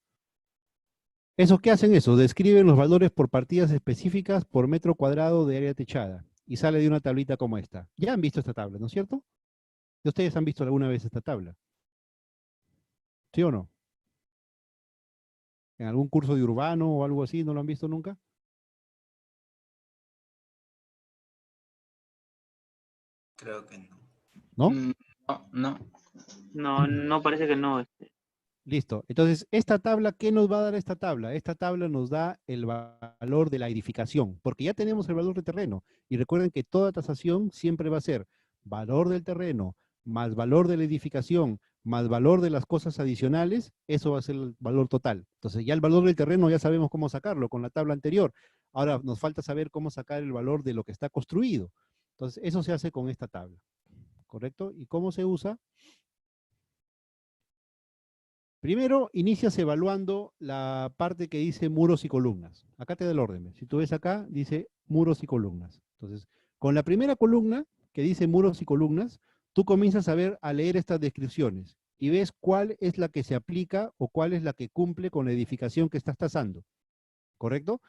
¿Esos qué hacen eso? Describen los valores por partidas específicas por metro cuadrado de área techada. Y sale de una tablita como esta. Ya han visto esta tabla, ¿no es cierto? ¿Ustedes han visto alguna vez esta tabla? ¿Sí o no? ¿En algún curso de urbano o algo así no lo han visto nunca? Creo que no. ¿No? No. No, no parece que no. Listo. Entonces, ¿esta tabla qué nos va a dar esta tabla? Esta tabla nos da el valor de la edificación, porque ya tenemos el valor del terreno. Y recuerden que toda tasación siempre va a ser valor del terreno, más valor de la edificación, más valor de las cosas adicionales, eso va a ser el valor total. Entonces, ya el valor del terreno ya sabemos cómo sacarlo con la tabla anterior. Ahora nos falta saber cómo sacar el valor de lo que está construido. Entonces, eso se hace con esta tabla. ¿Correcto? ¿Y cómo se usa? Primero, inicias evaluando la parte que dice muros y columnas. Acá te da el orden. Si tú ves acá, dice muros y columnas. Entonces, con la primera columna que dice muros y columnas, tú comienzas a leer estas descripciones y ves cuál es la que se aplica o cuál es la que cumple con la edificación que estás tasando. ¿Correcto?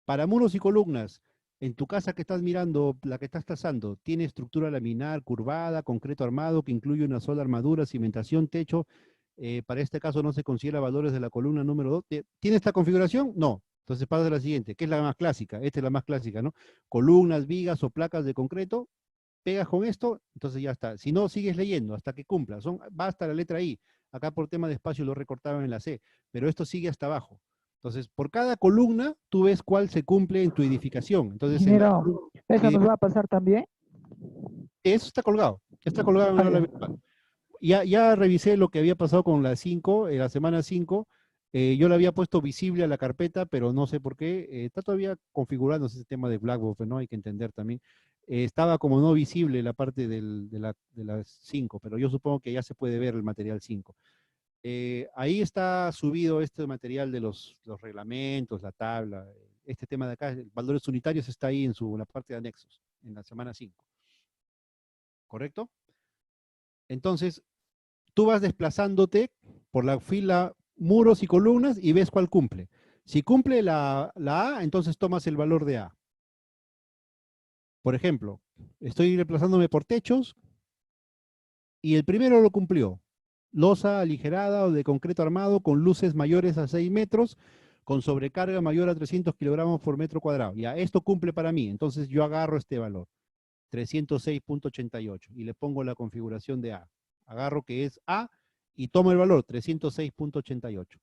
Para muros y columnas, en tu casa que estás mirando, la que estás tasando, tiene estructura laminar, curvada, concreto armado, que incluye una sola armadura, cimentación, techo. Para este caso no se considera valores de la columna número 2. ¿Tiene esta configuración? No. Entonces pasa a la siguiente, que es la más clásica. Esta es la más clásica, ¿no? Columnas, vigas o placas de concreto. Pegas con esto, entonces ya está. Si no, sigues leyendo hasta que cumpla. Va hasta la letra I. Acá por tema de espacio lo recortaban en la C, pero esto sigue hasta abajo. Entonces, por cada columna, tú ves cuál se cumple en tu edificación. Entonces, Ingeniero, ¿eso nos va a pasar también? eso está colgado. Está colgado en el aula virtual. Ya revisé lo que había pasado con la 5, la semana 5. Yo le había puesto visible a la carpeta, pero no sé por qué. Está todavía configurándose ese tema de Blackboard, ¿no? Hay que entender también. Estaba como no visible la parte de las 5, pero yo supongo que ya se puede ver el material 5. Ahí está subido este material de los reglamentos, la tabla, este tema de acá, valores unitarios está ahí en la parte de anexos, en la semana 5. ¿Correcto? Entonces, tú vas desplazándote por la fila muros y columnas y ves cuál cumple. Si cumple la A, entonces tomas el valor de A. Por ejemplo, estoy desplazándome por techos y el primero lo cumplió. Losa aligerada o de concreto armado con luces mayores a 6 metros, con sobrecarga mayor a 300 kilogramos por metro cuadrado. Ya, esto cumple para mí, entonces yo agarro este valor, 306.88, y le pongo la configuración de A. Agarro que es A y tomo el valor, 306.88.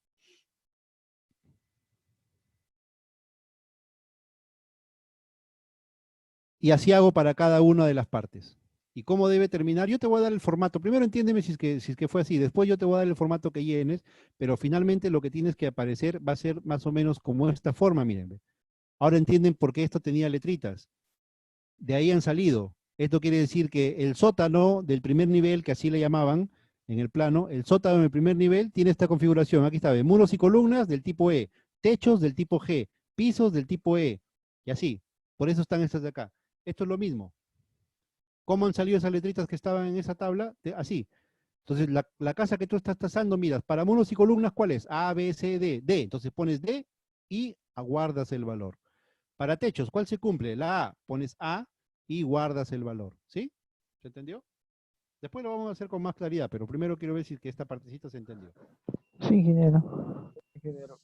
Y así hago para cada una de las partes. ¿Y cómo debe terminar? Yo te voy a dar el formato. Primero entiéndeme si es que fue así. Después yo te voy a dar el formato que llenes, pero finalmente lo que tienes que aparecer va a ser más o menos como esta forma, miren. Ahora entienden por qué esto tenía letritas. De ahí han salido. Esto quiere decir que el sótano del primer nivel, que así le llamaban en el plano, el sótano del primer nivel tiene esta configuración. Aquí está, muros y columnas del tipo E, techos del tipo G, pisos del tipo E, y así. Por eso están estas de acá. Esto es lo mismo. ¿Cómo han salido esas letritas que estaban en esa tabla? Así. Entonces, la casa que tú estás tasando, miras, para muros y columnas, ¿cuál es? A, B, C, D. D. Entonces pones D y aguardas el valor. Para techos, ¿cuál se cumple? La A, pones A y guardas el valor. ¿Sí? ¿Se entendió? Después lo vamos a hacer con más claridad, pero primero quiero ver si que esta partecita se entendió. Sí, ingeniero.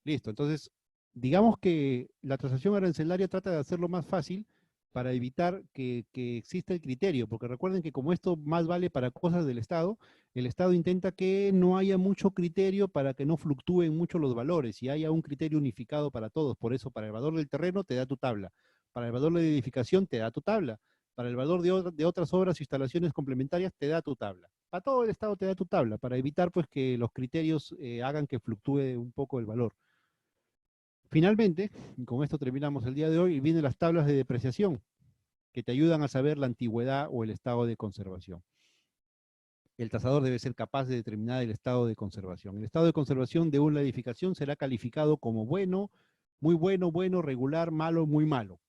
Listo, entonces, digamos que la transacción arancelaria trata de hacerlo más fácil para evitar que exista el criterio, porque recuerden que como esto más vale para cosas del Estado, el Estado intenta que no haya mucho criterio para que no fluctúen mucho los valores y haya un criterio unificado para todos. Por eso, para el valor del terreno te da tu tabla, para el valor de edificación te da tu tabla, para el valor de otras obras e instalaciones complementarias te da tu tabla. Para todo el Estado te da tu tabla, para evitar pues que los criterios hagan que fluctúe un poco el valor. Finalmente, con esto terminamos el día de hoy, y vienen las tablas de depreciación. que te ayudan a saber la antigüedad o el estado de conservación. El tasador debe ser capaz de determinar el estado de conservación. El estado de conservación de una edificación será calificado como bueno, bueno, regular, malo, muy malo.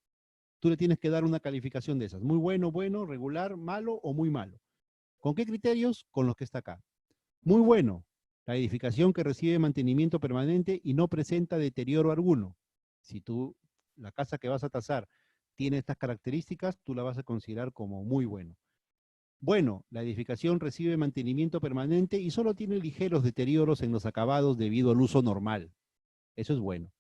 Tú le tienes que dar una calificación de esas. Muy bueno, bueno, regular, malo o muy malo. ¿Con qué criterios? Con los que está acá. Muy bueno, la edificación que recibe mantenimiento permanente y no presenta deterioro alguno. Si tú, la casa que vas a tasar tiene estas características, tú la vas a considerar como muy bueno. Bueno, la edificación recibe mantenimiento permanente y solo tiene ligeros deterioros en los acabados debido al uso normal. Eso es bueno.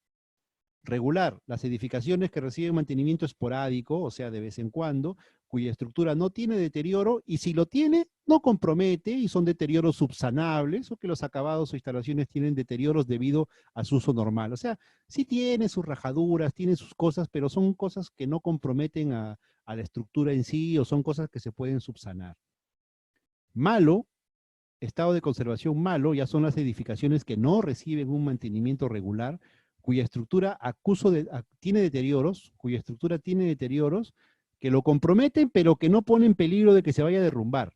Regular, las edificaciones que reciben mantenimiento esporádico, o sea, de vez en cuando, cuya estructura no tiene deterioro, y si lo tiene, no compromete, y son deterioros subsanables, o que los acabados o instalaciones tienen deterioros debido a su uso normal. O sea, sí tiene sus rajaduras, tiene sus cosas, pero son cosas que no comprometen a la estructura en sí, o son cosas que se pueden subsanar. Malo, estado de conservación malo, ya son las edificaciones que no reciben un mantenimiento regular, cuya estructura tiene deterioros, que lo comprometen, pero que no ponen peligro de que se vaya a derrumbar.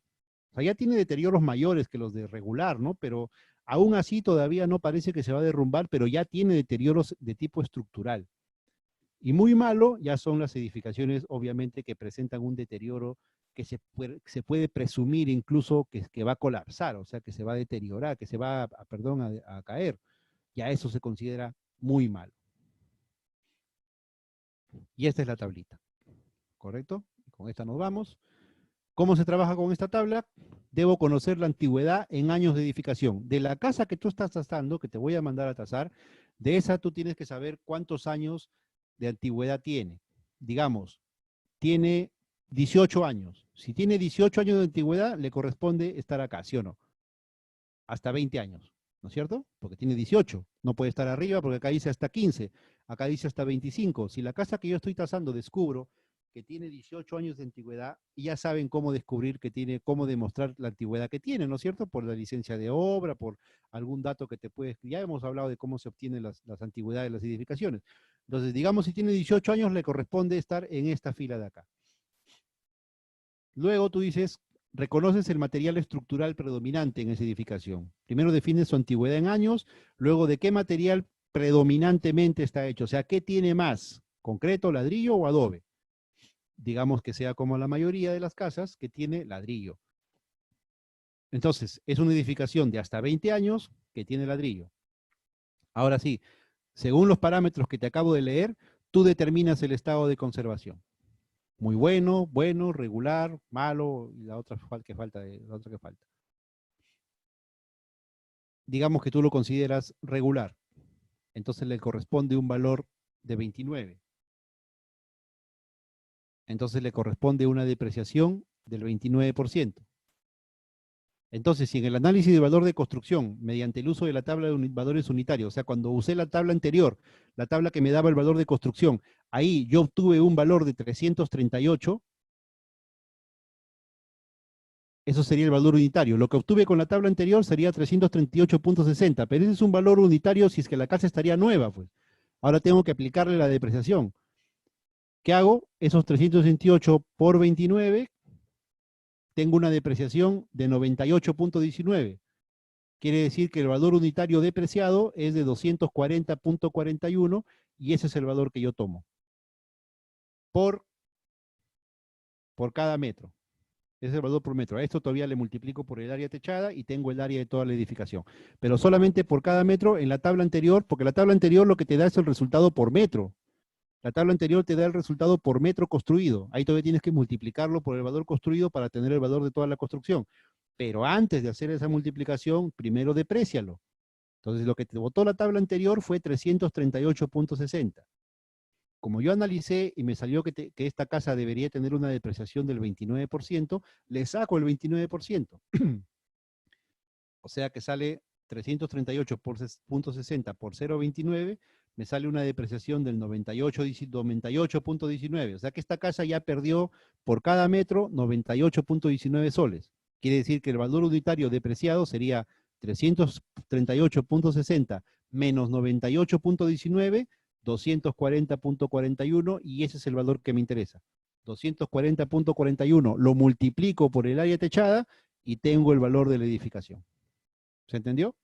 O sea, ya tiene deterioros mayores que los de regular, ¿no? Pero aún así todavía no parece que se va a derrumbar, pero ya tiene deterioros de tipo estructural. Y muy malo ya son las edificaciones, obviamente, que presentan un deterioro que se puede presumir incluso que va a colapsar, o sea, que se va a deteriorar, que se va a caer. Ya eso se considera muy malo. Y esta es la tablita, ¿correcto? Con esta nos vamos. ¿Cómo se trabaja con esta tabla? Debo conocer la antigüedad en años de edificación. De la casa que tú estás tasando, que te voy a mandar a tasar, de esa tú tienes que saber cuántos años de antigüedad tiene. Digamos, tiene 18 años. Si tiene 18 años de antigüedad, le corresponde estar acá, ¿sí o no? Hasta 20 años. ¿No es cierto? Porque tiene 18, no puede estar arriba porque acá dice hasta 15, acá dice hasta 25. Si la casa que yo estoy tasando descubro que tiene 18 años de antigüedad, ya saben cómo descubrir que tiene, cómo demostrar la antigüedad que tiene, ¿no es cierto? Por la licencia de obra, por algún dato que te puedes... Ya hemos hablado de cómo se obtienen las antigüedades de las edificaciones. Entonces, digamos, si tiene 18 años, le corresponde estar en esta fila de acá. Luego tú dices... Reconoces el material estructural predominante en esa edificación. Primero defines su antigüedad en años, luego de qué material predominantemente está hecho. O sea, ¿qué tiene más? ¿Concreto, ladrillo o adobe? Digamos que sea como la mayoría de las casas que tiene ladrillo. Entonces, es una edificación de hasta 20 años que tiene ladrillo. Ahora sí, según los parámetros que te acabo de leer, tú determinas el estado de conservación. Muy bueno, bueno, regular, malo, y la otra que falta. Digamos que tú lo consideras regular. Entonces le corresponde un valor de 29. Entonces le corresponde una depreciación del 29%. Entonces, si en el análisis de valor de construcción, mediante el uso de la tabla de valores unitarios, o sea, cuando usé la tabla anterior, la tabla que me daba el valor de construcción, ahí yo obtuve un valor de 338, eso sería el valor unitario. Lo que obtuve con la tabla anterior sería 338.60, pero ese es un valor unitario si es que la casa estaría nueva, pues. Ahora tengo que aplicarle la depreciación. ¿Qué hago? Esos 368 por 29, tengo una depreciación de 98.19. Quiere decir que el valor unitario depreciado es de 240.41 y ese es el valor que yo tomo por cada metro. Ese es el valor por metro. A esto todavía le multiplico por el área techada y tengo el área de toda la edificación. Pero solamente por cada metro en la tabla anterior, porque la tabla anterior lo que te da es el resultado por metro. La tabla anterior te da el resultado por metro construido. Ahí todavía tienes que multiplicarlo por el valor construido para tener el valor de toda la construcción. Pero antes de hacer esa multiplicación, primero deprécialo. Entonces lo que te botó la tabla anterior fue 338.60. Como yo analicé y me salió que esta casa debería tener una depreciación del 29%, le saco el 29%. O sea que sale 338.60 por 0.29, me sale una depreciación del 98.19. O sea que esta casa ya perdió por cada metro 98.19 soles. Quiere decir que el valor unitario depreciado sería 338.60 menos 98.19, 240.41, y ese es el valor que me interesa. 240.41, lo multiplico por el área techada y tengo el valor de la edificación. ¿Se entendió?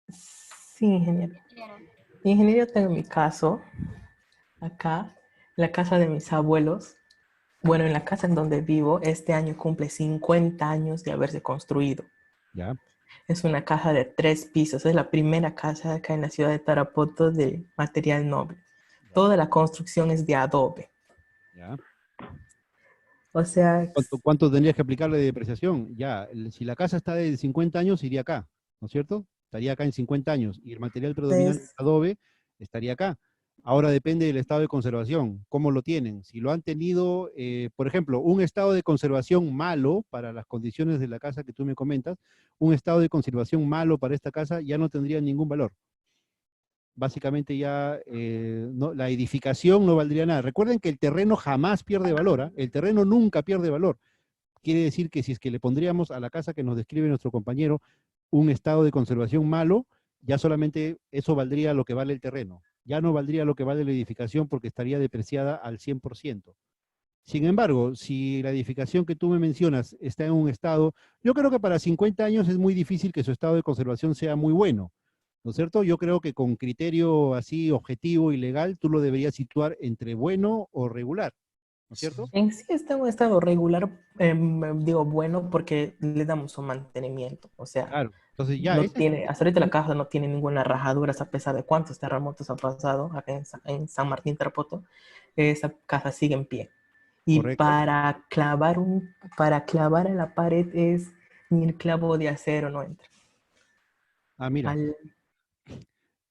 Sí, ingeniero. Ingeniero, tengo mi caso, acá, la casa de mis abuelos. Bueno, en la casa en donde vivo, este año cumple 50 años de haberse construido. Ya. Es una casa de 3 pisos, es la primera casa acá en la ciudad de Tarapoto de material noble. Toda la construcción es de adobe. Ya. O sea, ¿Cuánto tendrías que aplicarle de depreciación? Ya, si la casa está de 50 años, iría acá, ¿no es cierto? Estaría acá en 50 años. Y el material predominante es adobe, estaría acá. Ahora depende del estado de conservación, cómo lo tienen. Si lo han tenido, por ejemplo, un estado de conservación malo para las condiciones de la casa que tú me comentas, un estado de conservación malo para esta casa ya no tendría ningún valor. Básicamente ya la edificación no valdría nada. Recuerden que el terreno jamás pierde valor, ¿eh? El terreno nunca pierde valor. Quiere decir que si es que le pondríamos a la casa que nos describe nuestro compañero un estado de conservación malo, ya solamente eso valdría lo que vale el terreno. Ya no valdría lo que vale la edificación porque estaría depreciada al 100%. Sin embargo, si la edificación que tú me mencionas está en un estado, yo creo que para 50 años es muy difícil que su estado de conservación sea muy bueno, ¿no es cierto? Yo creo que con criterio así objetivo y legal, tú lo deberías situar entre bueno o regular, ¿no es cierto? en sí está en un estado regular, digo bueno, porque le damos un mantenimiento. O sea, claro. Entonces ya no ese tiene, hasta ahorita la casa no tiene ninguna rajadura, a pesar de cuántos terremotos han pasado acá en San Martín Tarapoto, esa casa sigue en pie. Y correcto. para clavar en la pared es ni el clavo de acero no entra. Ah, mira.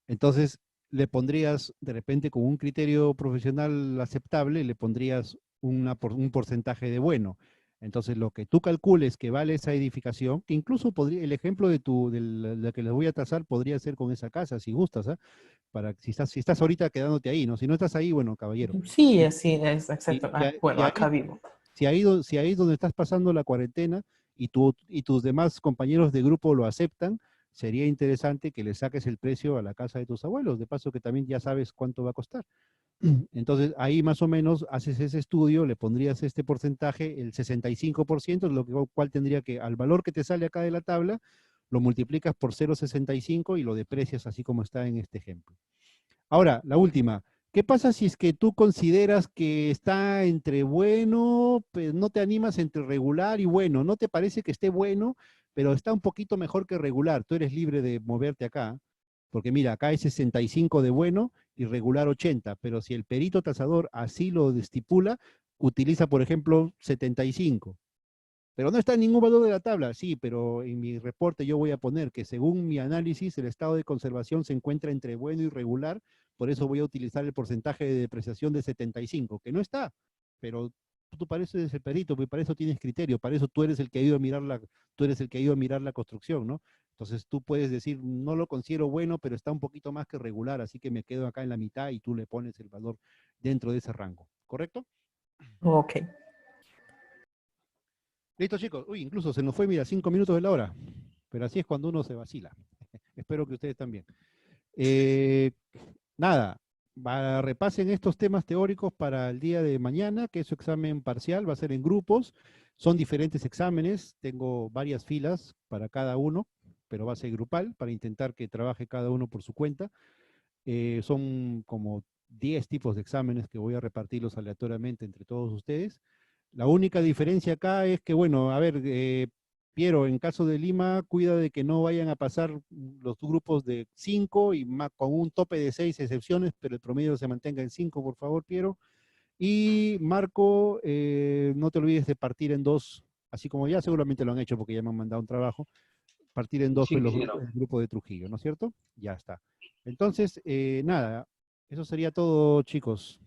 Entonces le pondrías, de repente con un criterio profesional aceptable, le pondrías un porcentaje de bueno. Entonces lo que tú calcules que vale esa edificación, que incluso podría, el ejemplo de la que les voy a trazar podría ser con esa casa, si gustas, ¿eh? Si estás ahorita quedándote ahí, ¿no? Si no estás ahí, bueno, caballero. Sí, así es, exacto. Bueno, acá vivo. Si ahí es donde estás pasando la cuarentena y tus demás compañeros de grupo lo aceptan, sería interesante que le saques el precio a la casa de tus abuelos, de paso que también ya sabes cuánto va a costar. Entonces, ahí más o menos haces ese estudio, le pondrías este porcentaje, el 65%, lo cual tendría que, al valor que te sale acá de la tabla, lo multiplicas por 0,65 y lo deprecias así como está en este ejemplo. Ahora, la última. ¿Qué pasa si es que tú consideras que está entre bueno, pues no te animas entre regular y bueno? ¿No te parece que esté bueno, pero está un poquito mejor que regular? Tú eres libre de moverte acá, porque mira, acá hay 65 de bueno y regular 80, pero si el perito tasador así lo estipula, utiliza, por ejemplo, 75. Pero no está en ningún valor de la tabla, sí, pero en mi reporte yo voy a poner que según mi análisis el estado de conservación se encuentra entre bueno y regular, por eso voy a utilizar el porcentaje de depreciación de 75, que no está, pero tú pareces el perito, porque para eso tienes criterio, para eso tú eres el que ha ido a mirar la construcción, ¿no? Entonces tú puedes decir, no lo considero bueno, pero está un poquito más que regular, así que me quedo acá en la mitad y tú le pones el valor dentro de ese rango, ¿correcto? Ok. Listo, chicos. Uy, incluso se nos fue, mira, 5 minutos de la hora. Pero así es cuando uno se vacila. Espero que ustedes también. Nada, repasen estos temas teóricos para el día de mañana, que es su examen parcial, va a ser en grupos. Son diferentes exámenes, tengo varias filas para cada uno, pero va a ser grupal para intentar que trabaje cada uno por su cuenta. Son como 10 tipos de exámenes que voy a repartirlos aleatoriamente entre todos ustedes. La única diferencia acá es que, bueno, a ver, Piero, en caso de Lima, cuida de que no vayan a pasar los grupos de 5 y con un tope de 6 excepciones, pero el promedio se mantenga en 5, por favor, Piero. Y Marco, no te olvides de partir en 2, así como ya seguramente lo han hecho porque ya me han mandado un trabajo, partir en 2 Sí, con ingeniero. el grupo de Trujillo, ¿no es cierto? Ya está. Entonces, nada, eso sería todo, chicos.